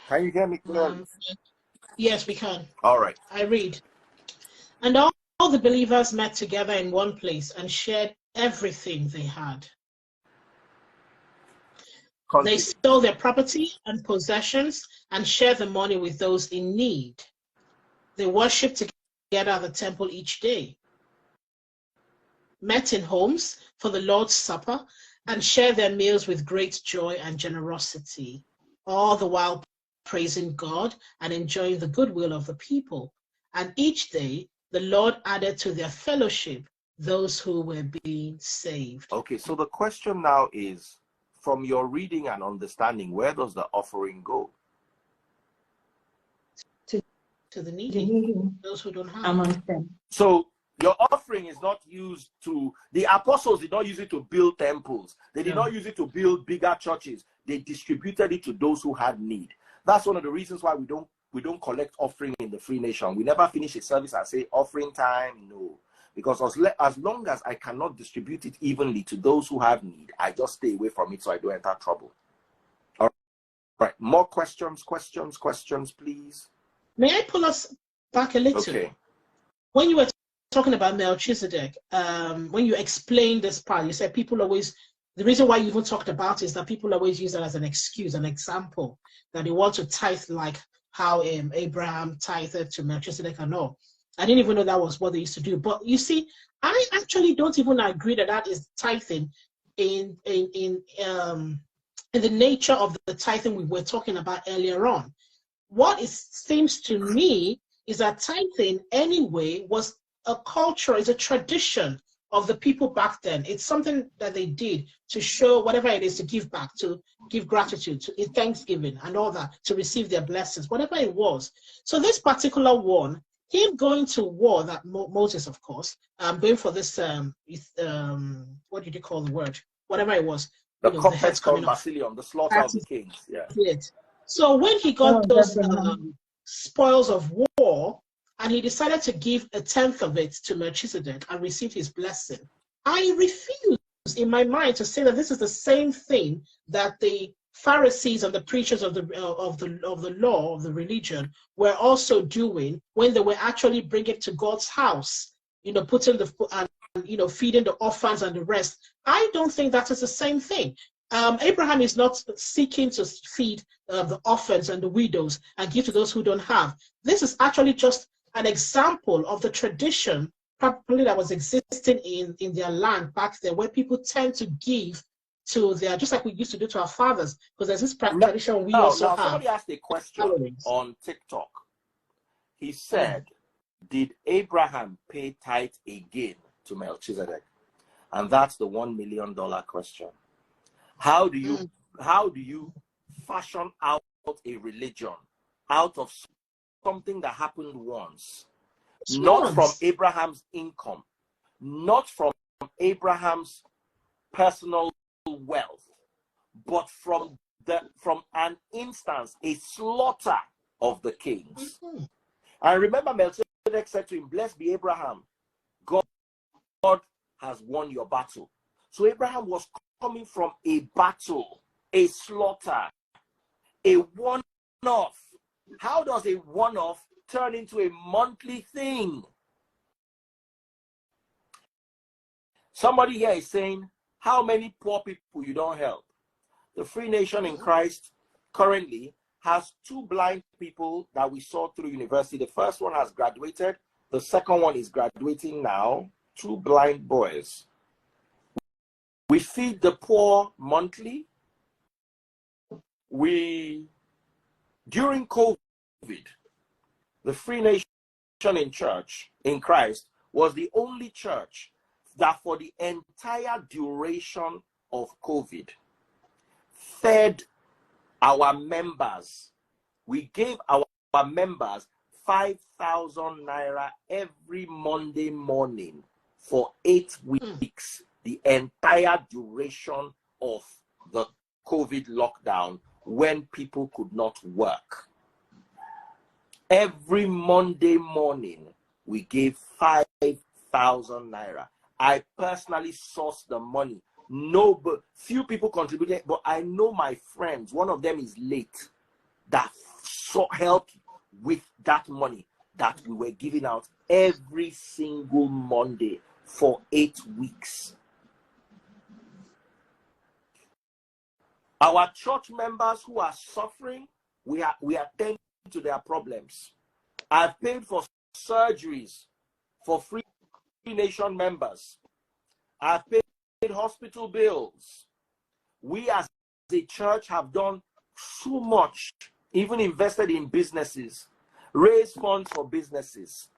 Can you hear me clearly? Yes, we can. All right. I read. And all the believers met together in one place and shared everything they had. They sold their property and possessions and shared the money with those in need. They worshiped together at the temple each day, met in homes for the Lord's Supper, and shared their meals with great joy and generosity, all the while praising God and enjoying the goodwill of the people. And each day, the Lord added to their fellowship those who were being saved. Okay, so the question now is, from your reading and understanding, where does the offering go? To the needy, those who don't have. Among them. So your offering is not used to, the apostles did not use it to build temples. They did not use it to build bigger churches. They distributed it to those who had need. That's one of the reasons why we don't collect offering in the Free Nation. We never finish a service and say offering time. No. Because as long as I cannot distribute it evenly to those who have need, I just stay away from it so I don't enter trouble. All right. More questions, please. May I pull us back a little? Okay. When you were talking about Melchizedek, when you explained this part, you said people always, the reason why you even talked about it is that people always use it as an excuse, an example, that they want to tithe like how Abraham tithed to Melchizedek and all. I didn't even know that was what they used to do. But you see, I actually don't even agree that that is tithing in the nature of the tithing we were talking about earlier on. What it seems to me is that tithing anyway was a culture, is a tradition of the people back then. It's something that they did to show whatever it is, to give back, to give gratitude, to thanksgiving and all that, to receive their blessings, whatever it was. So this particular one, him going to war, that Moses, of course, going for this, what did you call the word? Whatever it was. The context called Basilium, the slaughter of the kings. Yeah. So when he got those spoils of war, and he decided to give 1/10 of it to Melchizedek and receive his blessing, I refuse in my mind to say that this is the same thing that the Pharisees and the preachers of the law, of the religion, were also doing when they were actually bringing it to God's house, putting and feeding the orphans and the rest. I don't think that is the same thing. Abraham is not seeking to feed the orphans and the widows and give to those who don't have. This is actually just an example of the tradition probably that was existing in their land back there, where people tend to give to their, just like we used to do to our fathers, because there's this tradition we also have. Somebody asked a question on TikTok. He said, did Abraham pay tithe again to Melchizedek? And that's the $1 million question. How do you fashion out a religion out of something that happened once, not from Abraham's income, not from Abraham's personal wealth, but from an instance, a slaughter of the kings? And remember, Melchizedek said to him, "Blessed be Abraham, God has won your battle." So Abraham was coming from a battle, a slaughter, a one-off. How does a one-off turn into a monthly thing? Somebody here is saying, how many poor people you don't help? The Free Nation in Christ currently has 2 blind people that we saw through university. The first one has graduated. The second one is graduating now. 2 blind boys. We feed the poor monthly. During COVID, the Free Nation in Christ was the only church that for the entire duration of COVID fed our members. We gave our members 5,000 naira every Monday morning for 8 weeks, the entire duration of the COVID lockdown, when people could not work. Every Monday morning, we gave 5,000 naira. I personally sourced the money. Few people contributed, but I know my friends, one of them is late, that help with that money that we were giving out every single Monday for 8 weeks. Our church members who are suffering, we attend to their problems. I've paid for surgeries for Free Nation members. I've paid hospital bills. We as a church have done so much, even invested in businesses, raised funds for businesses.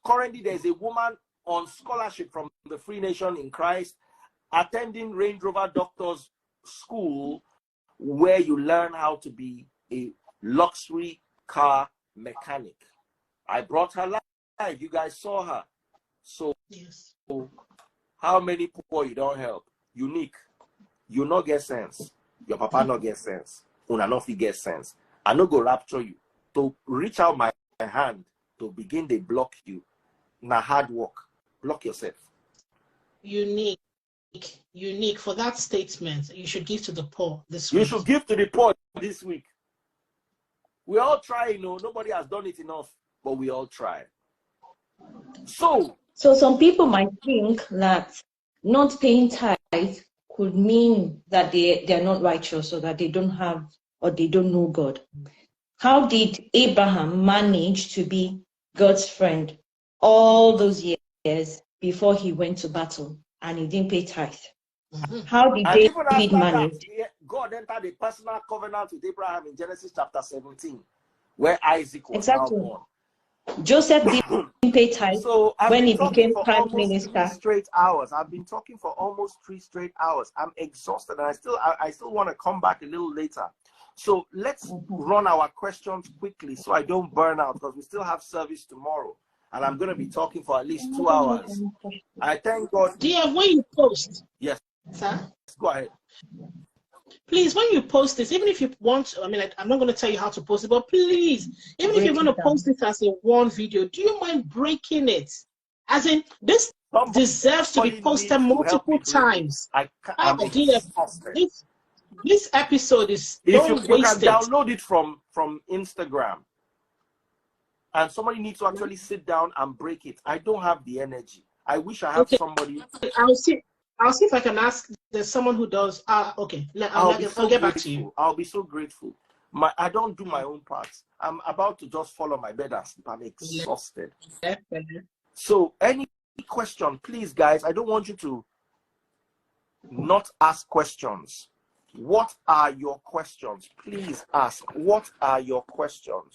Currently there's a woman on scholarship from the Free Nation in Christ attending Range Rover Doctors School, where you learn how to be a luxury car mechanic. I brought her live. You guys saw her. So yes. How many people you don't help? Unique. You not get sense. Your papa not get sense. Una not get sense. I no go rapture you. To reach out my hand to begin they block you. Na hard work. Block yourself. Unique for that statement. You should give to the poor this week. You should give to the poor this week. We all try, you know. Nobody has done it enough, but we all try. So some people might think that not paying tithe could mean that they're not righteous, or that they don't have, or they don't know God. How did Abraham manage to be God's friend all those years before he went to battle and he didn't pay tithe? How did David manage? God entered a personal covenant with Abraham in Genesis chapter 17, where Isaac was now born. Joseph didn't pay tithe when he became prime minister. 3 straight hours. I've been talking for almost 3 straight hours. I'm exhausted, and I still want to come back a little later. So let's run our questions quickly so I don't burn out, because we still have service tomorrow. And I'm going to be talking for at least 2 hours. I thank God. Dear, when you post. Yes. Sir? Go ahead. Please, when you post this, even if you want to, I mean, I'm not going to tell you how to post it, but please, even if you're going to post it as a one video, do you mind breaking it? As in, this deserves to be posted multiple times. This episode is, don't waste it. You can download it from Instagram. And somebody needs to actually sit down and break it. I don't have the energy. I wish I have somebody. I'll see if I can ask. There's someone who does. Okay. I'll get back to you. I'll be so grateful. I don't do my own parts. I'm about to just fall on my bed and sleep. I'm exhausted. So any question, please, guys. I don't want you to not ask questions. What are your questions? Please ask. What are your questions?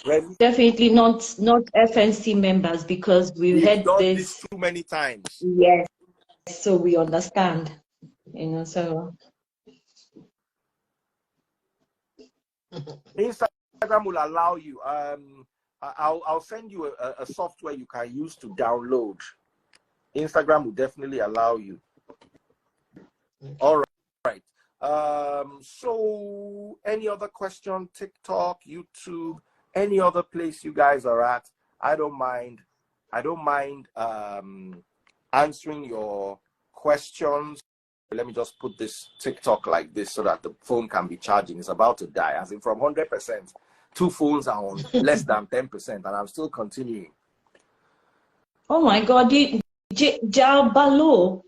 Ready? Definitely not FNC members, because we've heard this too many times. Yes, so we understand, you know. So Instagram will allow you. I'll send you a software you can use to download. Instagram will definitely allow you. All right. So any other question? TikTok, YouTube, any other place you guys are at, I don't mind answering your questions. Let me just put this TikTok like this so that the phone can be charging. It's about to die. As in, from 100%, 2 phones are on less than 10%, and I'm still continuing. Oh my God, Jal Balo,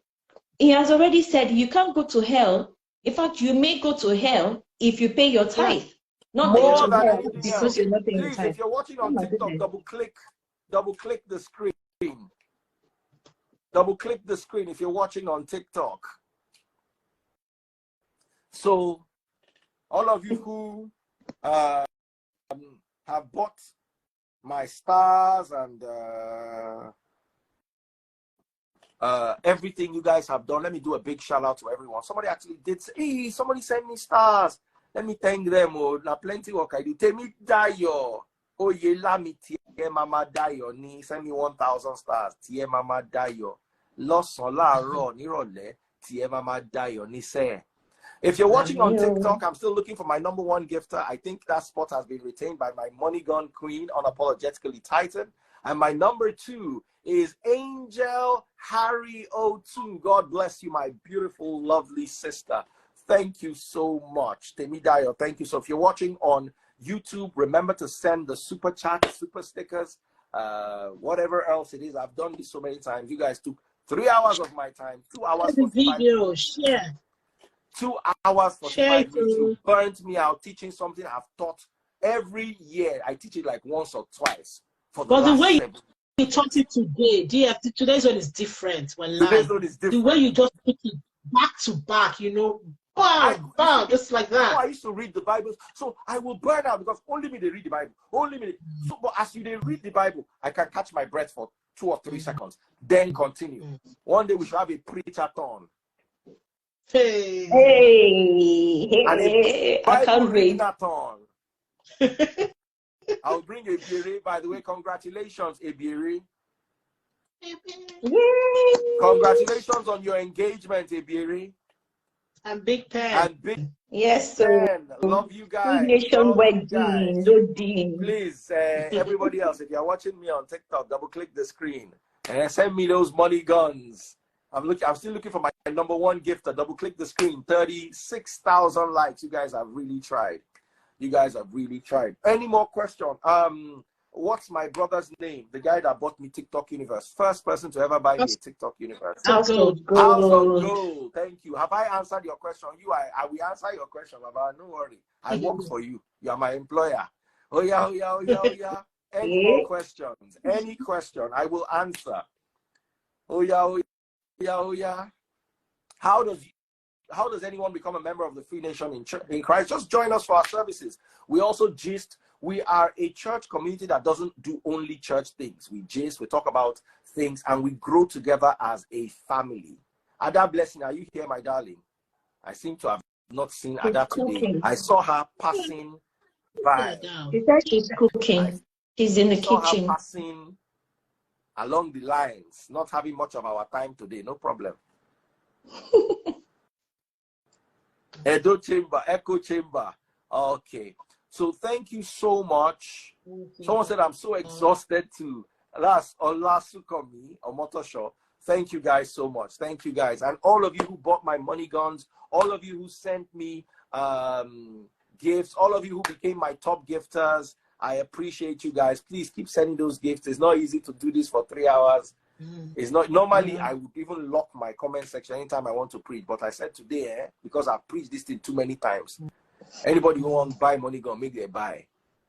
he has already said you can't go to hell. In fact, you may go to hell if you pay your tithe. Not more than anything because else. you're not paying Please, tithe. if you're watching on TikTok, double click the screen. Double click the screen if you're watching on TikTok. So, all of you who have bought my stars and everything you guys have done, let me do a big shout out to everyone. Somebody actually did say, hey, somebody sent me stars. Let me thank them. Oh, na plenty work I do. Temi Dayo. Oh, ye la mi tie mama Dayo ni. Send me 1,000 stars. Tie mama Dayo. Loson la ro ni role. Tie mama Dayo ni se. If you're watching on TikTok, I'm still looking for my #1 gifter. I think that spot has been retained by my Money Gun Queen, Unapologetically Titan. And my #2 is Angel Harry 02. God bless you, my beautiful, lovely sister. Thank you so much. Temidayo, thank you. So if you're watching on YouTube, remember to send the super chat, super stickers, whatever else it is. I've done this so many times. You guys took 3 hours of my time, 2 hours, The 45 video, minutes. share. 2 hours, 45 minutes. You It. burnt me out teaching something I've taught every year. I teach it like once or twice for the But the last way 7 you taught it today, DFT, today's one is different. Today's one is different. The way you just put it back to back, you know, bam, bam, just like that. I used to read the Bible, so I will burn out because only me they read the Bible. Only me. So, but as you they read the Bible, I can catch my breath for 2 or 3 seconds, then continue. One day we should have a preacher-thon. Hey, I can't wait. I'll bring Ebiri. By the way, congratulations, Ebiri. Congratulations on your engagement, Ebiri. And Big Pen. And Big Yes, Pen. Love you guys. Nation wedding, loading. Please, everybody else, if you're watching me on TikTok, double click the screen and send me those money guns. I'm still looking for my #1 gifter. Double click the screen. 36,000 likes. You guys have really tried. You guys have really tried. Any more question? What's my brother's name? The guy that bought me TikTok Universe. First person to ever buy me a TikTok Universe. House of Gold. House of Gold. Thank you. Have I answered your question? I will answer your question, Baba. No worry. I work for you. You are my employer. Oh yeah, oh yeah, oh yeah, oh yeah. Any more questions? Any question? I will answer. Oh yeah, oh yeah, oh yeah. How does anyone become a member of the Free Nation in Christ? Just join us for our services. We also gist. We are a church community that doesn't do only church things. We gist, we talk about things, and we grow together as a family. Ada Blessing, are you here, my darling? I seem to have not seen Ada today. I saw her passing by. She said she's cooking. She's in the kitchen. Her passing along the lines, not having much of our time today. No problem. Echo chamber. Okay. So thank you so much. Someone said I'm so exhausted too. That's Olasukomi or Motosho. Thank you guys so much. Thank you guys. And all of you who bought my money guns, all of you who sent me gifts, all of you who became my top gifters. I appreciate you guys. Please keep sending those gifts. It's not easy to do this for 3 hours. It's not normally I would even lock my comment section anytime I want to preach, but I said today, because I've preached this thing too many times. Anybody who wants to buy money, go make their buy.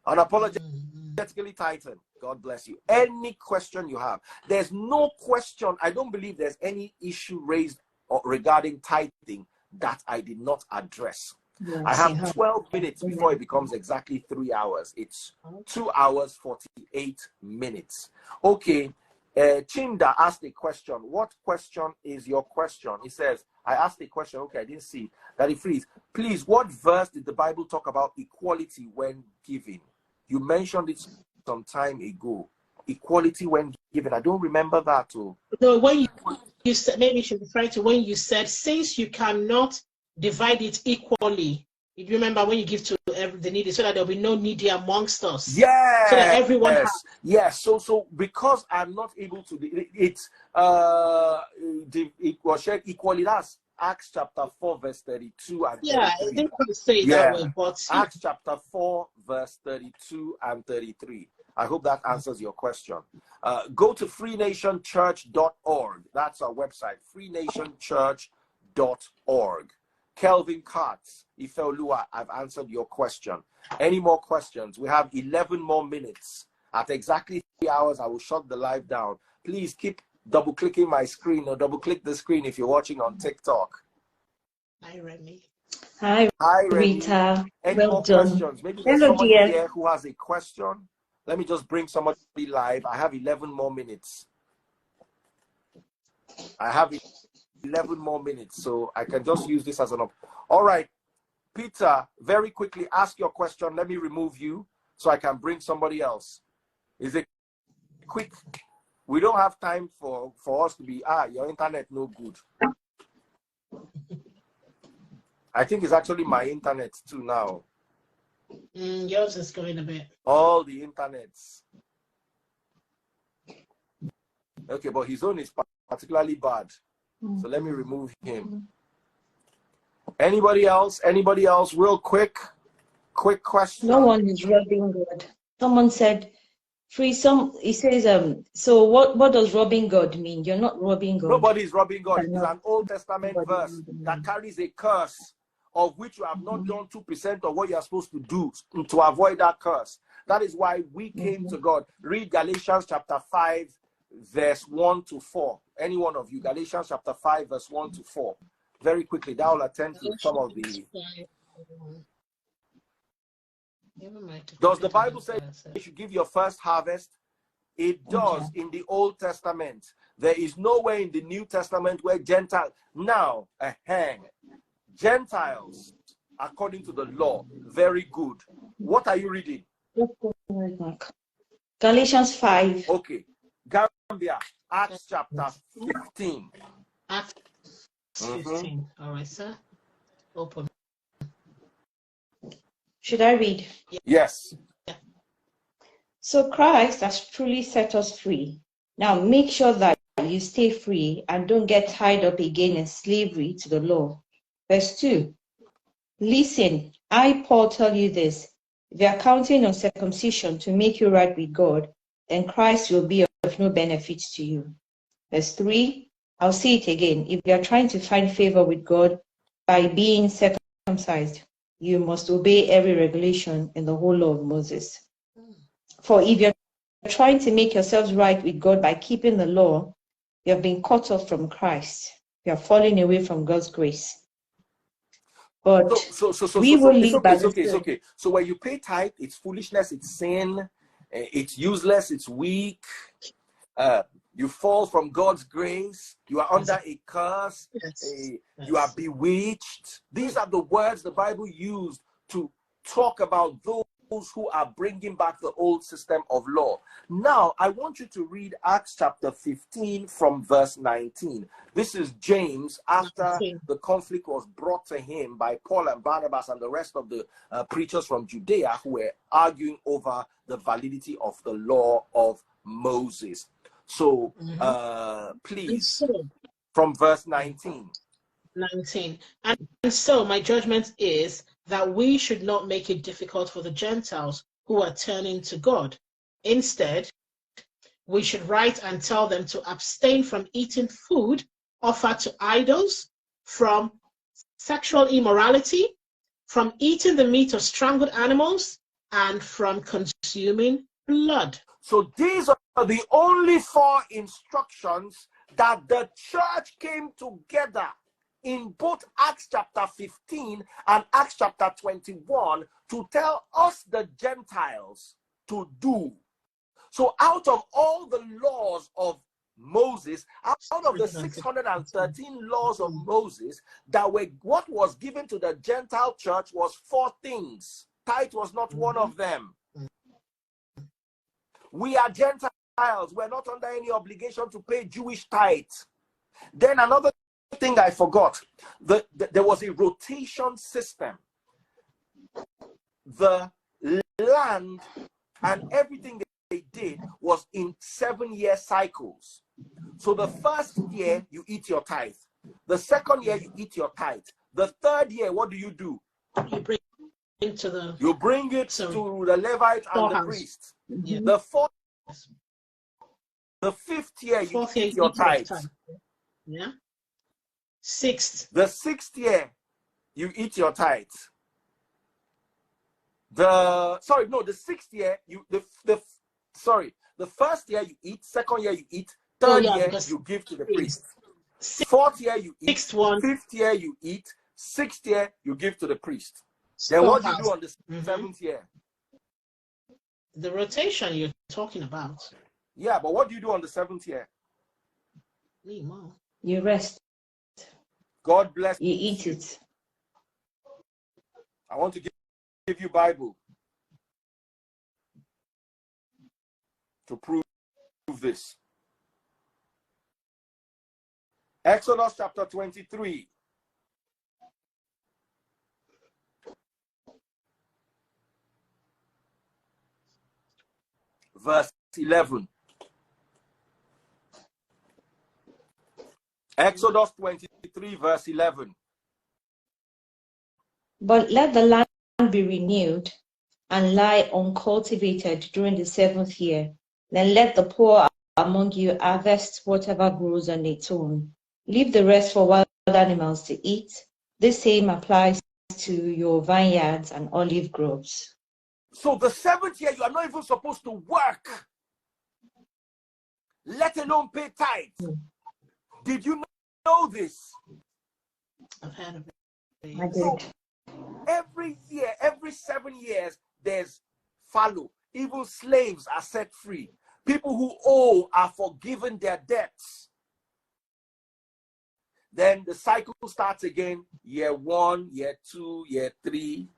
Unapologetically Titan. God bless you. Any question you have, there's no question. I don't believe there's any issue raised regarding tithing that I did not address. Yes, I have 12 minutes before it becomes exactly 3 hours. It's 2 hours 48 minutes. Okay. Chinda asked a question. What question is your question? He says, I asked a question. Okay, I didn't see that. He frees. Please, what verse did the Bible talk about equality when giving? You mentioned it some time ago. Equality when giving. I don't remember that. Oh. No, when you said, maybe you should refer to when you said, since you cannot divide it equally. You remember when you give to the needy, so that there'll be no needy amongst us. Yes. So that everyone has. Yes. So because I'm not able to, it was shared equally. That's Acts chapter 4 verse 32 and 33. Yeah, I didn't quite say it that way, but Acts chapter 4 verse 32 and 33. I hope that answers your question. Go to freenationchurch.org. That's our website, freenationchurch.org. Kelvin Katz, Ifeolua, I've answered your question. Any more questions? We have 11 more minutes. At exactly 3 hours, I will shut the live down. Please keep double-clicking my screen or double-click the screen if you're watching on TikTok. Hi, Remy. Hi, Rita. Any more questions? Maybe there's somebody here who has a question. Let me just bring somebody live. I have 11 more minutes. I have 11 more minutes, so I can just use this as an all right, Peter, very quickly ask your question. Let me remove you so I can bring somebody else. Is it quick? We don't have time for us to be your internet no good. I think it's actually my internet too now. Yours is going a bit. All the internets. Okay, but his own is particularly bad. So let me remove him. Anybody else? Anybody else? Real quick question. No one is robbing God. Someone said, free some. It says, so what does robbing God mean? You're not robbing God. Nobody is robbing God. It's Cannot. an Old Testament verse that carries a curse of which you have not done 2% of what you are supposed to do to avoid that curse. That is why we came to God. Read Galatians chapter 5, verse 1 to 4. Any one of you, Galatians chapter 5, verse 1 to 4. Very quickly, that will attend to some of the... Does the Bible say you should give your first harvest? It does in the Old Testament. There is nowhere in the New Testament where Gentiles... Now, Gentiles, according to the law, very good. What are you reading? Galatians 5. Okay. Gambia, Acts chapter 15. Acts 15. All right, sir. Open. Should I read? Yes. So Christ has truly set us free. Now make sure that you stay free and don't get tied up again in slavery to the law. Verse 2. Listen, I, Paul, tell you this. If you are counting on circumcision to make you right with God, then Christ will be of no benefit to you. Verse 3. I'll say it again. If you are trying to find favor with God by being circumcised, you must obey every regulation in the whole law of Moses. For if you're trying to make yourselves right with God by keeping the law, you have been cut off from Christ. You are falling away from God's grace. But we will live by the Spirit. It's okay. So when you pay tithe, it's foolishness, it's sin, it's useless, it's weak. You fall from God's grace. You are under a curse. You are bewitched. These are the words the Bible used to talk about those who are bringing back the old system of law. Now, I want you to read Acts chapter 15 from verse 19. This is James after the conflict was brought to him by Paul and Barnabas and the rest of the preachers from Judea who were arguing over the validity of the law of Moses. So, please, from verse 19. 19. And so my judgment is that we should not make it difficult for the Gentiles who are turning to God. Instead, we should write and tell them to abstain from eating food offered to idols, from sexual immorality, from eating the meat of strangled animals, and from consuming blood. So these are the only 4 instructions that the church came together in both Acts chapter 15 and Acts chapter 21 to tell us, the Gentiles, to do. So out of all the laws of Moses, out of the 613 laws of Moses, that were what was given to the Gentile church was 4 things. Tithe was not one of them. We are Gentiles. We're not under any obligation to pay Jewish tithe. Then another thing I forgot, there was a rotation system. The land and everything they did was in 7-year cycles. So the first year you eat your tithe, the second year you eat your tithe, the third year what do? You bring it to the Levite and the priest. The fifth year you eat your tithe. Yeah. The 6th year you eat your tithe. The 6th year the first year you eat, second year you eat, third year you give to the priest. 4th year you eat, 5th year you eat, 6th year you give to the priest. Then what do you do on the 7th year? The rotation you're talking about. Yeah, but what do you do on the 7th year? You rest. God bless you. Eat it. I want to give you Bible to prove this. Exodus chapter 23. Verse 11. Exodus 23, verse 11. But let the land be renewed and lie uncultivated during the 7th year. Then let the poor among you harvest whatever grows on its own. Leave the rest for wild animals to eat. The same applies to your vineyards and olive groves. So the 7th year, you are not even supposed to work, let alone pay tithes. Did you know this? I've heard of it. I did. Every year, every 7 years, there's fallow. Even slaves are set free. People who owe are forgiven their debts. Then the cycle starts again. Year 1, year 2, year 3,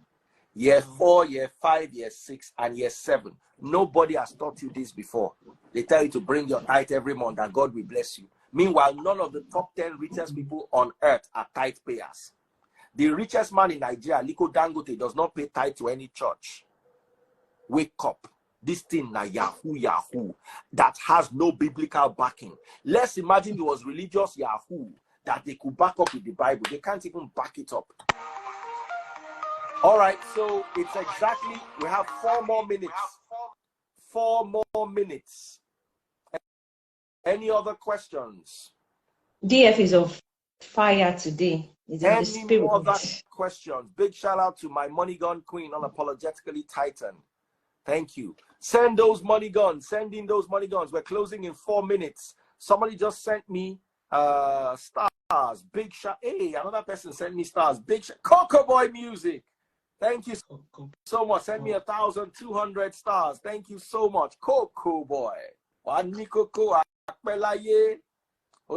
year 4, year 5, year 6, and year 7. Nobody has taught you this before. They tell you to bring your tithe every month and God will bless you. Meanwhile, none of the top 10 richest people on earth are tithe payers. The richest man in Nigeria, Liko Dangote, does not pay tithe to any church. Wake up. This thing na Yahoo that has no biblical backing. Let's imagine it was religious Yahoo that they could back up with the Bible. They can't even back it up. All right, so it's exactly, we have 4 more minutes. 4 more minutes. Any other questions? DF is on fire today. Is in the Any spirit. other questions? Big shout out to my money gun queen, unapologetically Titan. Thank you. Send those money guns. Send in those money guns. We're closing in 4 minutes. Somebody just sent me stars. Big shout. Hey, another person sent me stars. Big shout. Coco Boy Music. Thank you so much. Send me 1,200 stars. Thank you so much. Coco Boy. Oh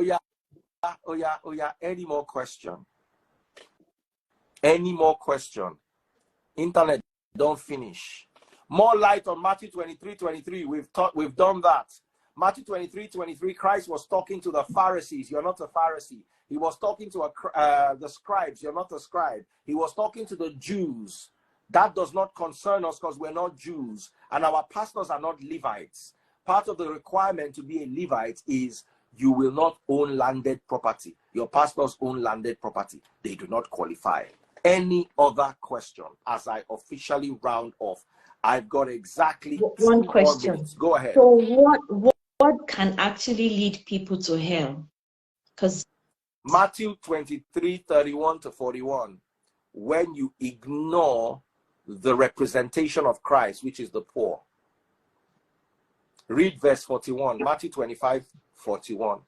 yeah. Oh yeah. Oh yeah. Any more question? Any more question? Internet don't finish. More light on Matthew 23:23. We've done that. Matthew 23:23. Christ was talking to the Pharisees. You're not a Pharisee. He was talking to the scribes. You're not a scribe. He was talking to the Jews. That does not concern us because we're not Jews and our pastors are not Levites. Part of the requirement to be a Levite is you will not own landed property. Your pastors own landed property. They do not qualify. Any other question as I officially round off? I've got exactly 1 question. minutes. Go ahead. So what can actually lead people to hell? Because Matthew 23:31-41. When you ignore the representation of Christ, which is the poor. Read verse 41. Matthew 25:41.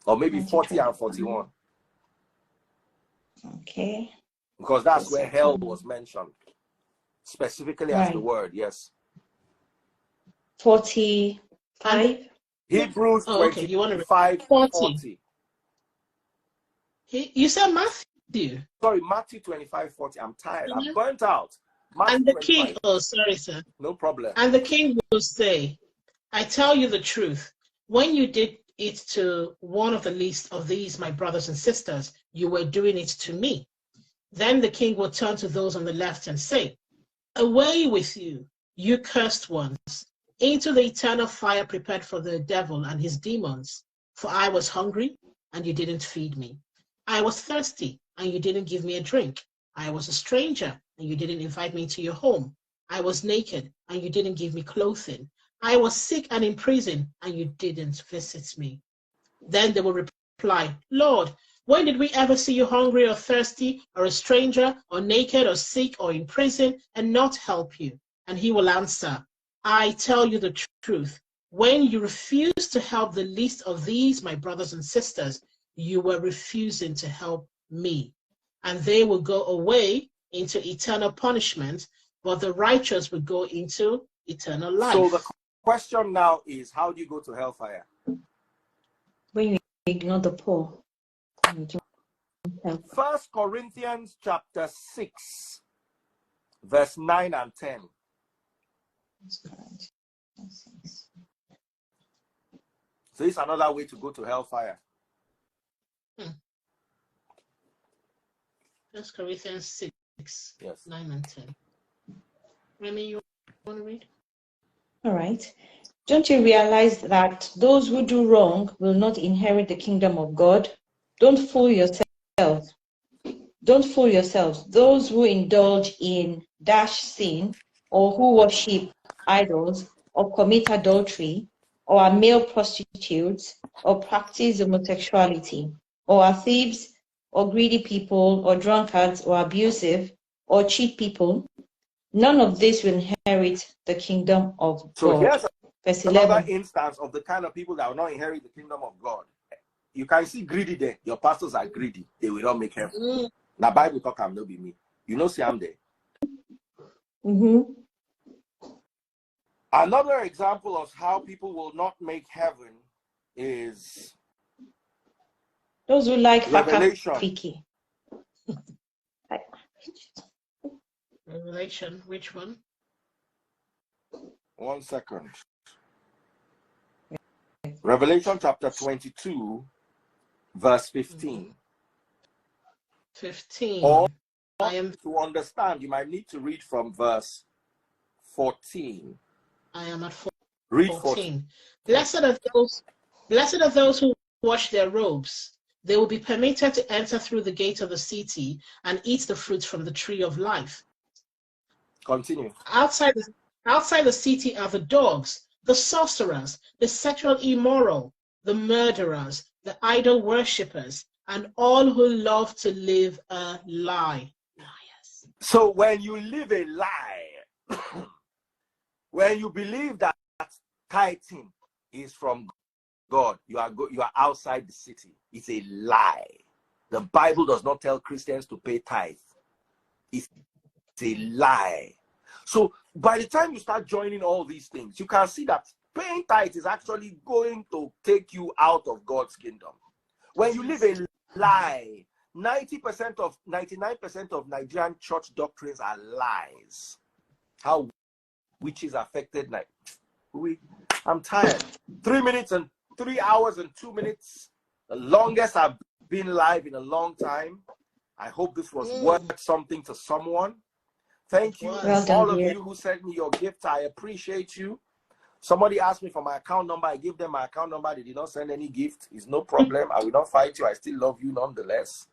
Or maybe 40 and 41. Okay. Because that's where hell was mentioned. Specifically as the word, yes. 45. Hebrews 25:40. You said Matthew. Sorry, Matthew 25:40. I'm tired. I'm burnt out. Matthew And the 25. king, oh, sorry, sir. No problem. And the king will say, I tell you the truth. When you did it to one of the least of these, my brothers and sisters, you were doing it to me. Then the king will turn to those on the left and say, away with you, you cursed ones, into the eternal fire prepared for the devil and his demons. For I was hungry, and you didn't feed me. I was thirsty, and you didn't give me a drink. I was a stranger, and you didn't invite me into your home. I was naked, and you didn't give me clothing. I was sick and in prison, and you didn't visit me. Then they will reply, Lord, when did we ever see you hungry or thirsty, or a stranger, or naked, or sick, or in prison, and not help you? And he will answer, I tell you the truth. When you refuse to help the least of these, my brothers and sisters, you were refusing to help me. And they will go away into eternal punishment, but the righteous will go into eternal life. So the question now is, how do you go to hellfire? When you ignore the poor. 1 Corinthians chapter 6, verse 9 and 10. So it's another way to go to hellfire. 1 Corinthians 6, yes. 9 and 10. Remy, you want to read? All right. Don't you realize that those who do wrong will not inherit the kingdom of God? Don't fool yourself. Don't fool yourselves. Those who indulge in dash sin, or who worship idols, or commit adultery, or are male prostitutes, or practice homosexuality, or are thieves, or greedy people, or drunkards, or abusive, or cheat people, none of this will inherit the kingdom of So God. here's Verse another 11. instance of the kind of people that will not inherit the kingdom of God. You can see greedy there. Your pastors are greedy. They will not make heaven. Now Bible talk, I'm not be me. You know, see I'm there. Another example of how people will not make heaven is Those who like Revelation. Revelation, which one? 1 second. Revelation chapter 22, verse 15. 15. Or I am to understand, you might need to read from verse 14. I am at 14. Read 14. Blessed are those who wash their robes. They will be permitted to enter through the gate of the city and eat the fruit from the tree of life. Continue. Outside the city are the dogs, the sorcerers, the sexual immoral, the murderers, the idol worshippers, and all who love to live a lie. Liars. So when you live a lie, when you believe that tithing is from God, you are outside the city. It's a lie. The Bible does not tell Christians to pay tithe. It's a lie. So by the time you start joining all these things, you can see that paying tithe is actually going to take you out of God's kingdom. When you live a lie, 99% of Nigerian church doctrines are lies. How witches affected I'm tired. 3 hours and 2 minutes. The longest I've been live in a long time. I hope this was worth something to someone. Thank you, all of you who sent me your gift. I appreciate you. Somebody asked me for my account number. I gave them my account number. They did not send any gift. It's no problem. I will not fight you. I still love you nonetheless.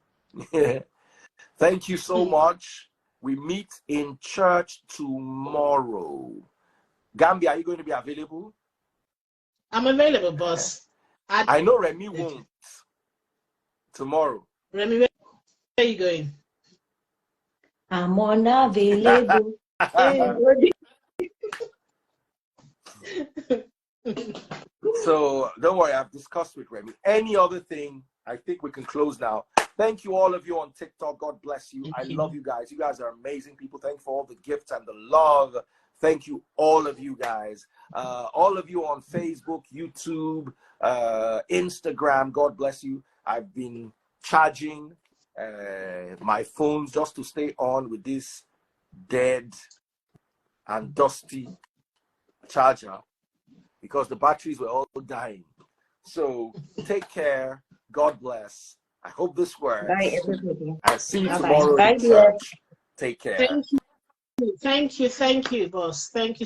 Thank you so much. We meet in church tomorrow. Gambia, are you going to be available? I'm available, boss. I know Remy won't. Tomorrow. Remy, where are you going? I'm unavailable. So don't worry, I've discussed with Remy. Any other thing, I think we can close now. Thank you, all of you on TikTok. God bless you. I love you guys. You guys are amazing people. Thank you for all the gifts and the love. Thank you, all of you guys. All of you on Facebook, YouTube, Instagram. God bless you. I've been charging my phones just to stay on with this dead and dusty charger because the batteries were all dying. So take care. God bless. I hope this works. Bye, everybody. I'll see you Bye-bye. tomorrow in church. Take care. Thank you, boss. Thank you